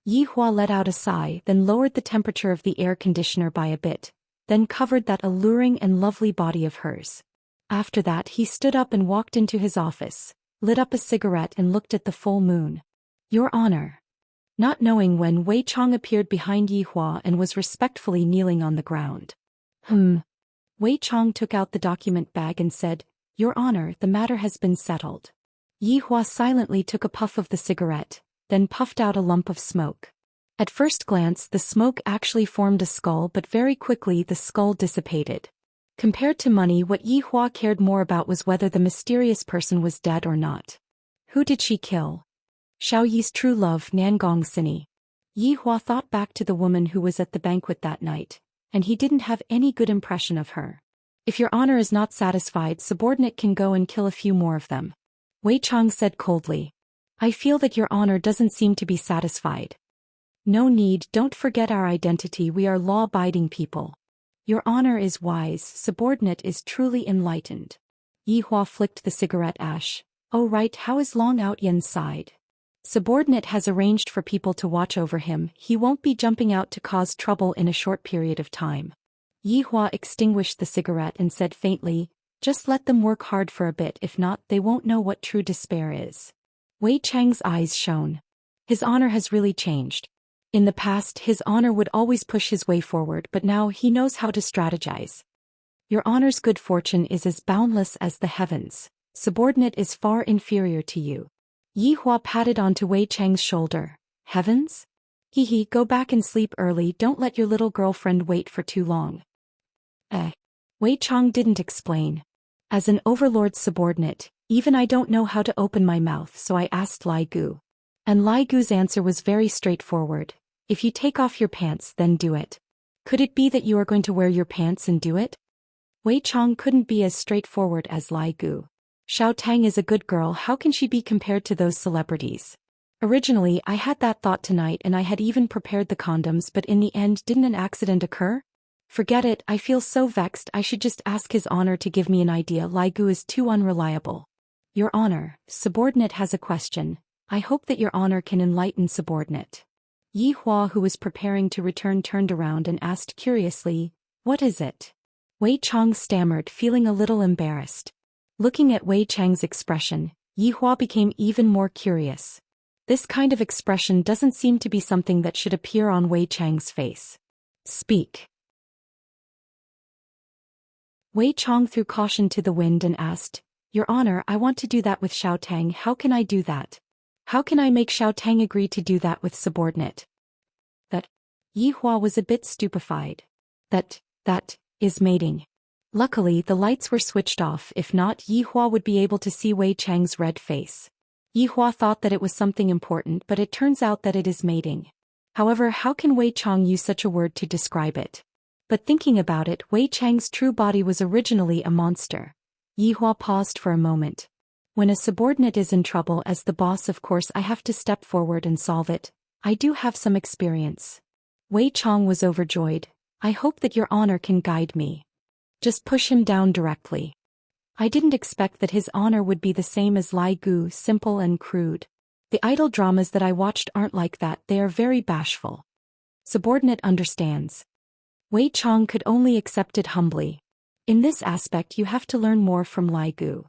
Yi Hua let out a sigh, then lowered the temperature of the air conditioner by a bit, then covered that alluring and lovely body of hers. After that he stood up and walked into his office, lit up a cigarette and looked at the full moon. Your Honor. Not knowing when, Wei Chong appeared behind Yi Hua and was respectfully kneeling on the ground. Wei Chong took out the document bag and said, Your Honor, the matter has been settled. Yi Hua silently took a puff of the cigarette, then puffed out a lump of smoke. At first glance the smoke actually formed a skull, but very quickly the skull dissipated. Compared to money, what Yi Hua cared more about was whether the mysterious person was dead or not. Who did she kill? Xiao Yi's true love, Nangong Sini. Yi Hua thought back to the woman who was at the banquet that night, and he didn't have any good impression of her. If Your Honor is not satisfied, subordinate can go and kill a few more of them. Wei Chong said coldly. I feel that Your Honor doesn't seem to be satisfied. No need, don't forget our identity, we are law-abiding people. Your Honor is wise, subordinate is truly enlightened. Yi Hua flicked the cigarette ash. Oh right, how is Long Out Yen's side? Subordinate has arranged for people to watch over him, he won't be jumping out to cause trouble in a short period of time. Yi Hua extinguished the cigarette and said faintly, just let them work hard for a bit, if not they won't know what true despair is. Wei Chang's eyes shone. His honor has really changed. In the past his honor would always push his way forward, but now he knows how to strategize. Your honor's good fortune is as boundless as the heavens. Subordinate is far inferior to you. Yi Hua patted onto Wei Chang's shoulder. Heavens? Hee, go back and sleep early, don't let your little girlfriend wait for too long. Wei Chang didn't explain. As an overlord's subordinate, even I don't know how to open my mouth, so I asked Lai Gu. And Lai Gu's answer was very straightforward. If you take off your pants, then do it. Could it be that you are going to wear your pants and do it? Wei Chang couldn't be as straightforward as Lai Gu. Xiao Tang is a good girl, how can she be compared to those celebrities? Originally I had that thought tonight and I had even prepared the condoms, but in the end didn't an accident occur? Forget it, I feel so vexed, I should just ask his honor to give me an idea. Lai Gu is too unreliable. Your honor, subordinate has a question. I hope that your honor can enlighten subordinate. Yi Hua, who was preparing to return, turned around and asked curiously, what is it? Wei Chang stammered, feeling a little embarrassed. Looking at Wei Chang's expression, Yi Hua became even more curious. This kind of expression doesn't seem to be something that should appear on Wei Chang's face. Speak. Wei Chang threw caution to the wind and asked, Your Honor, I want to do that with Xiao Tang, how can I do that? How can I make Xiao Tang agree to do that with subordinate? That. Yi Hua was a bit stupefied. That is mating. Luckily the lights were switched off, if not Yi Hua would be able to see Wei Chang's red face. Yi Hua thought that it was something important, but it turns out that it is mating. However, how can Wei Chang use such a word to describe it? But thinking about it, Wei Chang's true body was originally a monster. Yi Hua paused for a moment. When a subordinate is in trouble, as the boss, of course I have to step forward and solve it. I do have some experience. Wei Chang was overjoyed. I hope that your honor can guide me. Just push him down directly. I didn't expect that his honor would be the same as Lai Gu, simple and crude. The idol dramas that I watched aren't like that, they are very bashful. Subordinate understands. Wei Chang could only accept it humbly. In this aspect you have to learn more from Lai Gu.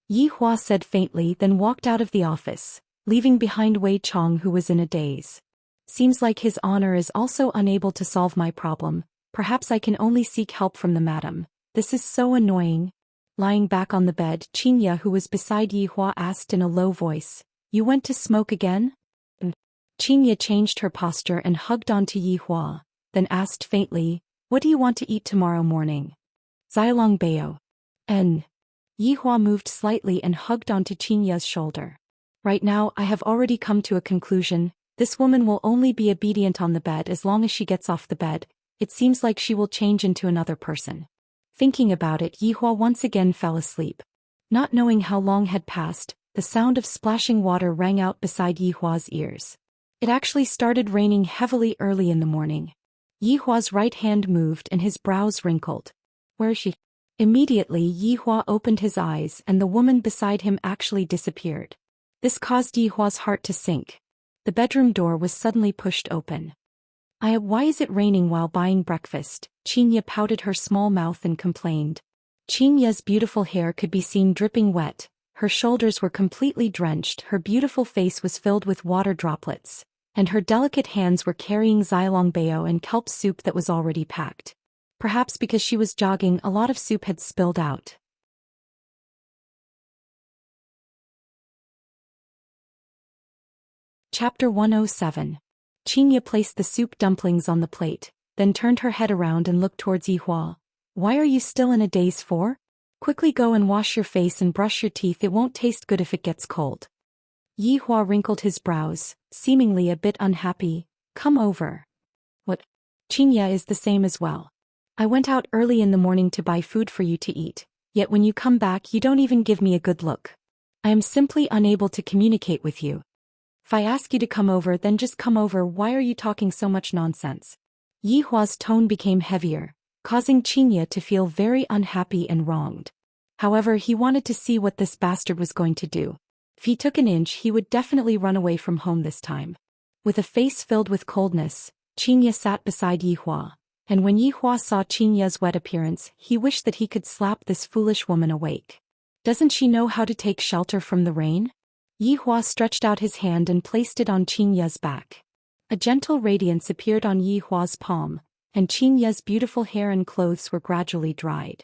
Yi Hua said faintly, then walked out of the office, leaving behind Wei Chang, who was in a daze. Seems like his honor is also unable to solve my problem. Perhaps I can only seek help from the madam. This is so annoying. Lying back on the bed, Xianxia, who was beside Yi Hua, asked in a low voice, You went to smoke again? Xianxia changed her posture and hugged onto Yi Hua, then asked faintly, What do you want to eat tomorrow morning? Zilong Bao. Yi Hua moved slightly and hugged onto Xianxia's shoulder. Right now I have already come to a conclusion. This woman will only be obedient on the bed as long as she gets off the bed. It seems like she will change into another person. Thinking about it, Yi Hua once again fell asleep. Not knowing how long had passed, the sound of splashing water rang out beside Yi Hua's ears. It actually started raining heavily early in the morning. Yi Hua's right hand moved and his brows wrinkled. Where is she? Immediately Yi Hua opened his eyes and the woman beside him actually disappeared. This caused Yi Hua's heart to sink. The bedroom door was suddenly pushed open. Why is it raining while buying breakfast? Xianxia pouted her small mouth and complained. Xianxia's beautiful hair could be seen dripping wet, her shoulders were completely drenched, her beautiful face was filled with water droplets, and her delicate hands were carrying xilongbao and kelp soup that was already packed. Perhaps because she was jogging, a lot of soup had spilled out. Chapter 107. Xianxia placed the soup dumplings on the plate, then turned her head around and looked towards Yi Hua. Why are you still in a daze for? Quickly go and wash your face and brush your teeth, it won't taste good if it gets cold. Yi Hua wrinkled his brows, seemingly a bit unhappy. Come over. What? Xianxia is the same as well. I went out early in the morning to buy food for you to eat, yet when you come back you don't even give me a good look. I am simply unable to communicate with you. If I ask you to come over, then just come over. Why are you talking so much nonsense? Yi Hua's tone became heavier, causing Xianxia to feel very unhappy and wronged. However, he wanted to see what this bastard was going to do. If he took an inch, he would definitely run away from home this time. With a face filled with coldness, Xianxia sat beside Yi Hua, and when Yi Hua saw Xianxia's wet appearance, he wished that he could slap this foolish woman awake. Doesn't she know how to take shelter from the rain? Yi Hua stretched out his hand and placed it on Xianxia's back. A gentle radiance appeared on Yi Hua's palm, and Xianxia's beautiful hair and clothes were gradually dried.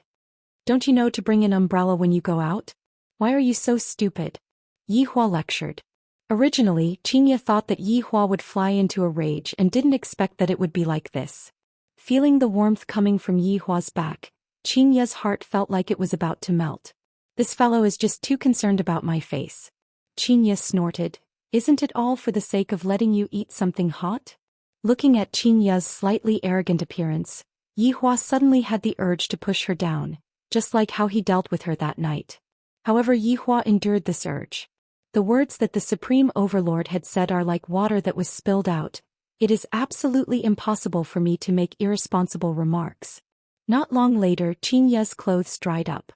Don't you know to bring an umbrella when you go out? Why are you so stupid? Yi Hua lectured. Originally, Xianxia thought that Yi Hua would fly into a rage and didn't expect that it would be like this. Feeling the warmth coming from Yi Hua's back, Xianxia's heart felt like it was about to melt. This fellow is just too concerned about my face. Xianxia snorted. Isn't it all for the sake of letting you eat something hot? Looking at Xianxia's slightly arrogant appearance, Yi Hua suddenly had the urge to push her down, just like how he dealt with her that night. However, Yi Hua endured this urge. The words that the Supreme Overlord had said are like water that was spilled out. It is absolutely impossible for me to make irresponsible remarks. Not long later, Xianxia's clothes dried up.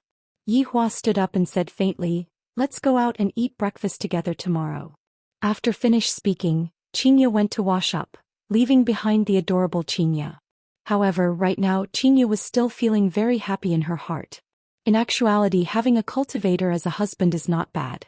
Yi Hua stood up and said faintly, "Let's go out and eat breakfast together tomorrow." After finished speaking, Xianxia went to wash up, leaving behind the adorable Xianxia. However, right now Xianxia was still feeling very happy in her heart. In actuality, having a cultivator as a husband is not bad.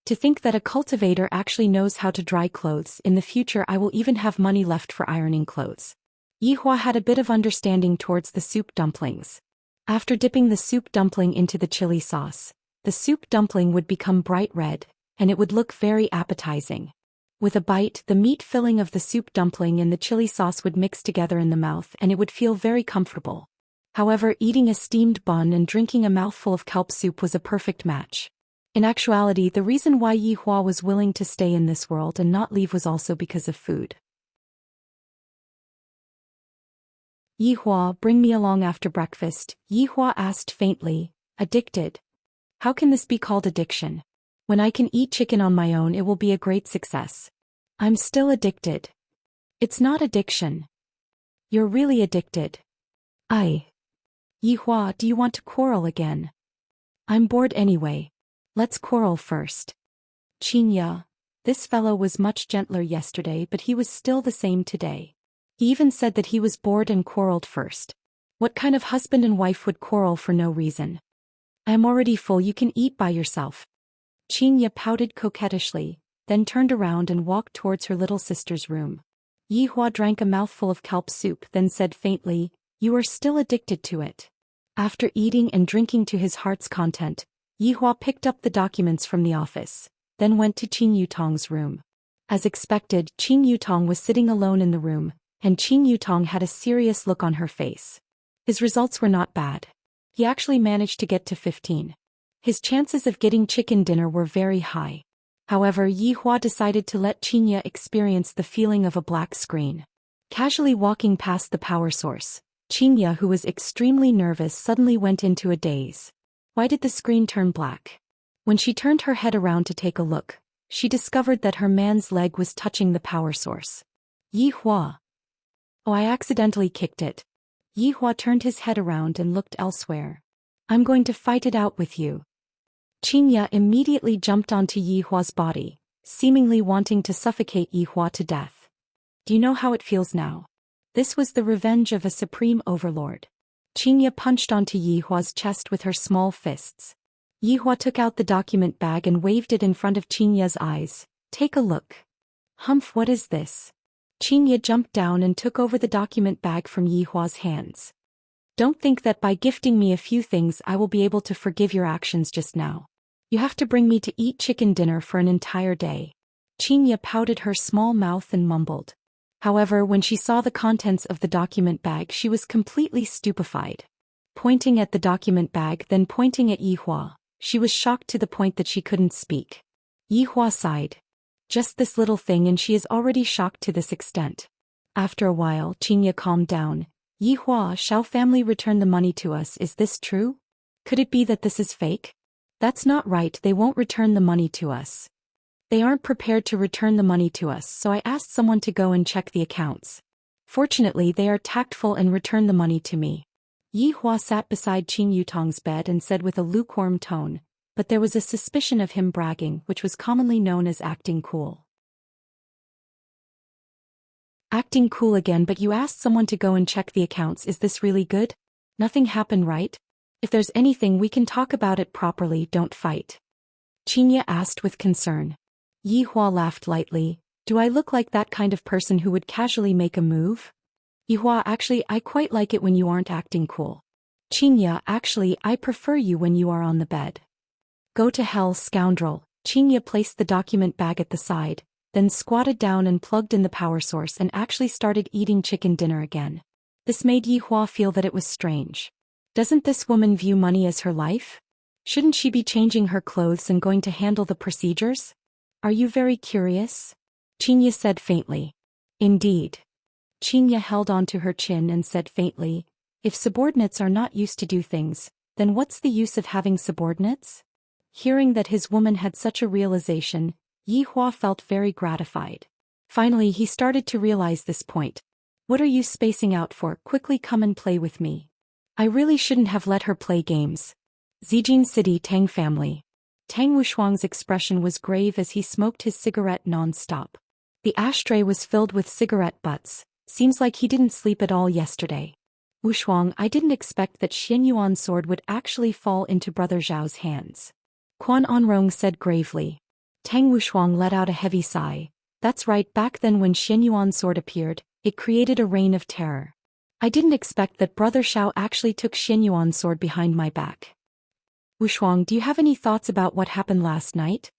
To think that a cultivator actually knows how to dry clothes, in the future I will even have money left for ironing clothes. Yi Hua had a bit of understanding towards the soup dumplings. After dipping the soup dumpling into the chili sauce, the soup dumpling would become bright red, and it would look very appetizing. With a bite, the meat filling of the soup dumpling and the chili sauce would mix together in the mouth and it would feel very comfortable. However, eating a steamed bun and drinking a mouthful of kelp soup was a perfect match. In actuality, the reason why Yi Hua was willing to stay in this world and not leave was also because of food. Yi Hua, bring me along after breakfast, Yi Hua asked faintly. Addicted? How can this be called addiction? When I can eat chicken on my own, it will be a great success. I'm still addicted. It's not addiction. You're really addicted. Yi Hua, do you want to quarrel again? I'm bored anyway. Let's quarrel first. Xianxia, this fellow was much gentler yesterday, but he was still the same today. He even said that he was bored and quarreled first. What kind of husband and wife would quarrel for no reason? I am already full, you can eat by yourself. Xianxia pouted coquettishly, then turned around and walked towards her little sister's room. Yi Hua drank a mouthful of kelp soup, then said faintly, "You are still addicted to it." After eating and drinking to his heart's content, Yi Hua picked up the documents from the office, then went to Qin Yutong's room. As expected, Qin Yutong was sitting alone in the room, and Qin Yutong had a serious look on her face. His results were not bad. He actually managed to get to 15. His chances of getting chicken dinner were very high. However, Yi Hua decided to let Xianxia experience the feeling of a black screen. Casually walking past the power source, Xianxia, who was extremely nervous, suddenly went into a daze. Why did the screen turn black? When she turned her head around to take a look, she discovered that her man's leg was touching the power source. Yi Hua. Oh, I accidentally kicked it. Yi Hua turned his head around and looked elsewhere. I'm going to fight it out with you. Xianxia immediately jumped onto Yi Hua's body, seemingly wanting to suffocate Yi Hua to death. Do you know how it feels now? This was the revenge of a supreme overlord. Xianxia punched onto Yi Hua's chest with her small fists. Yi Hua took out the document bag and waved it in front of Xianxia's eyes. Take a look. Humph, what is this? Xianxia jumped down and took over the document bag from Yi Hua's hands. Don't think that by gifting me a few things I will be able to forgive your actions just now. You have to bring me to eat chicken dinner for an entire day. Xianxia pouted her small mouth and mumbled. However, when she saw the contents of the document bag, she was completely stupefied. Pointing at the document bag, then pointing at Yi Hua, she was shocked to the point that she couldn't speak. Yi Hua sighed. Just this little thing and she is already shocked to this extent. After a while, Xianxia calmed down. Yi Hua, Xiao family returned the money to us, is this true? Could it be that this is fake? That's not right, they won't return the money to us. They aren't prepared to return the money to us, so I asked someone to go and check the accounts. Fortunately, they are tactful and returned the money to me. Yi Hua sat beside Qin Yutong's bed and said with a lukewarm tone, but there was a suspicion of him bragging, which was commonly known as acting cool. Acting cool again, but you asked someone to go and check the accounts, is this really good? Nothing happened, right? If there's anything we can talk about it properly, don't fight. Xianxia asked with concern. Yi Hua laughed lightly. Do I look like that kind of person who would casually make a move? Yi Hua, actually I quite like it when you aren't acting cool. Xianxia, actually I prefer you when you are on the bed. Go to hell, scoundrel. Xianxia placed the document bag at the side, then squatted down and plugged in the power source and actually started eating chicken dinner again. This made Yi Hua feel that it was strange. Doesn't this woman view money as her life? Shouldn't she be changing her clothes and going to handle the procedures? Are you very curious? Xianxia said faintly. Indeed. Xianxia held onto her chin and said faintly, if subordinates are not used to do things, then what's the use of having subordinates? Hearing that his woman had such a realization, Yi Hua felt very gratified. Finally, he started to realize this point. What are you spacing out for? Quickly come and play with me. I really shouldn't have let her play games. Zijin City, Tang family. Tang Wushuang's expression was grave as he smoked his cigarette non-stop. The ashtray was filled with cigarette butts. Seems like he didn't sleep at all yesterday. Wushuang, I didn't expect that Xianyuan's sword would actually fall into Brother Zhao's hands. Quan Onrong said gravely. Tang Wushuang let out a heavy sigh. That's right, back then when Xianyuan's sword appeared, it created a reign of terror. I didn't expect that Brother Xiao actually took Xianyuan's sword behind my back. Wushuang, do you have any thoughts about what happened last night?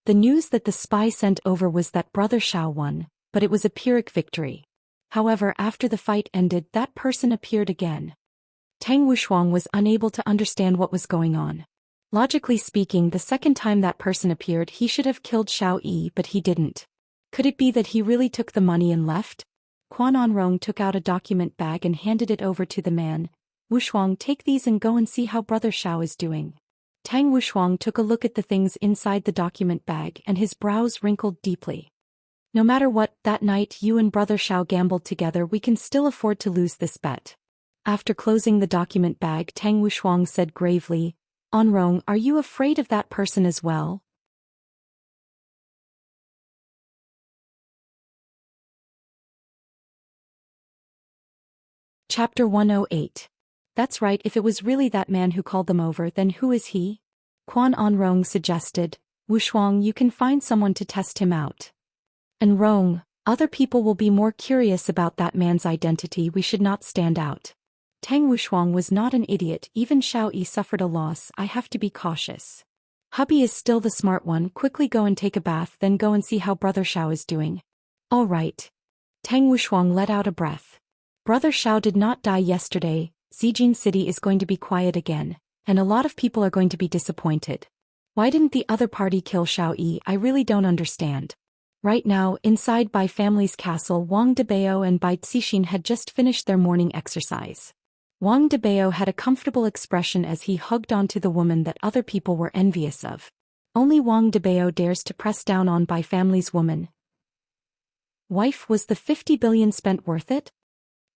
The news that the spy sent over was that Brother Xiao won, but it was a Pyrrhic victory. However, after the fight ended, that person appeared again. Tang Wushuang was unable to understand what was going on. Logically speaking, the second time that person appeared, he should have killed Xiao Yi, but he didn't. Could it be that he really took the money and left? Quan Onrong took out a document bag and handed it over to the man. Wushuang, take these and go and see how Brother Xiao is doing. Tang Wushuang took a look at the things inside the document bag and his brows wrinkled deeply. No matter what, that night you and Brother Xiao gambled together, we can still afford to lose this bet. After closing the document bag, Tang Wushuang said gravely, Onrong, are you afraid of that person as well? Chapter 108. That's right, if it was really that man who called them over, then who is he? Quan Onrong suggested. Wushuang, you can find someone to test him out. And Rong, other people will be more curious about that man's identity, we should not stand out. Tang Wushuang was not an idiot, even Xiao Yi suffered a loss, I have to be cautious. Hubby is still the smart one, quickly go and take a bath, then go and see how Brother Xiao is doing. All right. Tang Wushuang let out a breath. Brother Xiao did not die yesterday, Zijin City is going to be quiet again, and a lot of people are going to be disappointed. Why didn't the other party kill Xiao Yi? I really don't understand. Right now, inside Bai family's castle, Wang Debao and Bai Cixin had just finished their morning exercise. Wang Debao had a comfortable expression as he hugged onto the woman that other people were envious of. Only Wang Debao dares to press down on Bai family's woman. Wife, was the 50 billion spent worth it?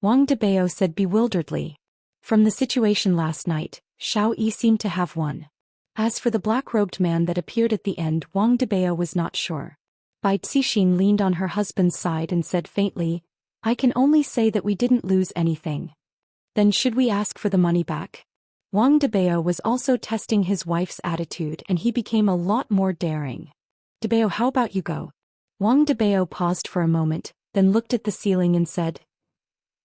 Wang Debao said bewilderedly. From the situation last night, Xiao Yi seemed to have won. As for the black-robed man that appeared at the end, Wang Debao was not sure. Bai Cixin leaned on her husband's side and said faintly, I can only say that we didn't lose anything. Then should we ask for the money back? Wang Debao was also testing his wife's attitude and he became a lot more daring. Debao, how about you go? Wang Debao paused for a moment, then looked at the ceiling and said,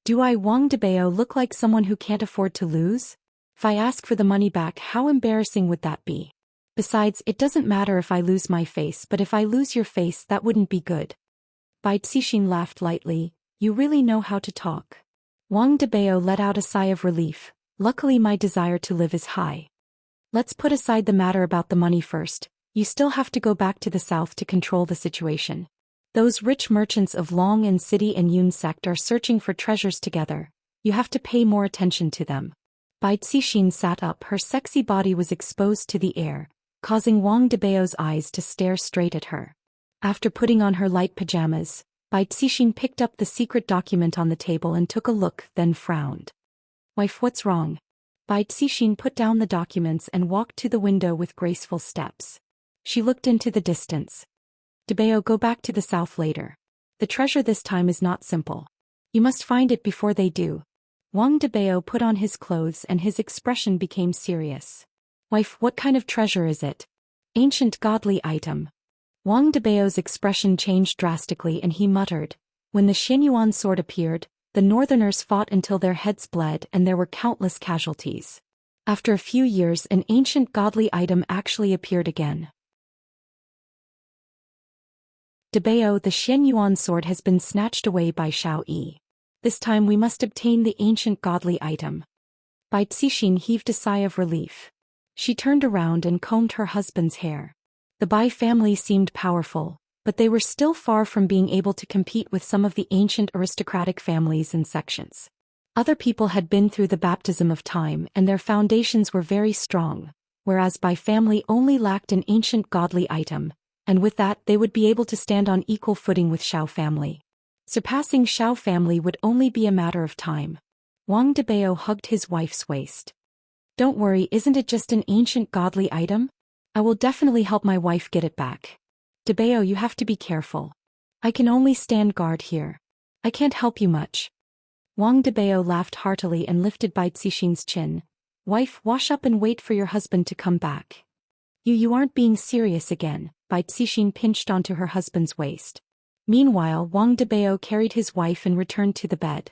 Do I, Wang Debao, look like someone who can't afford to lose? If I ask for the money back, how embarrassing would that be? Besides, it doesn't matter if I lose my face, but if I lose your face, that wouldn't be good. Bai Cixin laughed lightly. You really know how to talk. Wang Debao let out a sigh of relief. Luckily my desire to live is high. Let's put aside the matter about the money first. You still have to go back to the south to control the situation. Those rich merchants of Long and City and Yun sect are searching for treasures together. You have to pay more attention to them. Bai Cixin sat up. Her sexy body was exposed to the air, causing Wang Debao's eyes to stare straight at her. After putting on her light pajamas, Bai Cixin picked up the secret document on the table and took a look, then frowned. Wife, what's wrong? Bai Cixin put down the documents and walked to the window with graceful steps. She looked into the distance. Debao, go back to the south later. The treasure this time is not simple. You must find it before they do. Wang Debao put on his clothes and his expression became serious. Wife, what kind of treasure is it? Ancient godly item. Wang Debao's expression changed drastically and he muttered. When the Xianyuan sword appeared, the northerners fought until their heads bled and there were countless casualties. After a few years, an ancient godly item actually appeared again. Debao, the Xianyuan sword has been snatched away by Xiao Yi. This time we must obtain the ancient godly item. Bai Cixin heaved a sigh of relief. She turned around and combed her husband's hair. The Bai family seemed powerful, but they were still far from being able to compete with some of the ancient aristocratic families and sections. Other people had been through the baptism of time and their foundations were very strong, whereas Bai family only lacked an ancient godly item, and with that they would be able to stand on equal footing with Xiao family. Surpassing Xiao family would only be a matter of time. Wang Debao hugged his wife's waist. Don't worry, isn't it just an ancient godly item? I will definitely help my wife get it back. Debao, you have to be careful. I can only stand guard here. I can't help you much. Wang Debao laughed heartily and lifted Bai Cixin's chin. Wife, wash up and wait for your husband to come back. You aren't being serious again. Bai Cixin pinched onto her husband's waist. Meanwhile, Wang Debao carried his wife and returned to the bed.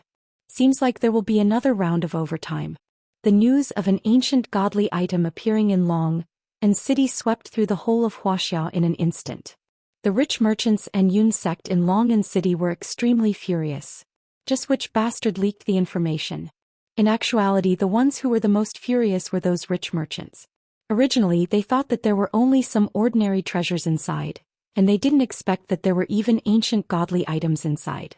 Seems like there will be another round of overtime. The news of an ancient godly item appearing in Long and City swept through the whole of Wuxia in an instant. The rich merchants and Yun sect in Long and City were extremely furious. Just which bastard leaked the information? In actuality, the ones who were the most furious were those rich merchants. Originally, they thought that there were only some ordinary treasures inside, and they didn't expect that there were even ancient godly items inside.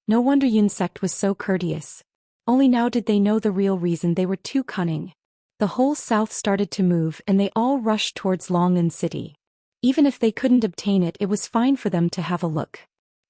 No wonder Yun sect was so courteous. Only now did they know the real reason. They were too cunning. The whole south started to move and they all rushed towards Long and City. Even if they couldn't obtain it, it was fine for them to have a look.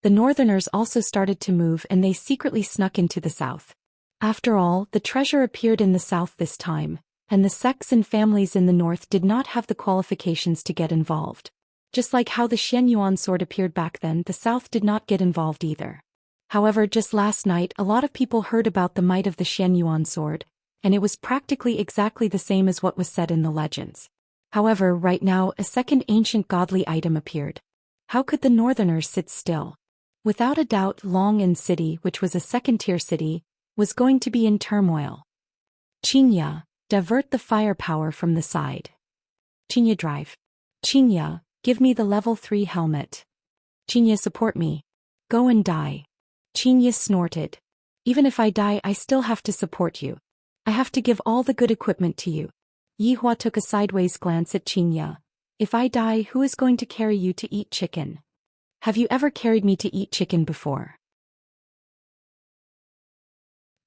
The northerners also started to move and they secretly snuck into the south. After all, the treasure appeared in the south this time, and the sects and families in the north did not have the qualifications to get involved. Just like how the Xianyuan sword appeared back then, the south did not get involved either. However, just last night a lot of people heard about the might of the Xianyuan sword, and it was practically exactly the same as what was said in the legends. However, right now a second ancient godly item appeared. How could the northerners sit still? Without a doubt, Long and City, which was a second-tier city, was going to be in turmoil. Xianxia, divert the firepower from the side. Xianxia, drive. Xianxia, give me the level 3 helmet. Xianxia, support me. Go and die. Xianxia snorted. Even if I die, I still have to support you. I have to give all the good equipment to you. Yihua took a sideways glance at Xianxia. If I die, who is going to carry you to eat chicken? Have you ever carried me to eat chicken before?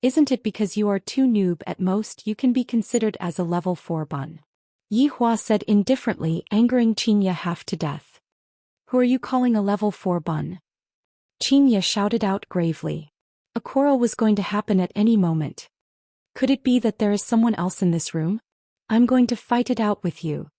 Isn't it because you are too noob? At most you can be considered as a level 4 bun. Yihua said indifferently, angering Xianxia half to death. Who are you calling a level 4 bun? Xianxia shouted out gravely. A quarrel was going to happen at any moment. Could it be that there is someone else in this room? I'm going to fight it out with you.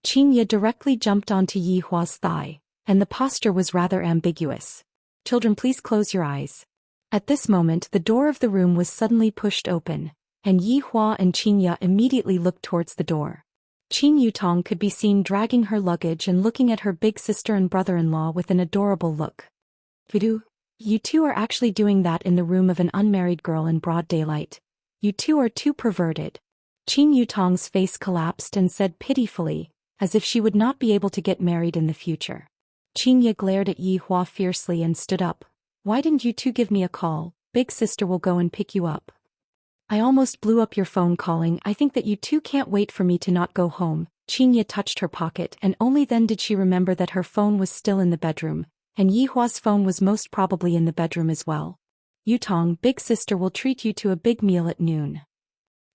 Xianxia directly jumped onto Yi Hua's thigh, and the posture was rather ambiguous. Children, please close your eyes. At this moment, the door of the room was suddenly pushed open, and Yi Hua and Xianxia immediately looked towards the door. Qin Yutong could be seen dragging her luggage and looking at her big sister and brother-in-law with an adorable look. Voodoo, you two are actually doing that in the room of an unmarried girl in broad daylight. You two are too perverted. Qin Yutong's face collapsed and said pitifully, as if she would not be able to get married in the future. Xianxia glared at Yi Hua fiercely and stood up. Why didn't you two give me a call? Big sister will go and pick you up. I almost blew up your phone calling. I think that you two can't wait for me to not go home. Xianxia touched her pocket, and only then did she remember that her phone was still in the bedroom, and Yi Hua's phone was most probably in the bedroom as well. Yutong, big sister will treat you to a big meal at noon.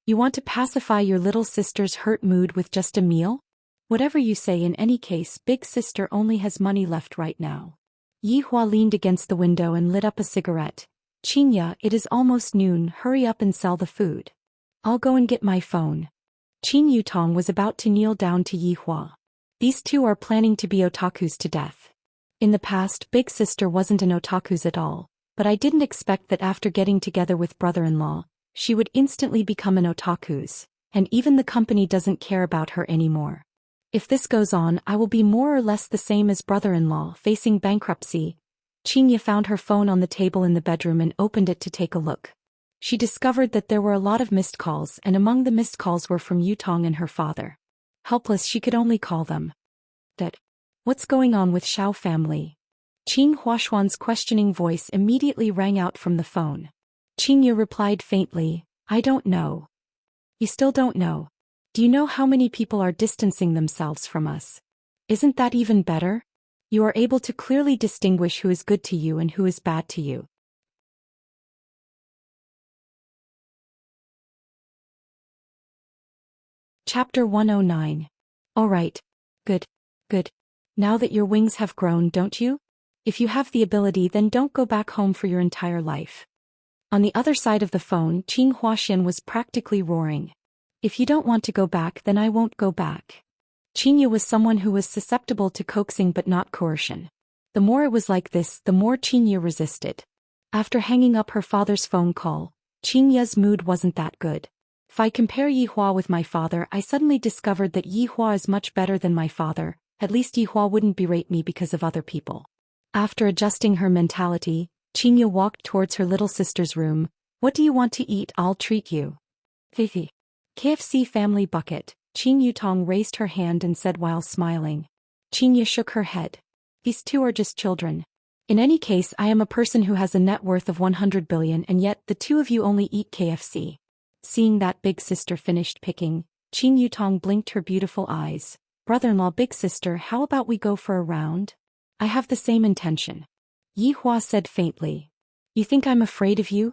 You want to pacify your little sister's hurt mood with just a meal? Whatever you say, in any case, big sister only has money left right now. Yi Hua leaned against the window and lit up a cigarette. Xianxia, it is almost noon, hurry up and sell the food. I'll go and get my phone. Qin Yutong was about to kneel down to Yi Hua. These two are planning to be otakus to death. In the past, big sister wasn't an otakus at all, but I didn't expect that after getting together with brother-in-law, she would instantly become an otakus, and even the company doesn't care about her anymore. If this goes on, I will be more or less the same as brother-in-law facing bankruptcy. Xianxia found her phone on the table in the bedroom and opened it to take a look. She discovered that there were a lot of missed calls, and among the missed calls were from Yutong and her father. Helpless, she could only call them. That. What's going on with Xiao family? Qin Huashuan's questioning voice immediately rang out from the phone. Xianxia replied faintly, I don't know. You still don't know? Do you know how many people are distancing themselves from us? Isn't that even better? You are able to clearly distinguish who is good to you and who is bad to you. Chapter 109. Alright. Good. Good. Now that your wings have grown, don't you? If you have the ability, then don't go back home for your entire life. On the other side of the phone, Qin Huaxian was practically roaring. If you don't want to go back, then I won't go back. Xianxia was someone who was susceptible to coaxing but not coercion. The more it was like this, the more Xianxia resisted. After hanging up her father's phone call, Xianxia's mood wasn't that good. If I compare Yi Hua with my father, I suddenly discovered that Yi Hua is much better than my father. At least Yi Hua wouldn't berate me because of other people. After adjusting her mentality, Xianxia walked towards her little sister's room. What do you want to eat? I'll treat you. Fifi. KFC family bucket. Qin Yutong raised her hand and said while smiling. Xianxia shook her head. These two are just children. In any case, I am a person who has a net worth of 100 billion, and yet the two of you only eat KFC. Seeing that big sister finished picking, Qin Yutong blinked her beautiful eyes. Brother-in-law, big sister, how about we go for a round? I have the same intention. Yi Hua said faintly. You think I'm afraid of you?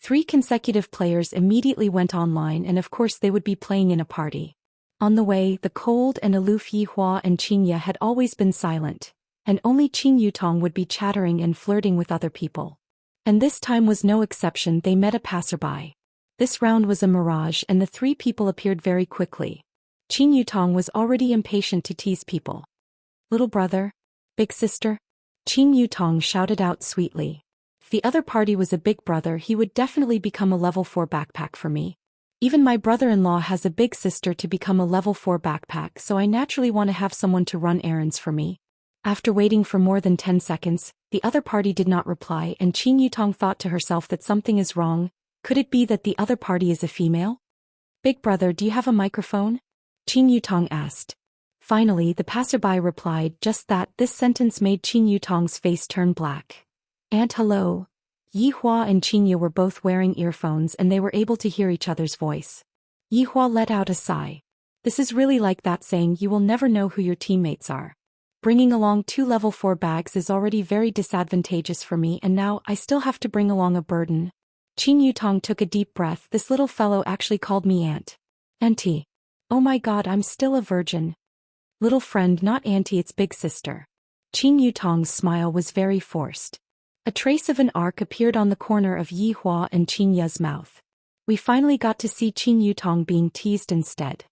3 consecutive players immediately went online, and of course they would be playing in a party. On the way, the cold and aloof Yi Hua and Xianxia had always been silent, and only Qin Yutong would be chattering and flirting with other people. And this time was no exception. They met a passerby. This round was a mirage, and the 3 people appeared very quickly. Qin Yutong was already impatient to tease people. Little brother? Big sister? Qin Yutong shouted out sweetly. If the other party was a big brother, he would definitely become a level 4 backpack for me. Even my brother-in-law has a big sister to become a level 4 backpack, so I naturally want to have someone to run errands for me. After waiting for more than 10 seconds, the other party did not reply, and Qin Yutong thought to herself that something is wrong. Could it be that the other party is a female? Big brother, do you have a microphone? Qin Yutong asked. Finally, the passerby replied just that. This sentence made Qin Yutong's face turn black. And hello. Yi Hua and Xianxia were both wearing earphones, and they were able to hear each other's voice. Yi Hua let out a sigh. This is really like that saying, you will never know who your teammates are. Bringing along 2 level 4 bags is already very disadvantageous for me, and now I still have to bring along a burden. Qin Yutong took a deep breath. This little fellow actually called me aunt. Auntie. Oh my god, I'm still a virgin. Little friend, not auntie, it's big sister. Qin Yutong's smile was very forced. A trace of an arc appeared on the corner of Yi Hua and Qin Ye's mouth. We finally got to see Qin Yutong being teased instead.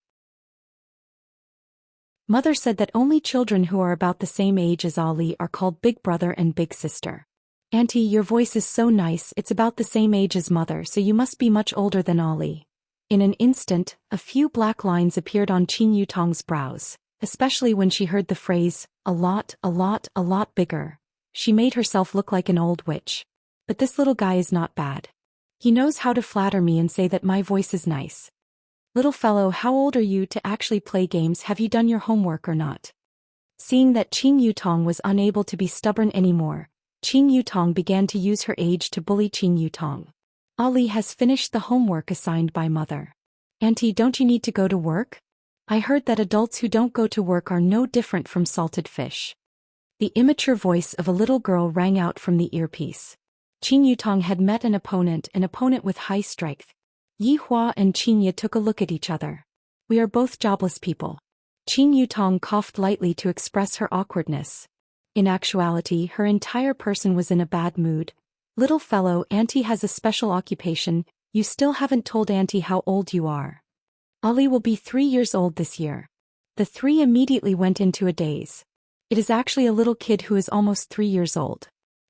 Mother said that only children who are about the same age as Ali are called big brother and big sister. Auntie, your voice is so nice, it's about the same age as Mother, so you must be much older than Ali. In an instant, a few black lines appeared on Qin Yutong's brows, especially when she heard the phrase, a lot bigger. She made herself look like an old witch. But this little guy is not bad. He knows how to flatter me and say that my voice is nice. Little fellow, how old are you to actually play games? Have you done your homework or not? Seeing that Qin Yutong was unable to be stubborn anymore, Qin Yutong began to use her age to bully Qin Yutong. Ali has finished the homework assigned by Mother. Auntie, don't you need to go to work? I heard that adults who don't go to work are no different from salted fish. The immature voice of a little girl rang out from the earpiece. Qin Yutong had met an opponent with high strength. Yi Hua and Qin Ye took a look at each other. We are both jobless people. Qin Yutong coughed lightly to express her awkwardness. In actuality, her entire person was in a bad mood. Little fellow, Auntie has a special occupation. You still haven't told Auntie how old you are. Ali will be 3 years old this year. The three immediately went into a daze. It is actually a little kid who is almost 3 years old.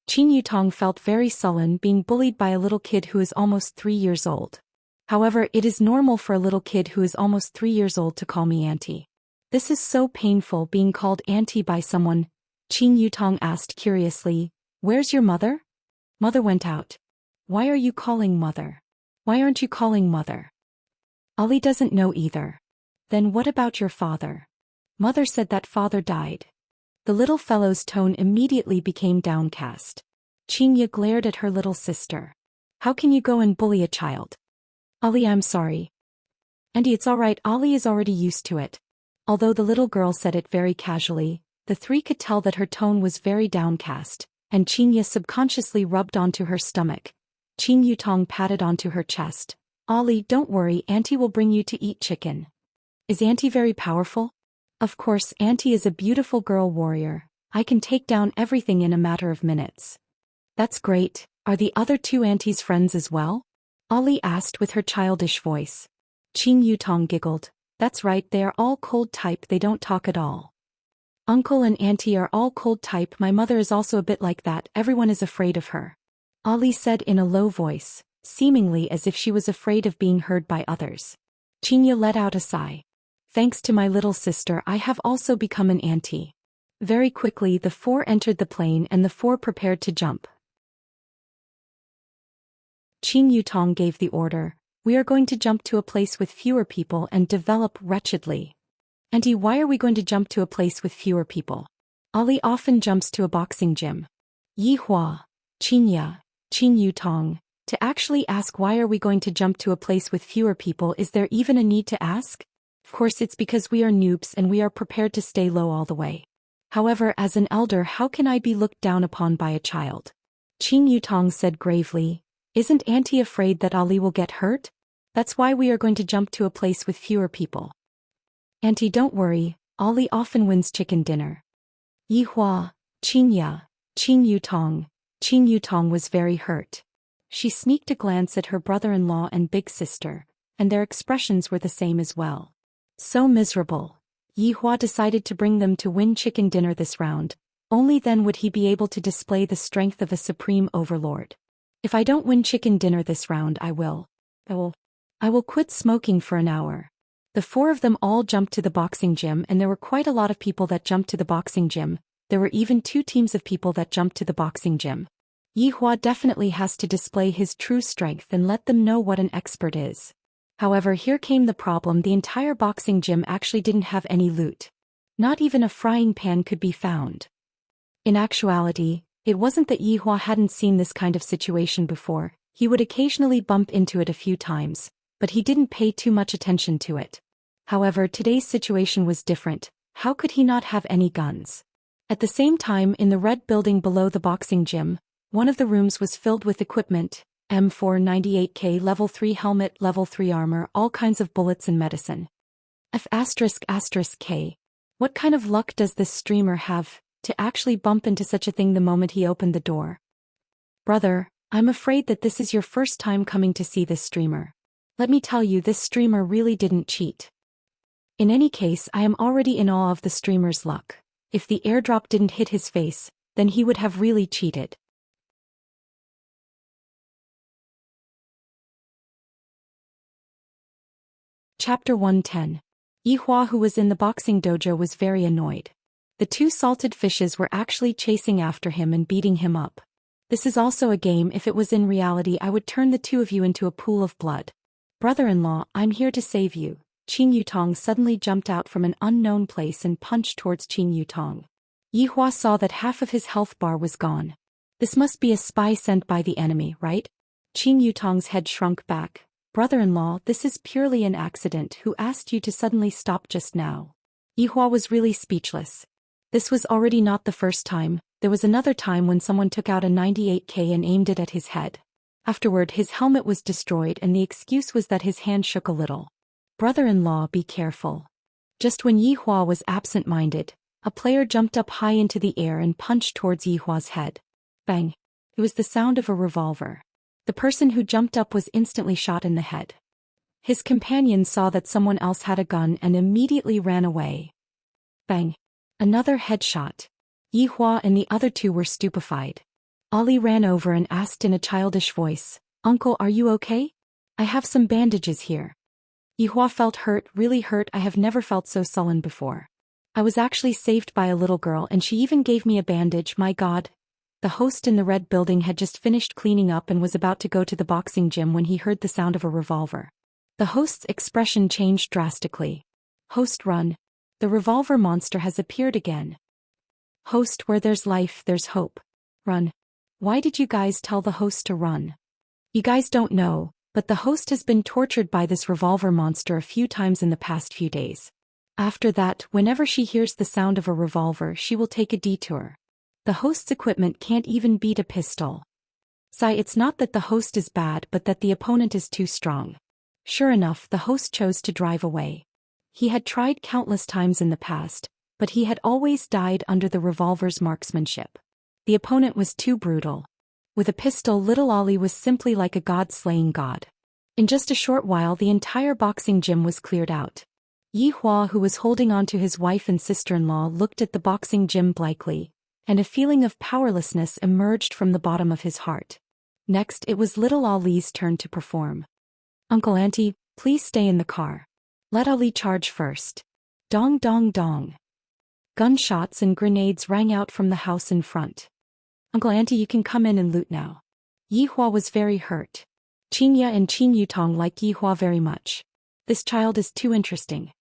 Qin Yutong felt very sullen being bullied by a little kid who is almost 3 years old. However, it is normal for a little kid who is almost 3 years old to call me Auntie. This is so painful being called Auntie by someone. Qin Yutong asked curiously, where's your mother? Mother went out. Why are you calling Mother? Why aren't you calling Mother? Ali doesn't know either. Then what about your father? Mother said that father died. The little fellow's tone immediately became downcast. Qin Ye glared at her little sister. How can you go and bully a child? Ali, I'm sorry. Auntie, it's alright, Ali is already used to it. Although the little girl said it very casually, the three could tell that her tone was very downcast, and Qin Ye subconsciously rubbed onto her stomach. Qin Yutong patted onto her chest. Ali, don't worry, Auntie will bring you to eat chicken. Is Auntie very powerful? Of course, Auntie is a beautiful girl warrior. I can take down everything in a matter of minutes. That's great. Are the other two aunties friends as well? Ali asked with her childish voice. Qin Yutong giggled. That's right, they are all cold type, they don't talk at all. Uncle and Auntie are all cold type, my mother is also a bit like that, everyone is afraid of her. Ali said in a low voice, seemingly as if she was afraid of being heard by others. Qin Ye let out a sigh. Thanks to my little sister, I have also become an auntie. Very quickly the four entered the plane and the four prepared to jump. Qin Yutong gave the order, we are going to jump to a place with fewer people and develop wretchedly. Auntie, why are we going to jump to a place with fewer people? Ali often jumps to a boxing gym. Yi Hua, Qin Ye, Qin Yutong. To actually ask why are we going to jump to a place with fewer people, is there even a need to ask? Of course it's because we are noobs and we are prepared to stay low all the way. However, as an elder, how can I be looked down upon by a child? Qin Yutong said gravely, isn't Auntie afraid that Ali will get hurt? That's why we are going to jump to a place with fewer people. Auntie, don't worry, Ali often wins chicken dinner. Yi Hua, Qin Ye, Qin Yutong. Qin Yutong was very hurt. She sneaked a glance at her brother-in-law and big sister, and their expressions were the same as well. So miserable. Yi Hua decided to bring them to win chicken dinner this round. Only then would he be able to display the strength of a supreme overlord. If I don't win chicken dinner this round, I will quit smoking for an hour. The four of them all jumped to the boxing gym, and there were quite a lot of people that jumped to the boxing gym. There were even 2 teams of people that jumped to the boxing gym. Yi Hua definitely has to display his true strength and let them know what an expert is. However, here came the problem, the entire boxing gym actually didn't have any loot. Not even a frying pan could be found. In actuality, it wasn't that Yi Hua hadn't seen this kind of situation before, he would occasionally bump into it a few times, but he didn't pay too much attention to it. However, today's situation was different. How could he not have any guns? At the same time, in the red building below the boxing gym, one of the rooms was filled with equipment, M498K level 3 helmet, level 3 armor, all kinds of bullets and medicine. F***K. What kind of luck does this streamer have to actually bump into such a thing the moment he opened the door? Brother, I'm afraid that this is your first time coming to see this streamer. Let me tell you, this streamer really didn't cheat. In any case, I am already in awe of the streamer's luck. If the airdrop didn't hit his face, then he would have really cheated. Chapter 110. Yihua, who was in the boxing dojo, was very annoyed. The two salted fishes were actually chasing after him and beating him up. This is also a game. If it was in reality, I would turn the two of you into a pool of blood. Brother-in-law, I'm here to save you. Qin Yutong suddenly jumped out from an unknown place and punched towards Qin Yutong. Yihua saw that half of his health bar was gone. This must be a spy sent by the enemy, right? Qin Yutong's head shrunk back. Brother-in-law, this is purely an accident. Who asked you to suddenly stop just now? Yihua was really speechless. This was already not the first time. There was another time when someone took out a 98K and aimed it at his head. Afterward, his helmet was destroyed and the excuse was that his hand shook a little. Brother-in-law, be careful. Just when Yihua was absent-minded, a player jumped up high into the air and punched towards Yihua's head. Bang! It was the sound of a revolver. The person who jumped up was instantly shot in the head. His companion saw that someone else had a gun and immediately ran away. Bang! Another headshot. Yihua and the other two were stupefied. Ali ran over and asked in a childish voice, "Uncle, are you okay? I have some bandages here." Yihua felt hurt, really hurt. I have never felt so sullen before. I was actually saved by a little girl and she even gave me a bandage. My God. The host in the red building had just finished cleaning up and was about to go to the boxing gym when he heard the sound of a revolver. The host's expression changed drastically. Host, run. The revolver monster has appeared again. Host, where there's life, there's hope. Run. Why did you guys tell the host to run? You guys don't know, but the host has been tortured by this revolver monster a few times in the past few days. After that, whenever she hears the sound of a revolver, she will take a detour. The host's equipment can't even beat a pistol. Sigh, it's not that the host is bad but that the opponent is too strong. Sure enough, the host chose to drive away. He had tried countless times in the past, but he had always died under the revolver's marksmanship. The opponent was too brutal. With a pistol, little Ali was simply like a god slaying god. In just a short while, the entire boxing gym was cleared out. Yihua, who was holding on to his wife and sister-in-law, looked at the boxing gym blankly, and a feeling of powerlessness emerged from the bottom of his heart. Next, it was little Ali's turn to perform. Uncle, Auntie, please stay in the car. Let Ali charge first. Dong dong dong. Gunshots and grenades rang out from the house in front. Uncle, Auntie, you can come in and loot now. Yihua was very hurt. Xianxia and Qin Yutong like Yihua very much. This child is too interesting.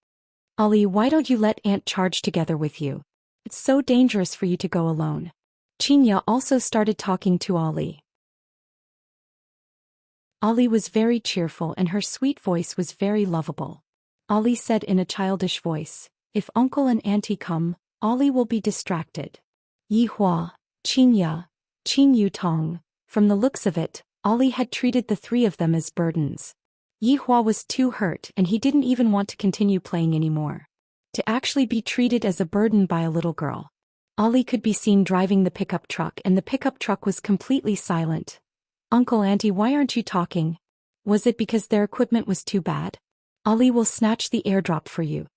Ali, why don't you let Aunt charge together with you? It's so dangerous for you to go alone. Xianxia also started talking to Ali. Ali was very cheerful and her sweet voice was very lovable. Ali said in a childish voice, "If Uncle and Auntie come, Ali will be distracted." Yihua, Xianxia, Qin Yutong. From the looks of it, Ali had treated the three of them as burdens. Yihua was too hurt and he didn't even want to continue playing anymore. To actually be treated as a burden by a little girl. Ali could be seen driving the pickup truck and the pickup truck was completely silent. Uncle, Auntie, why aren't you talking? Was it because their equipment was too bad? Ali will snatch the airdrop for you.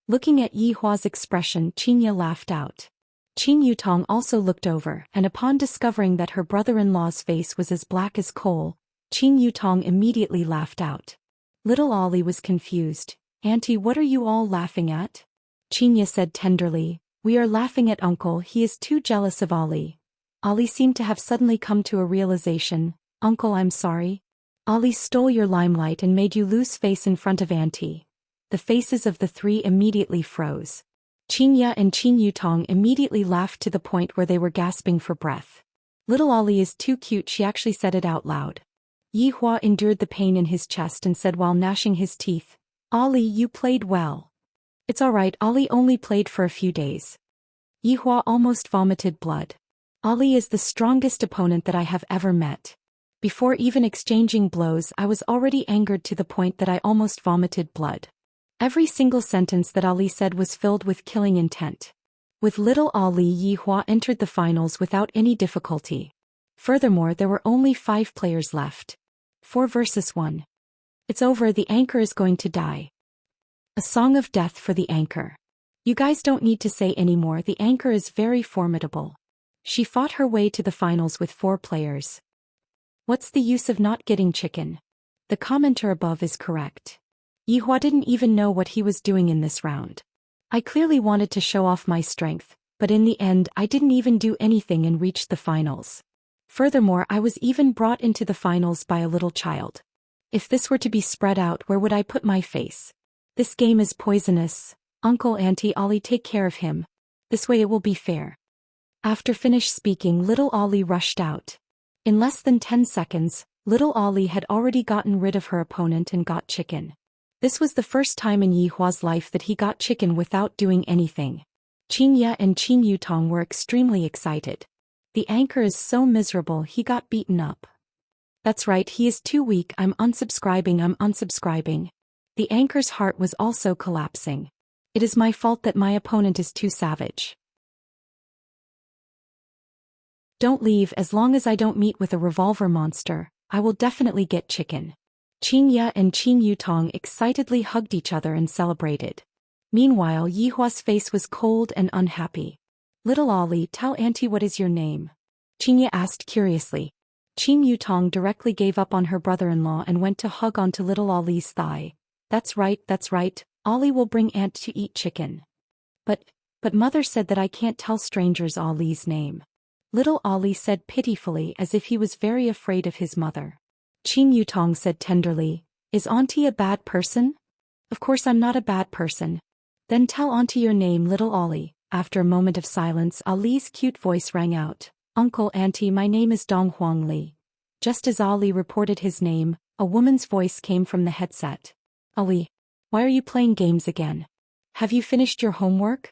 Looking at Yihua's expression, Xianxia laughed out. Qin Yutong also looked over, and upon discovering that her brother-in-law's face was as black as coal, Qin Yutong immediately laughed out. Little Ali was confused. Auntie, what are you all laughing at? Xianxia said tenderly, "We are laughing at Uncle, he is too jealous of Ali." Ali seemed to have suddenly come to a realization. Uncle, I'm sorry. Ali stole your limelight and made you lose face in front of Auntie. The faces of the three immediately froze. Xianxia and Qin Yutong immediately laughed to the point where they were gasping for breath. Little Ali is too cute, she actually said it out loud. Yihua endured the pain in his chest and said while gnashing his teeth, "Ali, you played well." "It's alright, Ali only played for a few days." Yihua almost vomited blood. Ali is the strongest opponent that I have ever met. Before even exchanging blows, I was already angered to the point that I almost vomited blood. Every single sentence that Ali said was filled with killing intent. With little Ali, Yihua entered the finals without any difficulty. Furthermore, there were only 5 players left. 4 versus 1. It's over, the anchor is going to die. A song of death for the anchor. You guys don't need to say anymore, the anchor is very formidable. She fought her way to the finals with 4 players. What's the use of not getting chicken? The commenter above is correct. Yihua didn't even know what he was doing in this round. I clearly wanted to show off my strength, but in the end I didn't even do anything and reached the finals. Furthermore, I was even brought into the finals by a little child. If this were to be spread out, where would I put my face? This game is poisonous. Uncle, Auntie, Ollie, take care of him. This way it will be fair. After finished speaking, little Ollie rushed out. In less than 10 seconds, little Ollie had already gotten rid of her opponent and got chicken. This was the first time in Yihua's life that he got chicken without doing anything. Xianxia and Qin Yutong were extremely excited. The anchor is so miserable, he got beaten up. That's right, he is too weak, I'm unsubscribing. The anchor's heart was also collapsing. It is my fault that my opponent is too savage. Don't leave, as long as I don't meet with a revolver monster, I will definitely get chicken. Xianxia and Qin Yutong excitedly hugged each other and celebrated. Meanwhile, Yihua's face was cold and unhappy. Little Ollie, tell Auntie what is your name? Xianxia asked curiously. Qin Yutong directly gave up on her brother-in-law and went to hug onto little Ollie's thigh. That's right, Ollie will bring Aunt to eat chicken. But mother said that I can't tell strangers Ollie's name. Little Ollie said pitifully, as if he was very afraid of his mother. Qin Yutong said tenderly, is Auntie a bad person? Of course I'm not a bad person. Then tell Auntie your name, little Ollie. After a moment of silence, Ollie's cute voice rang out. Uncle, Auntie, my name is Dong Huangli. Just as Ollie reported his name, a woman's voice came from the headset. Ollie, why are you playing games again? Have you finished your homework?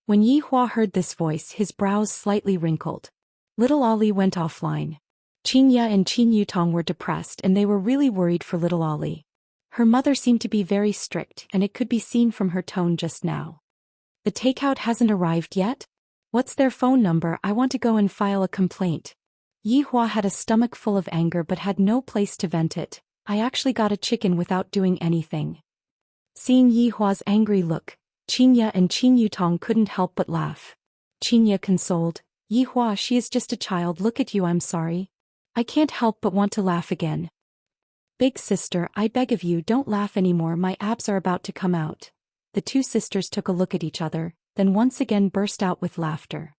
When Yihua heard this voice, his brows slightly wrinkled. Little Ollie went offline. Xianxia and Qin Yutong were depressed and they were really worried for little Ollie. Her mother seemed to be very strict, and it could be seen from her tone just now. The takeout hasn't arrived yet? What's their phone number? I want to go and file a complaint. Yihua had a stomach full of anger but had no place to vent it. I actually got a chicken without doing anything. Seeing Yihua's angry look, Xianxia and Qin Yutong couldn't help but laugh. Xianxia consoled, Yihua, she is just a child, look at you, I'm sorry. I can't help but want to laugh again. Big sister, I beg of you, don't laugh anymore, my abs are about to come out. The 2 sisters took a look at each other, then once again burst out with laughter.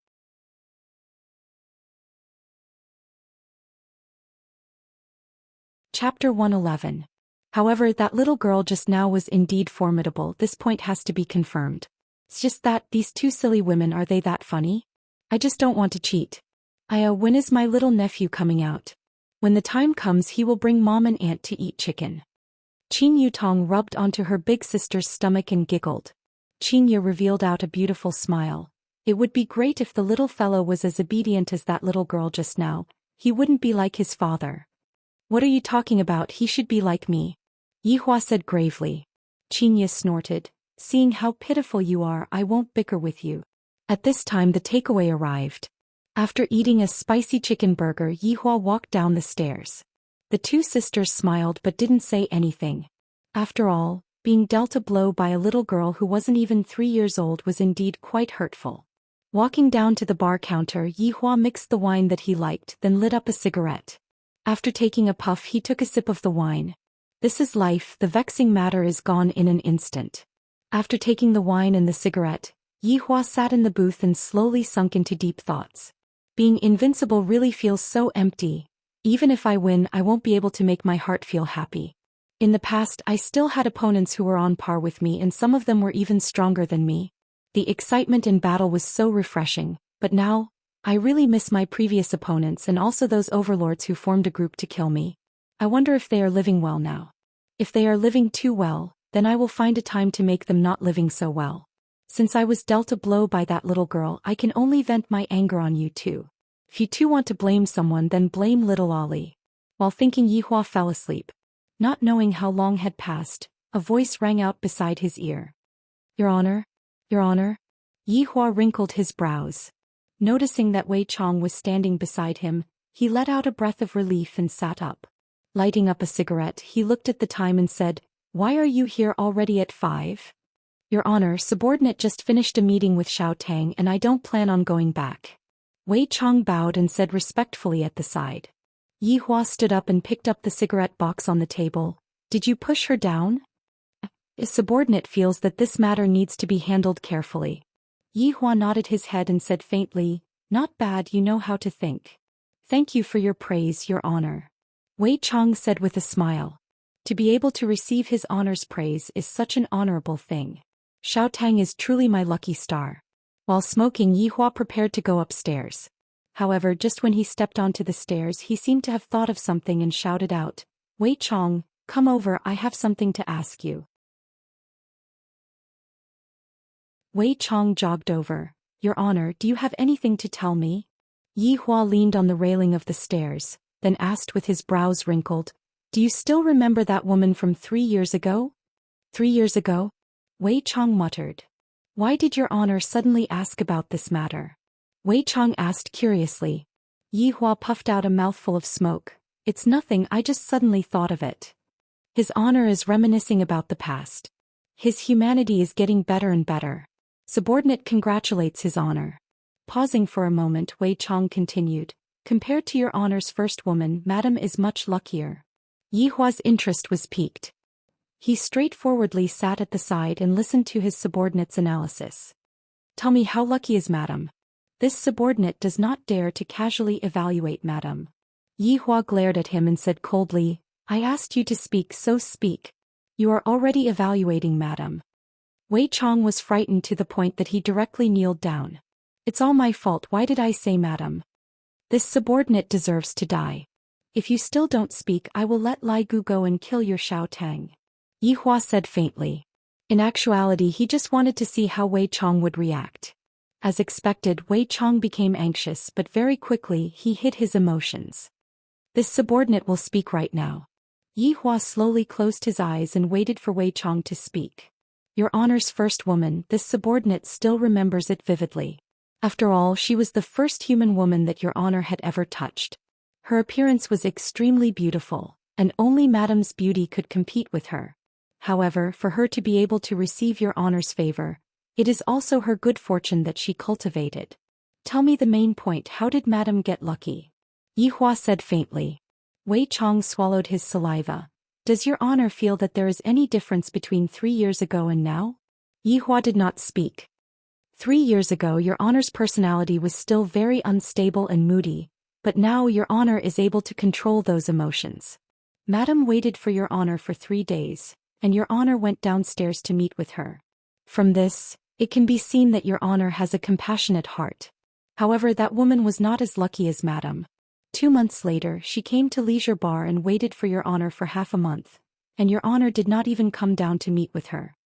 Chapter 111. However, that little girl just now was indeed formidable, this point has to be confirmed. It's just that, these 2 silly women, are they that funny? I just don't want to cheat. When is my little nephew coming out? When the time comes he will bring mom and aunt to eat chicken. Qin Yutong rubbed onto her big sister's stomach and giggled. Xianxia revealed out a beautiful smile. It would be great if the little fellow was as obedient as that little girl just now. He wouldn't be like his father. What are you talking about? He should be like me. Yihua said gravely. Xianxia snorted. Seeing how pitiful you are, I won't bicker with you. At this time the takeaway arrived. After eating a spicy chicken burger, Yihua walked down the stairs. The 2 sisters smiled but didn't say anything. After all, being dealt a blow by a little girl who wasn't even 3 years old was indeed quite hurtful. Walking down to the bar counter, Yihua mixed the wine that he liked, then lit up a cigarette. After taking a puff, he took a sip of the wine. This is life, the vexing matter is gone in an instant. After taking the wine and the cigarette, Yihua sat in the booth and slowly sunk into deep thoughts. Being invincible really feels so empty. Even if I win, I won't be able to make my heart feel happy. In the past, I still had opponents who were on par with me, and some of them were even stronger than me. The excitement in battle was so refreshing, but now, I really miss my previous opponents and also those overlords who formed a group to kill me. I wonder if they are living well now. If they are living too well, then I will find a time to make them not living so well. Since I was dealt a blow by that little girl, I can only vent my anger on you two. If you two want to blame someone, then blame little Ollie. While thinking, Yihua fell asleep. Not knowing how long had passed, a voice rang out beside his ear. Your Honor? Your Honor? Yihua wrinkled his brows. Noticing that Wei Chong was standing beside him, He let out a breath of relief and sat up. Lighting up a cigarette, he looked at the time and said, "Why are you here already at 5? Your Honor, subordinate just finished a meeting with Xiao Tang and I don't plan on going back." Wei Chong bowed and said respectfully at the side. Yi Hua stood up and picked up the cigarette box on the table. "Did you push her down?" "A subordinate feels that this matter needs to be handled carefully." Yi Hua nodded his head and said faintly, "Not bad, you know how to think." "Thank you for your praise, Your Honor," Wei Chong said with a smile. To be able to receive his honor's praise is such an honorable thing. Xiao Tang is truly my lucky star. While smoking, Yi Hua prepared to go upstairs. However, just when he stepped onto the stairs, he seemed to have thought of something and shouted out, "Wei Chong, come over, I have something to ask you." Wei Chong jogged over. "Your Honor, do you have anything to tell me?" Yi Hua leaned on the railing of the stairs, then asked with his brows wrinkled, "Do you still remember that woman from 3 years ago?" 3 years ago? Wei Chong muttered. "Why did Your Honor suddenly ask about this matter?" Wei Chong asked curiously. Yi Hua puffed out a mouthful of smoke. "It's nothing, I just suddenly thought of it." His Honor is reminiscing about the past. His humanity is getting better and better. Subordinate congratulates His Honor. Pausing for a moment, Wei Chong continued, "Compared to Your Honor's first woman, Madam is much luckier." Yi Hua's interest was piqued. He straightforwardly sat at the side and listened to his subordinate's analysis. "Tell me, how lucky is Madam?" This subordinate does not dare to casually evaluate Madam. Yi Hua glared at him and said coldly, "I asked you to speak, so speak. You are already evaluating Madam." Wei Chong was frightened to the point that he directly kneeled down. "It's all my fault, why did I say Madam? This subordinate deserves to die. If you still don't speak, I will let Lai Gu go and kill your Xiao Tang." Yi Hua said faintly. In actuality, he just wanted to see how Wei Chong would react. As expected, Wei Chong became anxious, but very quickly he hid his emotions. "This subordinate will speak right now." Yi Hua slowly closed his eyes and waited for Wei Chong to speak. "Your Honor's first woman," this subordinate still remembers it vividly. After all, she was the first human woman that Your Honor had ever touched. Her appearance was extremely beautiful, and only Madam's beauty could compete with her. However, for her to be able to receive Your Honor's favor, it is also her good fortune that she cultivated. "Tell me the main point, how did Madam get lucky?" Yi Hua said faintly. Wei Chong swallowed his saliva. "Does Your Honor feel that there is any difference between 3 years ago and now?" Yi Hua did not speak. 3 years ago, Your Honor's personality was still very unstable and moody, but now Your Honor is able to control those emotions. Madam waited for Your Honor for 3 days, and Your Honor went downstairs to meet with her. From this, it can be seen that Your Honor has a compassionate heart. However, that woman was not as lucky as Madam. 2 months later, she came to Leisure Bar and waited for Your Honor for half a month, and Your Honor did not even come down to meet with her.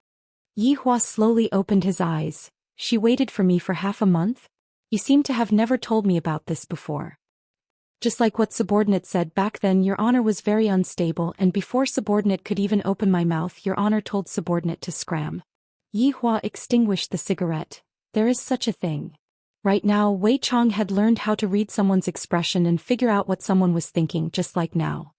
Yi Hua slowly opened his eyes. "She waited for me for half a month? You seem to have never told me about this before." Just like what subordinate said back then, Your Honor was very unstable, and before subordinate could even open my mouth, Your Honor told subordinate to scram. Yi Hua extinguished the cigarette. There is such a thing. Right now, Wei Chong had learned how to read someone's expression and figure out what someone was thinking, just like now.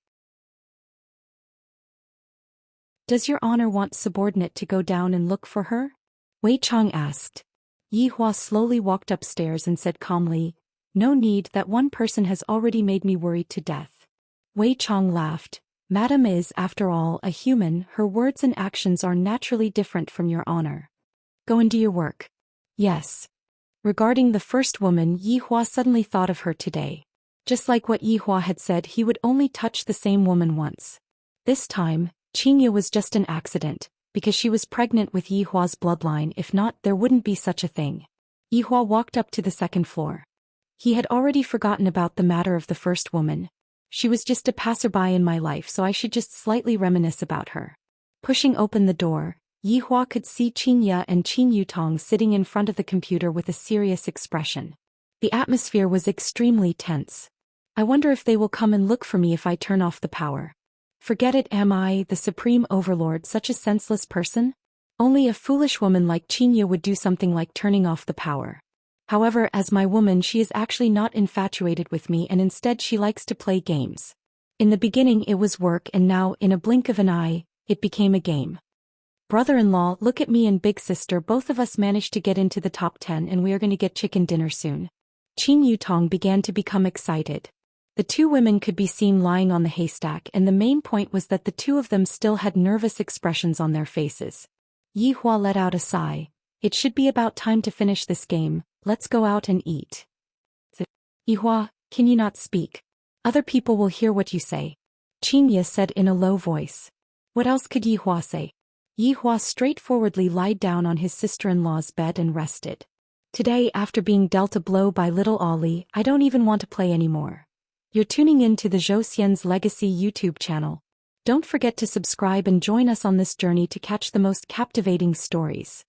"Does Your Honor want subordinate to go down and look for her?" Wei Chong asked. Yi Hua slowly walked upstairs and said calmly, "No need, that one person has already made me worried to death." Wei Chong laughed. "Madam is, after all, a human, her words and actions are naturally different from Your Honor. Go and do your work." "Yes." Regarding the first woman, Yi Hua suddenly thought of her today. Just like what Yi Hua had said, he would only touch the same woman once. This time, Xianxia was just an accident, because she was pregnant with Yi Hua's bloodline. If not, there wouldn't be such a thing. Yi Hua walked up to the second floor. He had already forgotten about the matter of the first woman. She was just a passerby in my life, so I should just slightly reminisce about her. Pushing open the door, Yi Hua could see Xianxia and Qin Yutong sitting in front of the computer with a serious expression. The atmosphere was extremely tense. "I wonder if they will come and look for me if I turn off the power. Forget it, am I, the supreme overlord, such a senseless person? Only a foolish woman like Xianxia would do something like turning off the power." However, as my woman, she is actually not infatuated with me and instead she likes to play games. In the beginning it was work and now, in a blink of an eye, it became a game. Brother-in-law, look at me and big sister, both of us managed to get into the top 10 and we are going to get chicken dinner soon. Qin Yutong began to become excited. The two women could be seen lying on the haystack and the main point was that the two of them still had nervous expressions on their faces. Yi Hua let out a sigh. It should be about time to finish this game, let's go out and eat. Yi Hua, can you not speak? Other people will hear what you say. Xianxia said in a low voice. What else could Yi Hua say? Yi Hua straightforwardly lied down on his sister-in-law's bed and rested. Today, after being dealt a blow by little Ollie, I don't even want to play anymore. You're tuning in to the Zhou Xian's Legacy YouTube channel. Don't forget to subscribe and join us on this journey to catch the most captivating stories.